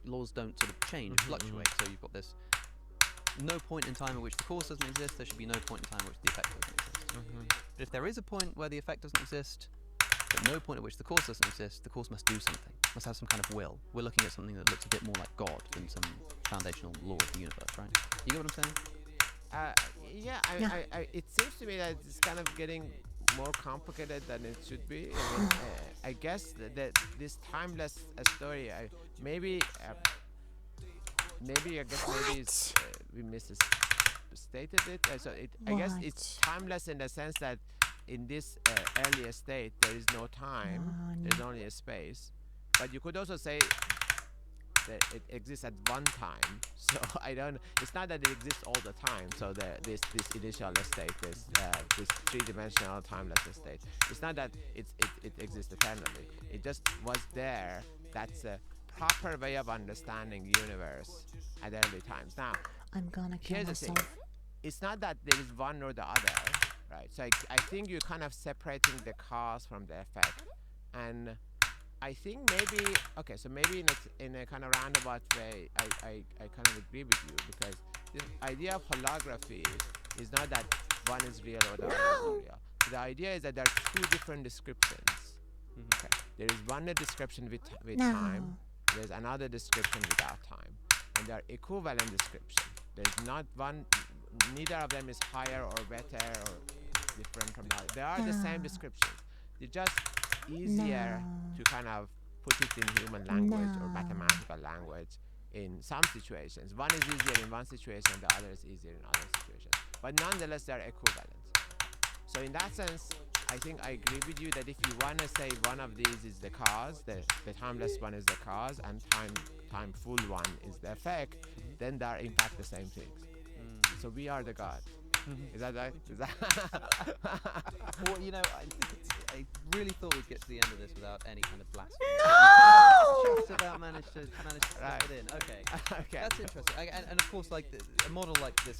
Laws don't sort of change, fluctuate. So you've got this no point in time at which the cause doesn't exist. There should be no point in time at which the effect doesn't exist. But if there is a point where the effect doesn't exist, but no point at which the cause doesn't exist, the cause must do something. Must have some kind of will. We're looking at something that looks a bit more like God than some foundational law of the universe, right? You get what I'm saying? Yeah, Yeah. it seems to me that it's kind of getting more complicated than it should be. I mean, I guess that this timeless story, maybe it's, we misstated it. I guess it's timeless in the sense that in this earlier state there is no time, there's only a space. But you could also say that it exists at one time. So it's not that it exists all the time. So this initial state, this three-dimensional timeless state, it's not that it exists eternally. It just was there. That's a proper way of understanding universe at early times. Now, I'm gonna kill here's the thing. myself. It's not that there is one or the other, right? So I think you're kind of separating the cause from the effect. And I think maybe, okay, so maybe in a kind of roundabout way, I kind of agree with you, because the idea of holography is not that one is real or the other is not real. The idea is that there are two different descriptions. Okay. There is one description with time, there's another description without time, and they are equivalent descriptions. There's not one, neither of them is higher or better or different from the other. They are the same descriptions. They're just easier to kind of put it in human language or mathematical language in some situations. One is easier in one situation, the other is easier in other situations. But nonetheless, they're equivalent. So in that sense, I think I agree with you that if you want to say one of these is the cause, the timeless one is the cause, and timeful one is the effect, then they're in fact the same things. So we are the God. Is that right? Well, you know, I really thought we'd get to the end of this without any kind of blasphemy. No! Just about managed to slip it in. Okay. Okay. That's interesting. And of course, like a model like this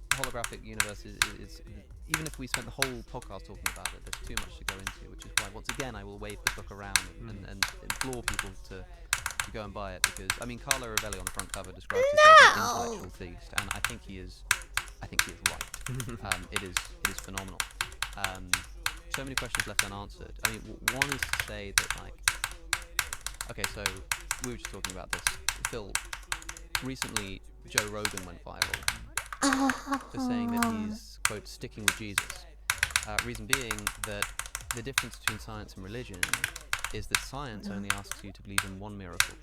holographic universe is even if we spent the whole podcast talking about it, there's too much to go into, which is why once again I will wave the book around and implore people to go and buy it, because I mean Carlo Rovelli on the front cover describes himself as an intellectual feast, and I think he is right. It is phenomenal. So many questions left unanswered. I mean, one is to say that, like, okay, so we were just talking about this. Phil, recently Joe Rogan went viral for saying that he's, quote, sticking with Jesus. Reason being that the difference between science and religion is that science only asks you to believe in one miracle,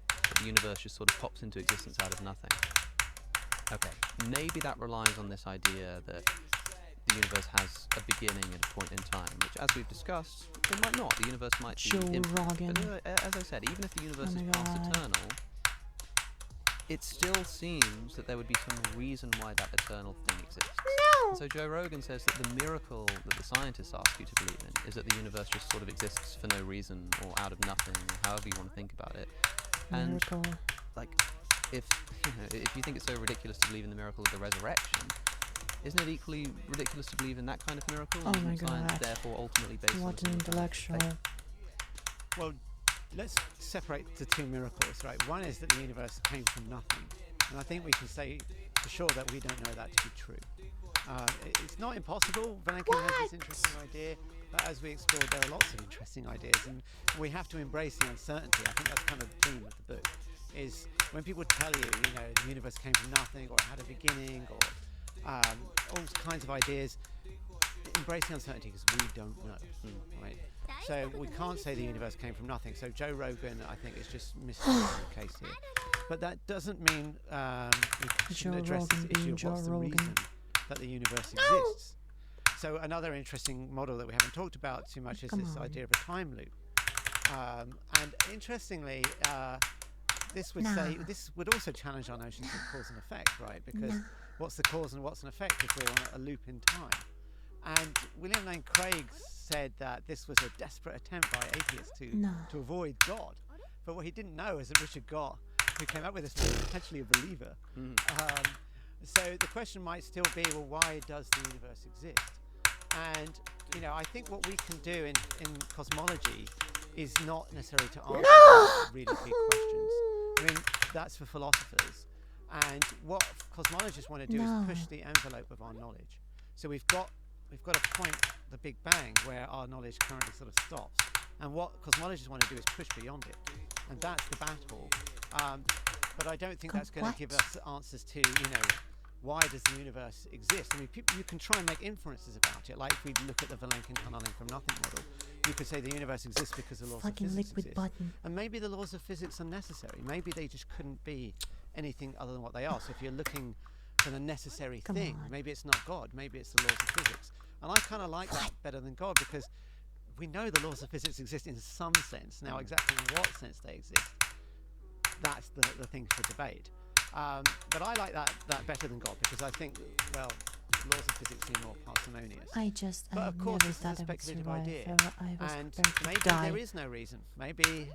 that the universe just sort of pops into existence out of nothing. Okay, maybe that relies on this idea that the universe has a beginning at a point in time, which, as we've discussed, it might not. The universe might be infinite. But as I said, even if the universe is past eternal, it still seems that there would be some reason why that eternal thing exists. And so Joe Rogan says that the miracle that the scientists ask you to believe in is that the universe just sort of exists for no reason or out of nothing, or however you want to think about it. And like, if you think it's so ridiculous to believe in the miracle of the resurrection, isn't it equally ridiculous to believe in that kind of miracle? Oh my science, god. therefore, ultimately based What on an intellectual. Well, let's separate the two miracles, right? One is that the universe came from nothing, and I think we can say for sure that we don't know that to be true. It's not impossible. Valenkin has this interesting idea, but as we explored, there are lots of interesting ideas, and we have to embrace the uncertainty. I think that's kind of the theme of the book, is when people tell you, the universe came from nothing, or it had a beginning, or all kinds of ideas, embrace the uncertainty, because we don't know, right? So we can't say the universe came from nothing. So Joe Rogan, I think, is just misstating the case here. But that doesn't mean we shouldn't address this issue of what's the reason that the universe exists. So another interesting model that we haven't talked about too much is this idea of a time loop. And interestingly, this would also challenge our notions of cause and effect, right? Because what's the cause and what's an effect if we're on a loop in time? And William Lane Craig said that this was a desperate attempt by atheists to avoid God. But what he didn't know is that Richard Gott, who came up with this, was potentially a believer. So the question might still be, well, why does the universe exist? And, I think what we can do in cosmology is not necessarily to answer really big questions. I mean, that's for philosophers. And what cosmologists want to do is push the envelope of our knowledge. So we've got a point, the Big Bang, where our knowledge currently sort of stops. And what cosmologists want to do is push beyond it. And that's the battle. But I don't think that's going to give us answers to, why does the universe exist? I mean, you can try and make inferences about it. Like if we look at the Vilenkin tunneling from nothing model, you could say the universe exists because the laws Fucking of physics liquid exist. button. And maybe the laws of physics are necessary. Maybe they just couldn't be anything other than what they are. So if you're looking for the necessary Come thing, on. maybe it's not God. Maybe it's the laws of physics. And I kind of like that better than God, because we know the laws of physics exist in some sense. Now, exactly in what sense they exist, that's the thing for debate. But I like that better than God, because I think, well, laws of physics seem more parsimonious. I But of course, never this is a thought I would speculative survive. idea, I was and prepared to maybe die. there is no reason. Maybe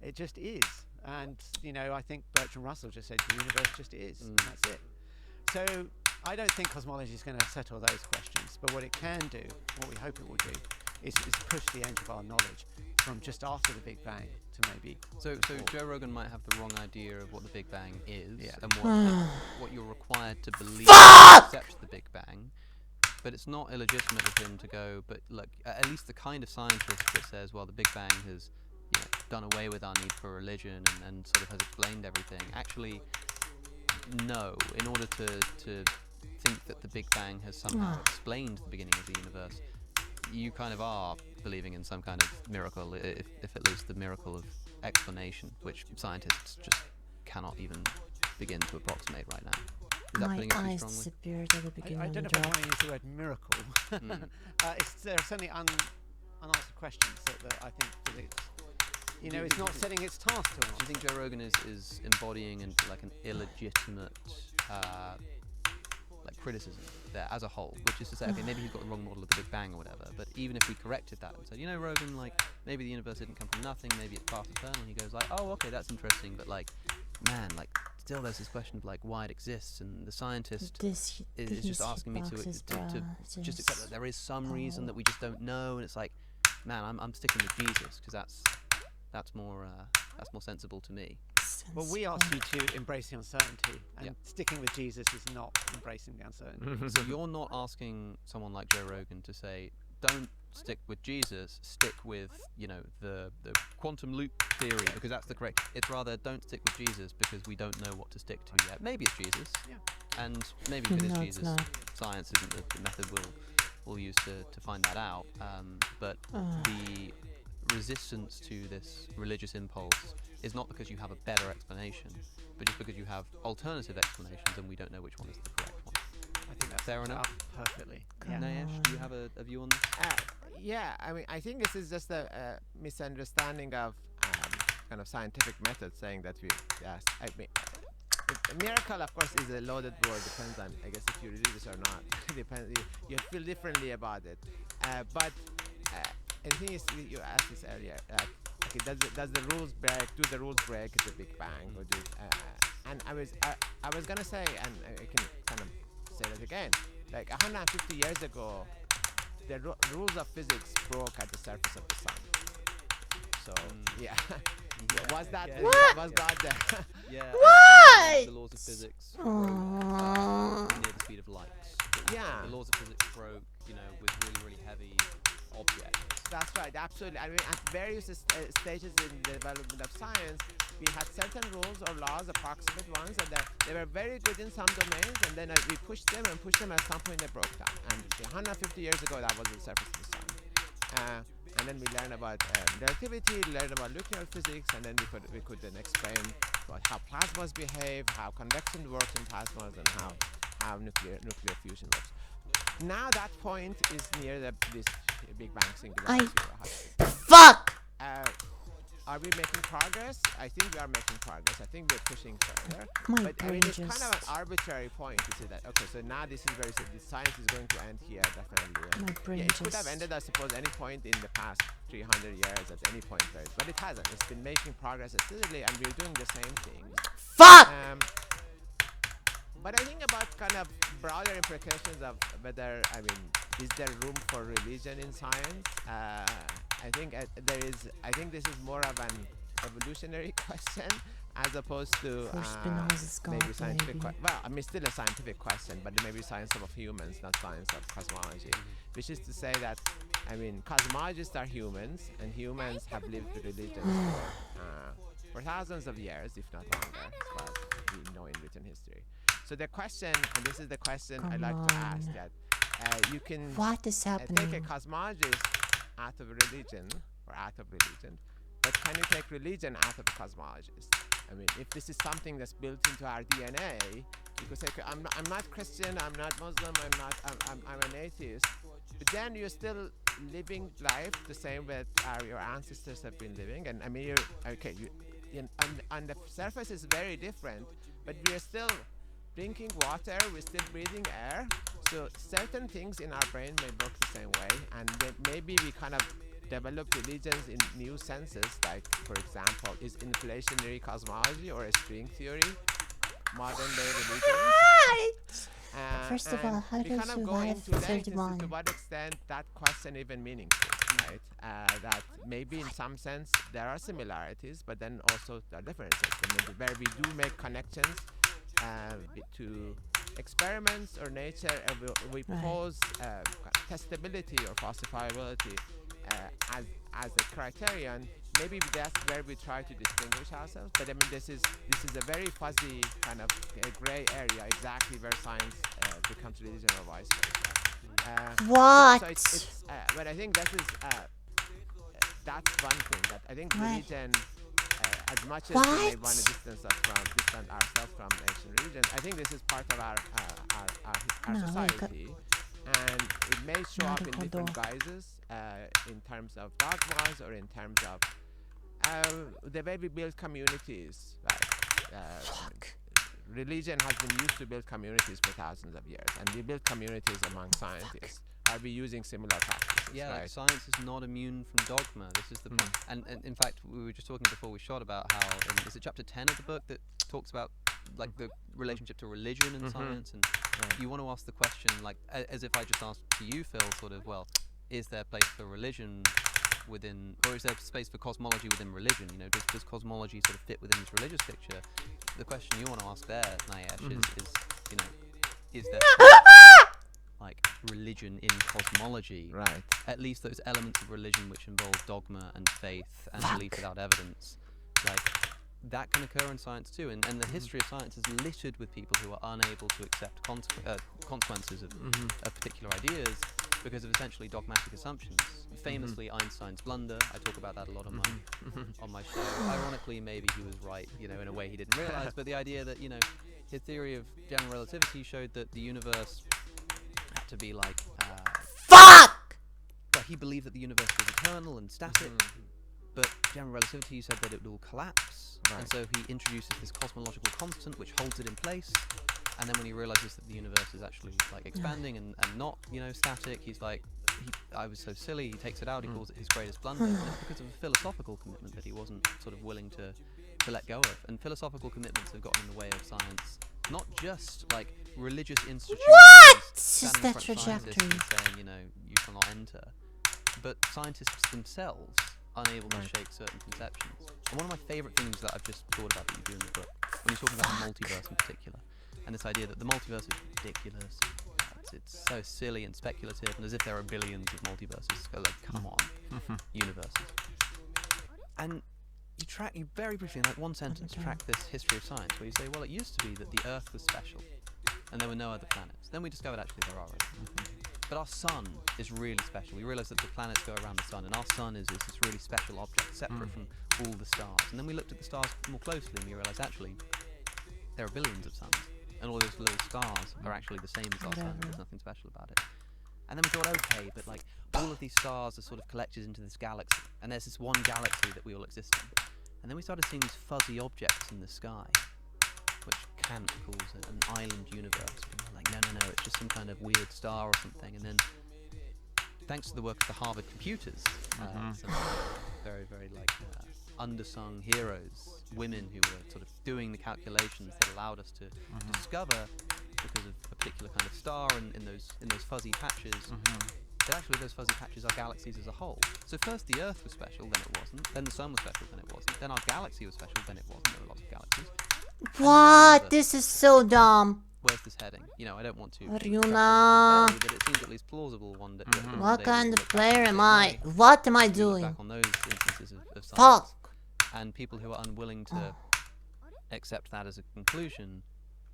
it just is. And I think Bertrand Russell just said the universe just is, and that's it. So I don't think cosmology is going to settle those questions. But what it can do, what we hope it will do, is push the edge of our knowledge from just after the Big Bang to maybe. So Joe Rogan might have the wrong idea of what the Big Bang is, Yeah. and what you're required to believe to accept the Big Bang. But it's not illegitimate of him to go, but look, at least the kind of scientist that says, well, the Big Bang has done away with our need for religion and sort of has explained everything. Actually, no. In order to think that the Big Bang has somehow explained the beginning of the universe, you kind of are believing in some kind of miracle, if at least the miracle of explanation, which scientists just cannot even begin to approximate right now. Is that My putting it too eyes strongly? disappeared at the beginning I of don't the know if I drop. want to use the word miracle. There are certainly unanswered questions that I think physics, it's not setting its task to Do you answer. think Joe Rogan is embodying an illegitimate criticism there as a whole, which is to say, okay, maybe he's got the wrong model of the Big Bang or whatever, but even if we corrected that and said, Rogan, maybe the universe didn't come from nothing, maybe it's past eternal, he goes oh, okay, that's interesting, but man, still there's this question of why it exists, and the scientist is just asking me to just accept that there is some reason that we just don't know, and it's man, I'm sticking with Jesus because that's more sensible to me. Well, we ask you to embrace the uncertainty, and sticking with Jesus is not embracing the uncertainty. So you're not asking someone like Joe Rogan to say, don't stick with Jesus, stick with, the quantum loop theory, because that's the correct. It's rather, don't stick with Jesus because we don't know what to stick to yet. Maybe it's Jesus, and maybe if it is No, it's Jesus, not. science isn't the method we'll use to find that out. But the resistance to this religious impulse is not because you have a better explanation, but just because you have alternative explanations and we don't know which one is the correct one. I think that's Fair enough. Perfectly. Nayesh, do you have a view on this? I think this is just a misunderstanding of kind of scientific methods, saying that a miracle, of course, is a loaded word. Depends on, I guess, if you're religious or not. Depends. You feel differently about it. But the thing is, you asked this earlier. Okay, does the rules break? Do the rules break at the Big Bang? Or and I was gonna say, and I can kind of say that again. 150 years ago, the rules of physics broke at the surface of the sun. So was that was God there? What? The laws of physics broke near the speed of light. The laws of physics broke, with really heavy objects. That's right, absolutely. I mean, at various stages in the development of science, we had certain rules or laws, approximate ones, and they were very good in some domains, and then we pushed them, at some point they broke down. And 150 years ago, that was the surface of the sun. And then we learned about relativity, learned about nuclear physics, and then we could then explain about how plasmas behave, how convection works in plasmas, and how nuclear fusion works. Now that point is near this Big Bang singularity. Fuck! Are we making progress? I think we are making progress. I think we're pushing further. My But I brain mean, it's just... kind of an arbitrary point to say that, okay, so now this is the science is going to end here, definitely. And My brain it could have just- ended, I suppose, any point in the past 300 years, at any point, right? But it hasn't. It's been making progress steadily, and we're doing the same things. Fuck! But I think about kind of broader implications of whether, is there room for religion in science? I think there is. I think this is more of an evolutionary question as opposed to For Spinoza's God, maybe scientific. maybe. Still a scientific question, but maybe science of humans, not science of cosmology. Which is to say that, cosmologists are humans, and humans have lived with religions for thousands of years, if not longer, as far as we know in written history. So the question, and this is the question I Come like to ask, on. that you can What is take a happening? cosmologist out of religion, or out of religion, but can you take religion out of a cosmologist? I mean, if this is something that's built into our DNA, you could say, okay, I'm not Christian, I'm not Muslim, I'm an atheist, but then you're still living life the same way your ancestors have been living, and I mean, on the surface it's very different, but we're still drinking water, we're still breathing air, so certain things in our brain may work the same way, and then maybe we kind of develop religions in new senses, like, for example, is inflationary cosmology or a string theory modern day religions? First of all, how we do you kind of go survive into that to 31? what extent that question even meaningful, right? That maybe in some sense there are similarities, but then also there are differences. I mean, where we do make connections to experiments or nature, we Right. pose testability or falsifiability as a criterion. Maybe that's where we try to distinguish ourselves. But I mean, this is a very fuzzy kind of gray area, exactly where science becomes religion or vice versa. What? So it's but I think that's one thing that I think Right. religion, as much as we may What? want to distance ourselves from ancient religions, I think this is part of our No, society, and it may show up in different なるほど。 guises in terms of dogmas or in terms of the way we build communities. Fuck. Religion has been used to build communities for thousands of years, and we build communities among scientists. Are we using similar practices? Yeah, right? like science is not immune from dogma. This is the point. And in fact, we were just talking before we shot about how is it chapter 10 of the book that talks about like the relationship to religion and science, and you want to ask the question, like as if I just asked to you, Phil, sort of, well, is there place for religion within, or is there space for cosmology within religion? You know, does cosmology sort of fit within this religious picture? The question you want to ask there, Nayesh, is you know, is there like religion in cosmology? Right. At least those elements of religion which involve dogma and faith and belief without evidence, like that can occur in science too. And the history of science is littered with people who are unable to accept consequences of particular ideas because of essentially dogmatic assumptions. Famously, Einstein's blunder. I talk about that a lot on my show. Ironically, maybe he was right, you know, in a way he didn't realize. But the idea that, you know, his theory of general relativity showed that the universe had to be like Fuck! but he believed that the universe was eternal and static, but general relativity said that it will collapse, and so he introduces this cosmological constant which holds it in place, and then when he realizes that the universe is actually like expanding and not, you know, static, he's like, I was so silly, he takes it out, he calls it his greatest blunder, and it's because of a philosophical commitment that he wasn't sort of willing to let go of. And philosophical commitments have gotten in the way of science, not just like religious institutions Is standing in that front of scientists and trajectory? saying, you know, you shall not enter, but scientists themselves unable to shake certain conceptions. And one of my favourite things that I've just thought about that you do in the book, when you're talking about the multiverse in particular, and this idea that the multiverse is ridiculous, it's so silly and speculative, and as if there are billions of multiverses. Go like, come on, universes. And you very briefly, in like one sentence, track this history of science, where you say, well, it used to be that the Earth was special, and there were no other planets. Then we discovered actually there are others. But our sun is really special. We realised that the planets go around the sun, and our sun is this really special object, separate from all the stars. And then we looked at the stars more closely, and we realised actually there are billions of suns, and all those little stars are actually the same as our sun. There's nothing special about it. And then we thought, okay, but like all of these stars are sort of collected into this galaxy, and there's this one galaxy that we all exist in. And then we started seeing these fuzzy objects in the sky, which Kant calls an island universe. And we're like, no, it's just some kind of weird star or something. And then, thanks to the work of the Harvard computers, some very, very like undersung heroes, women who were sort of doing the calculations that allowed us to discover, because of a particular kind of star in those fuzzy patches, that actually those fuzzy patches are galaxies as a whole. So first the Earth was special, then it wasn't. Then the Sun was special, then it wasn't. Then our galaxy was special, then it wasn't. There were lots of galaxies. What? This is so dumb. Where's this heading? You know, I don't want to Ryuna. but it seems at least plausible one day. What kind of player am I? What am I Look doing? back on those instances of science, Fuck. and people who are unwilling to accept that as a conclusion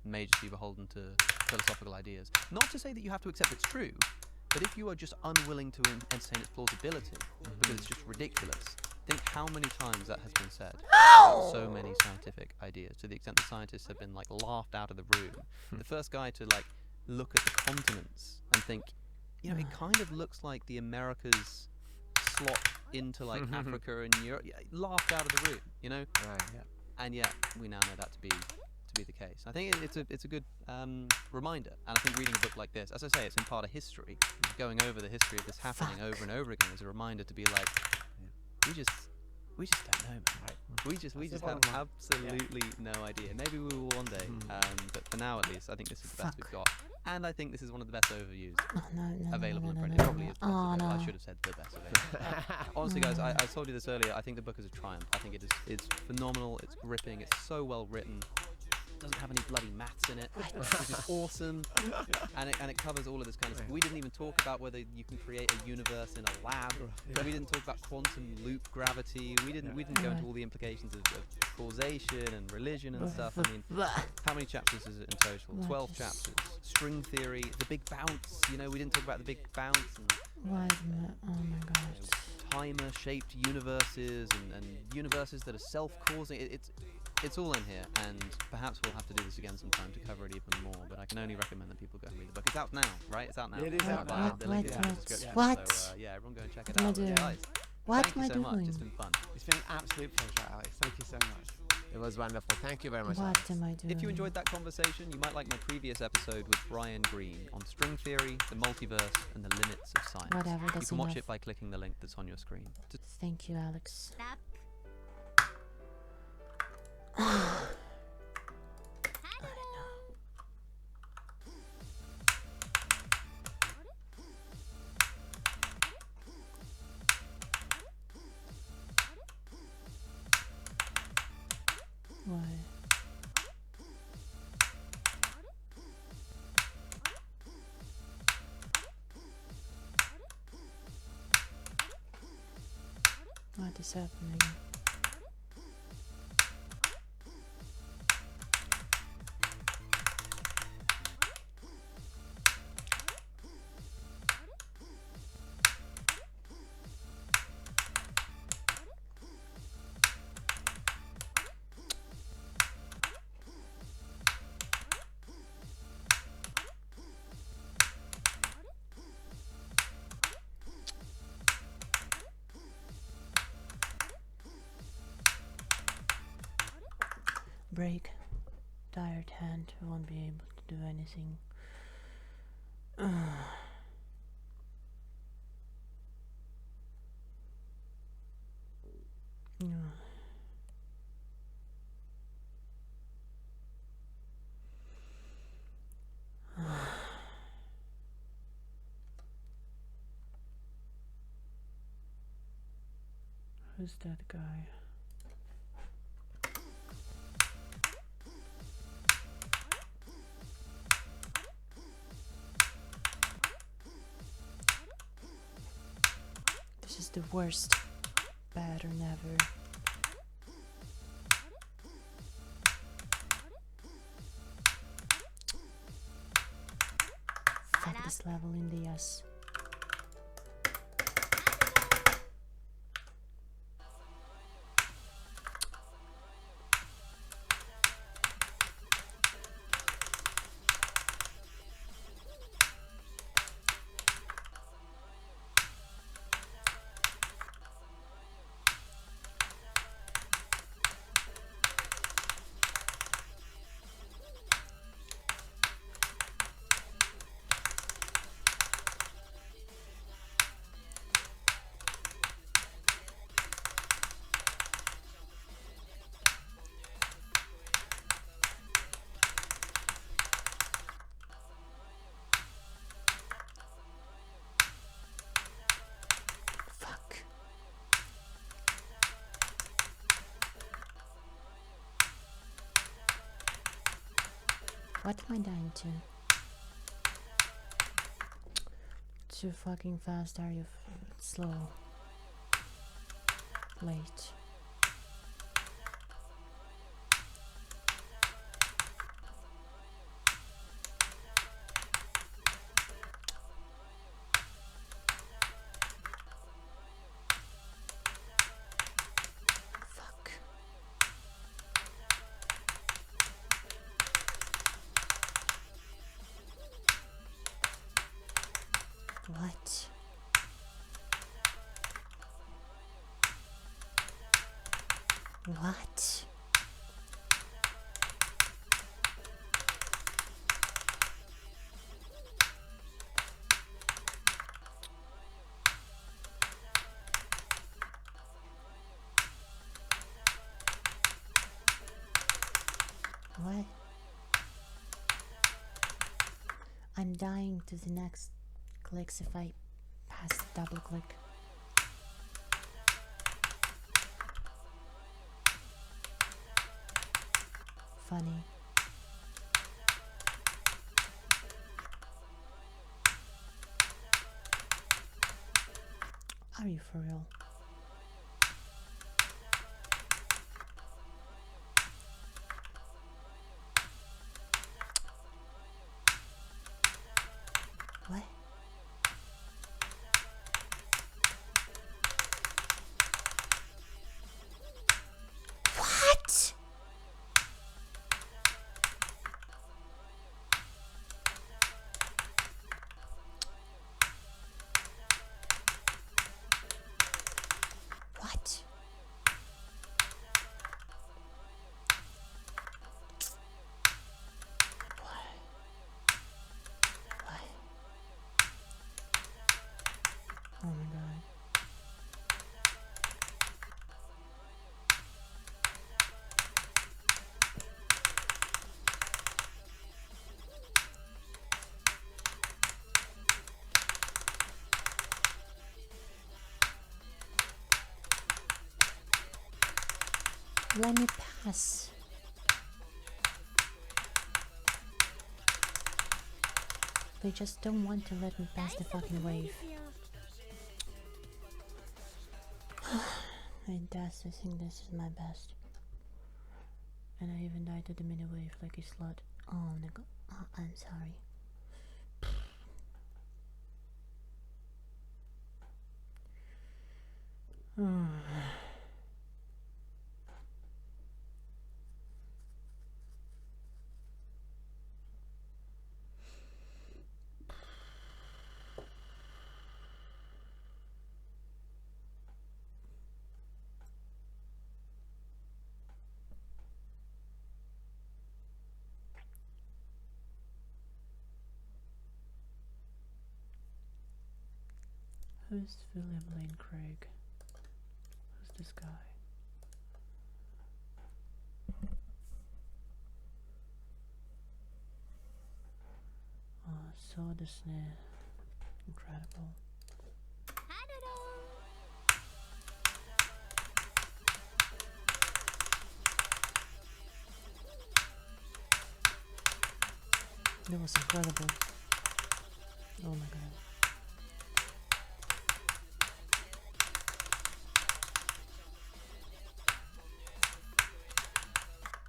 made you beholden to philosophical ideas. Not to say that you have to accept it's true, but if you are just unwilling to entertain its plausibility because it's just ridiculous, think how many times that has been said about so many scientific ideas, to the extent that scientists have been like laughed out of the room. The first guy to like look at the continents and think, you know, it kind of looks like the Americas slot into like Africa and Europe, laughed out of the room, you know. Right. Yeah. And yet we now know that to be the case. I think it's a good reminder, and I think reading a book like this, as I say, it's in part a history. Going over the history of this happening over and over again is a reminder to be like, we just don't know, man. Right. We just have absolutely no idea. Maybe we will one day, but for now at least, I think this is the best we've got. And I think this is one of the best overviews available in print. It probably is the best available. I should have said the best available. Honestly, guys, I told you this earlier. I think the book is a triumph. I think it's phenomenal. It's gripping. It's so well written. Doesn't have any bloody maths in it, which is awesome, and it covers all of this kind of stuff. We didn't even talk about whether you can create a universe in a lab. We didn't talk about quantum loop gravity. We didn't go into all the implications of causation and religion and stuff. I mean, how many chapters is it in total? 12 chapters. String theory, the big bounce. You know, we didn't talk about the big bounce. And, Oh my god. timer-shaped universes and universes that are self-causing. It's all in here, and perhaps we'll have to do this again sometime to cover it even more, but I can only recommend that people go and read the book. It's out now, right? It's out now. It is out now. What? So, yeah, everyone go and check it What am I out. doing? Guys, What thank am you I so much. doing? It's been fun. It's been an absolute pleasure, Alex. Thank you so much. It was wonderful. Thank you very much. What Alex. am I doing? If you enjoyed that conversation, you might like my previous episode with Brian Greene on string theory, the multiverse, and the limits of science. Whatever, You that's can watch enough. it by clicking the link that's on your screen. Thank you, Alex. Why? What is happening? Break. Tired hand, won't be able to do anything. Who's that guy? This is the worst pattern ever. Fuck this level in the ass. Fuck. What am I dying to? Too fucking fast, are you slow? Late. What? What? I'm dying to the next clicks if I pass double click. Funny. Are you for real? What? What? What? What? Oh my god. Let me pass. They just don't want to let me pass the fucking wave. It does. I think this is my best. And I even died to the mini wave like a slut. Oh my god. Oh, I'm sorry. Who's William Lane Craig? Who's this guy? Oh, so this incredible. That was incredible. Oh my god.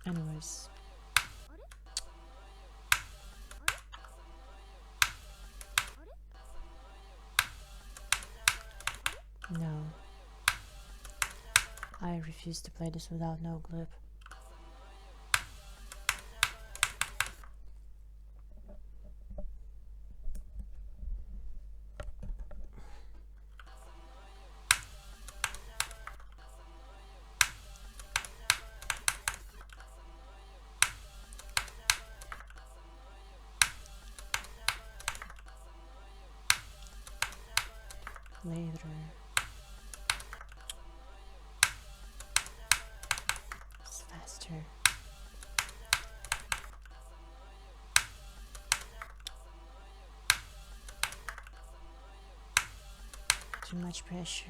Anyways. No. I refuse to play this without no clip. Later. It's faster. Too much pressure.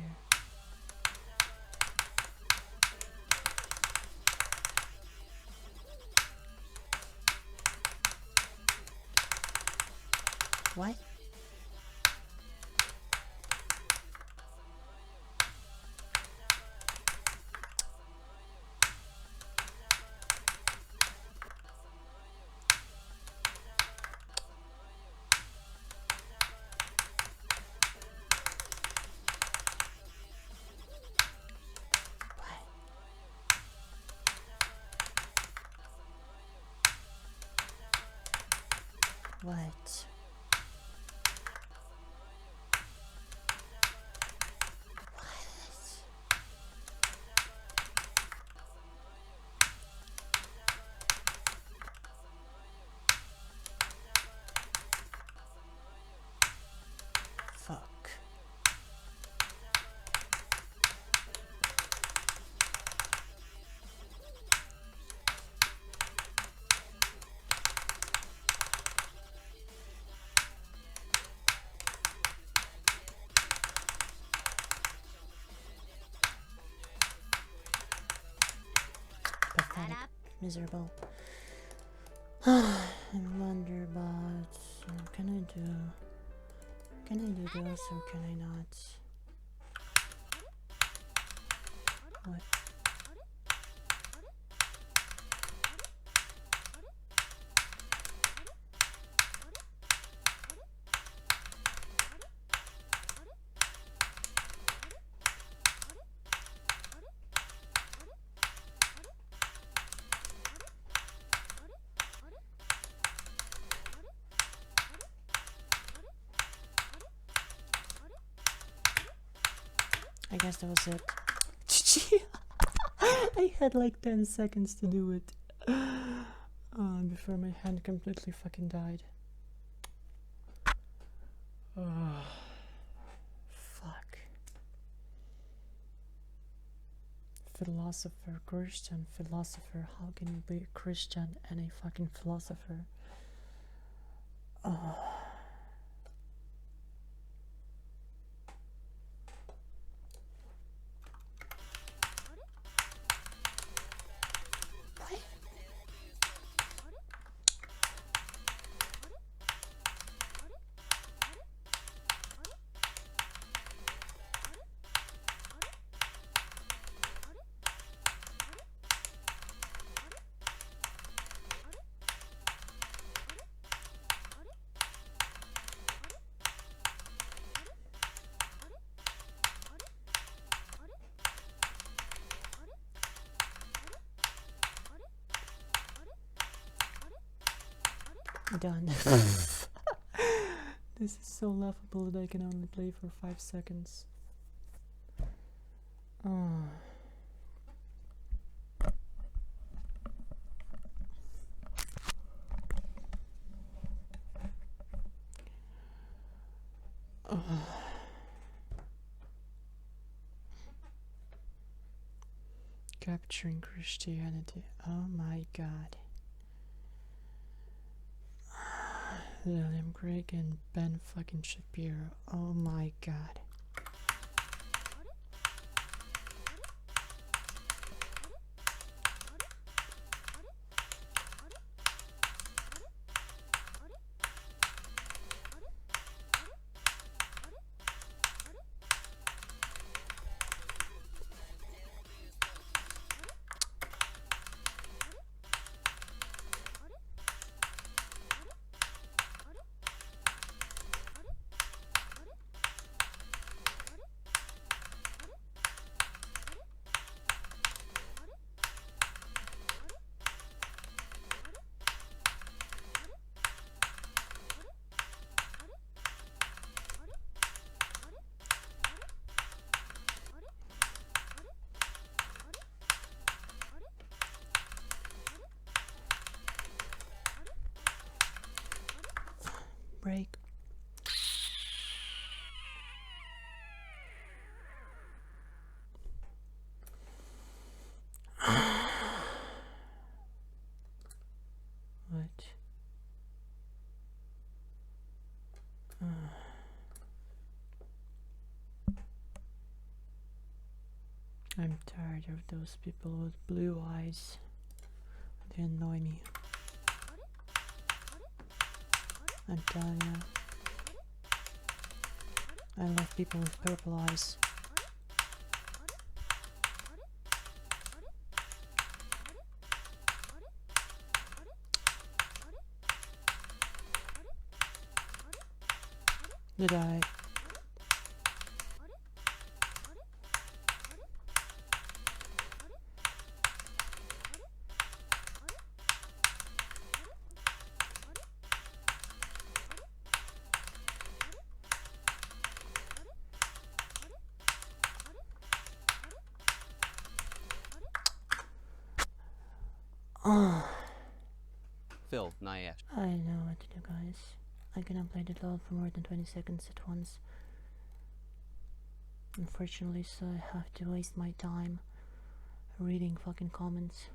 What? What? pathetic, miserable. I wonder about can I do this or can I not? What? I guess that was it. I had like 10 seconds to do it before my hand completely fucking died. Oh, fuck. Philosopher, Christian philosopher. How can you be a Christian and a fucking philosopher? Oh. Done. This is so laughable that I can only play for 5 seconds. Oh. Capturing Christianity. Oh my god. William Craig and Ben fucking Shapiro. Oh my god. Break. What? I'm tired of those people with blue eyes. They annoy me. I'm telling you. I love people with purple eyes. Did I? Oh. Phil, Nayesh. I know what to do, guys. I cannot play the level for more than 20 seconds at once. Unfortunately, so I have to waste my time reading fucking comments.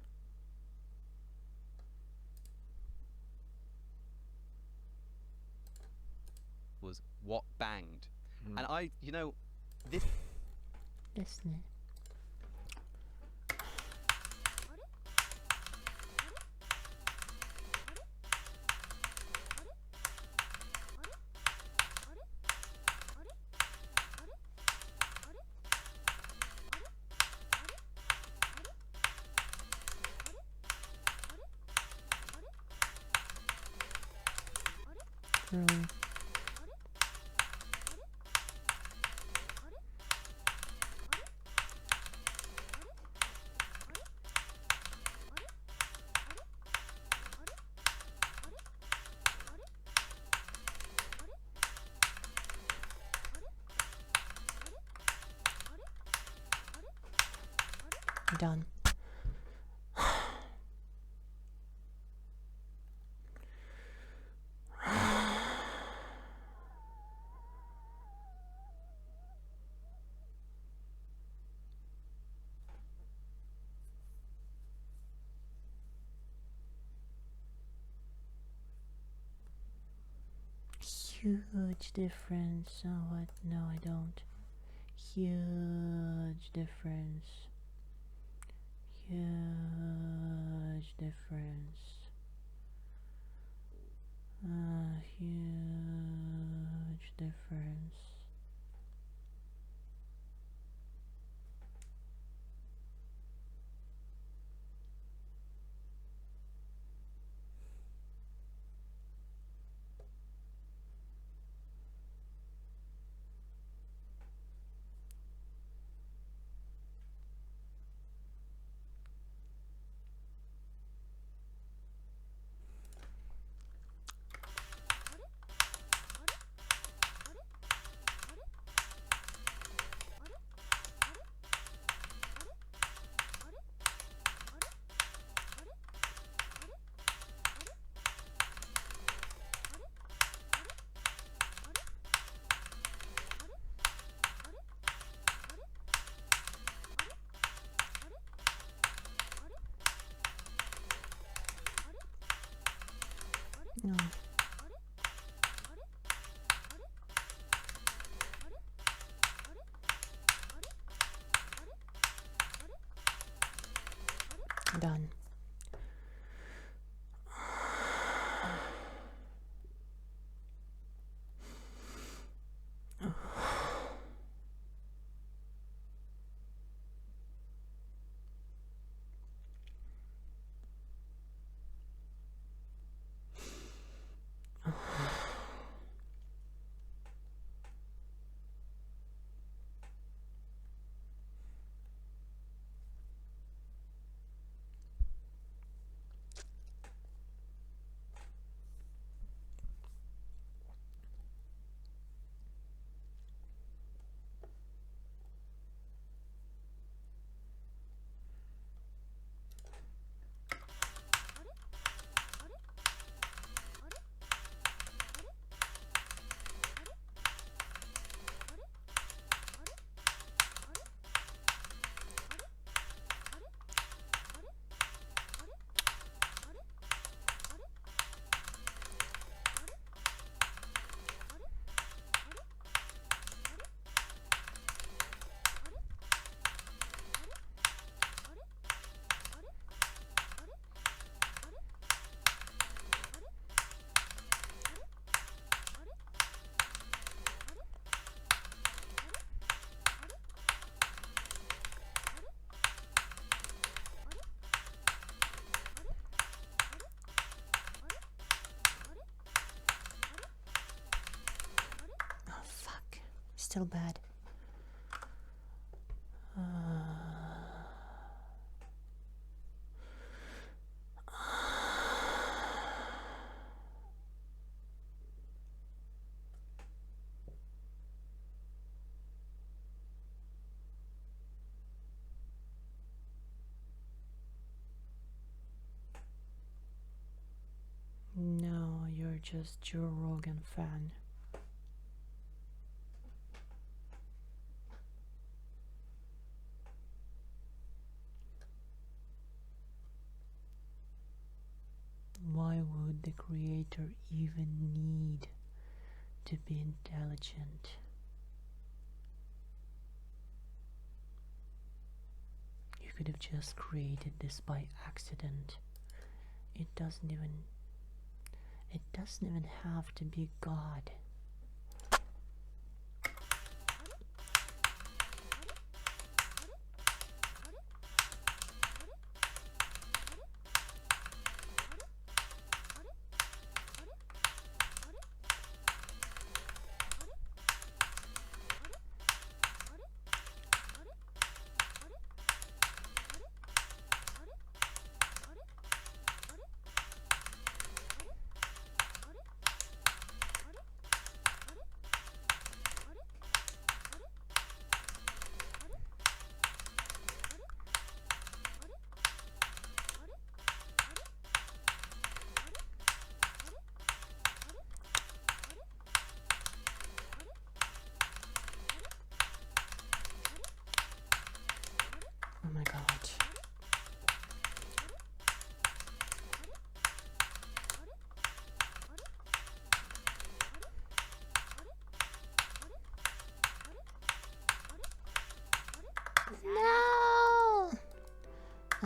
Was what banged. And I, you know, this... Isn't it? Really. Done. Huge difference. Oh, what? No, I don't. Huge difference. Huge difference. Huge difference. No. Done. Still bad. No, you're just Joe Rogan fan. Why would the creator even need to be intelligent? You could have just created this by accident. It doesn't even have to be God.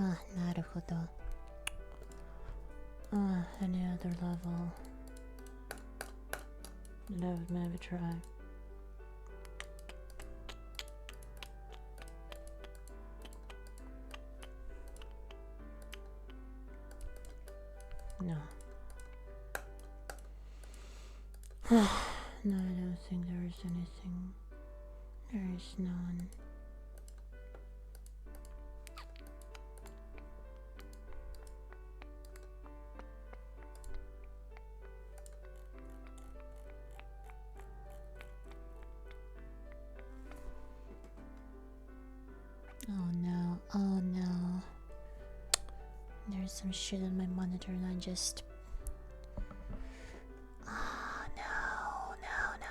Ah, なるほど. Any other level that I would maybe try? No. No, I don't think there is anything. There is none. Oh no, oh no. There's some shit on my monitor and I just... Oh no, no.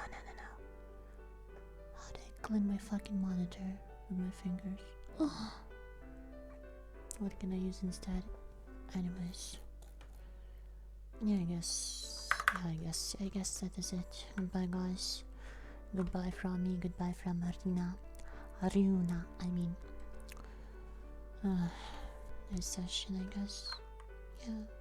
How did I clean my fucking monitor with my fingers? Oh. What can I use instead? Anyways. Yeah, I guess that is it. Goodbye guys. Goodbye from me, goodbye from Aruna, I mean. This session, I guess. Yeah.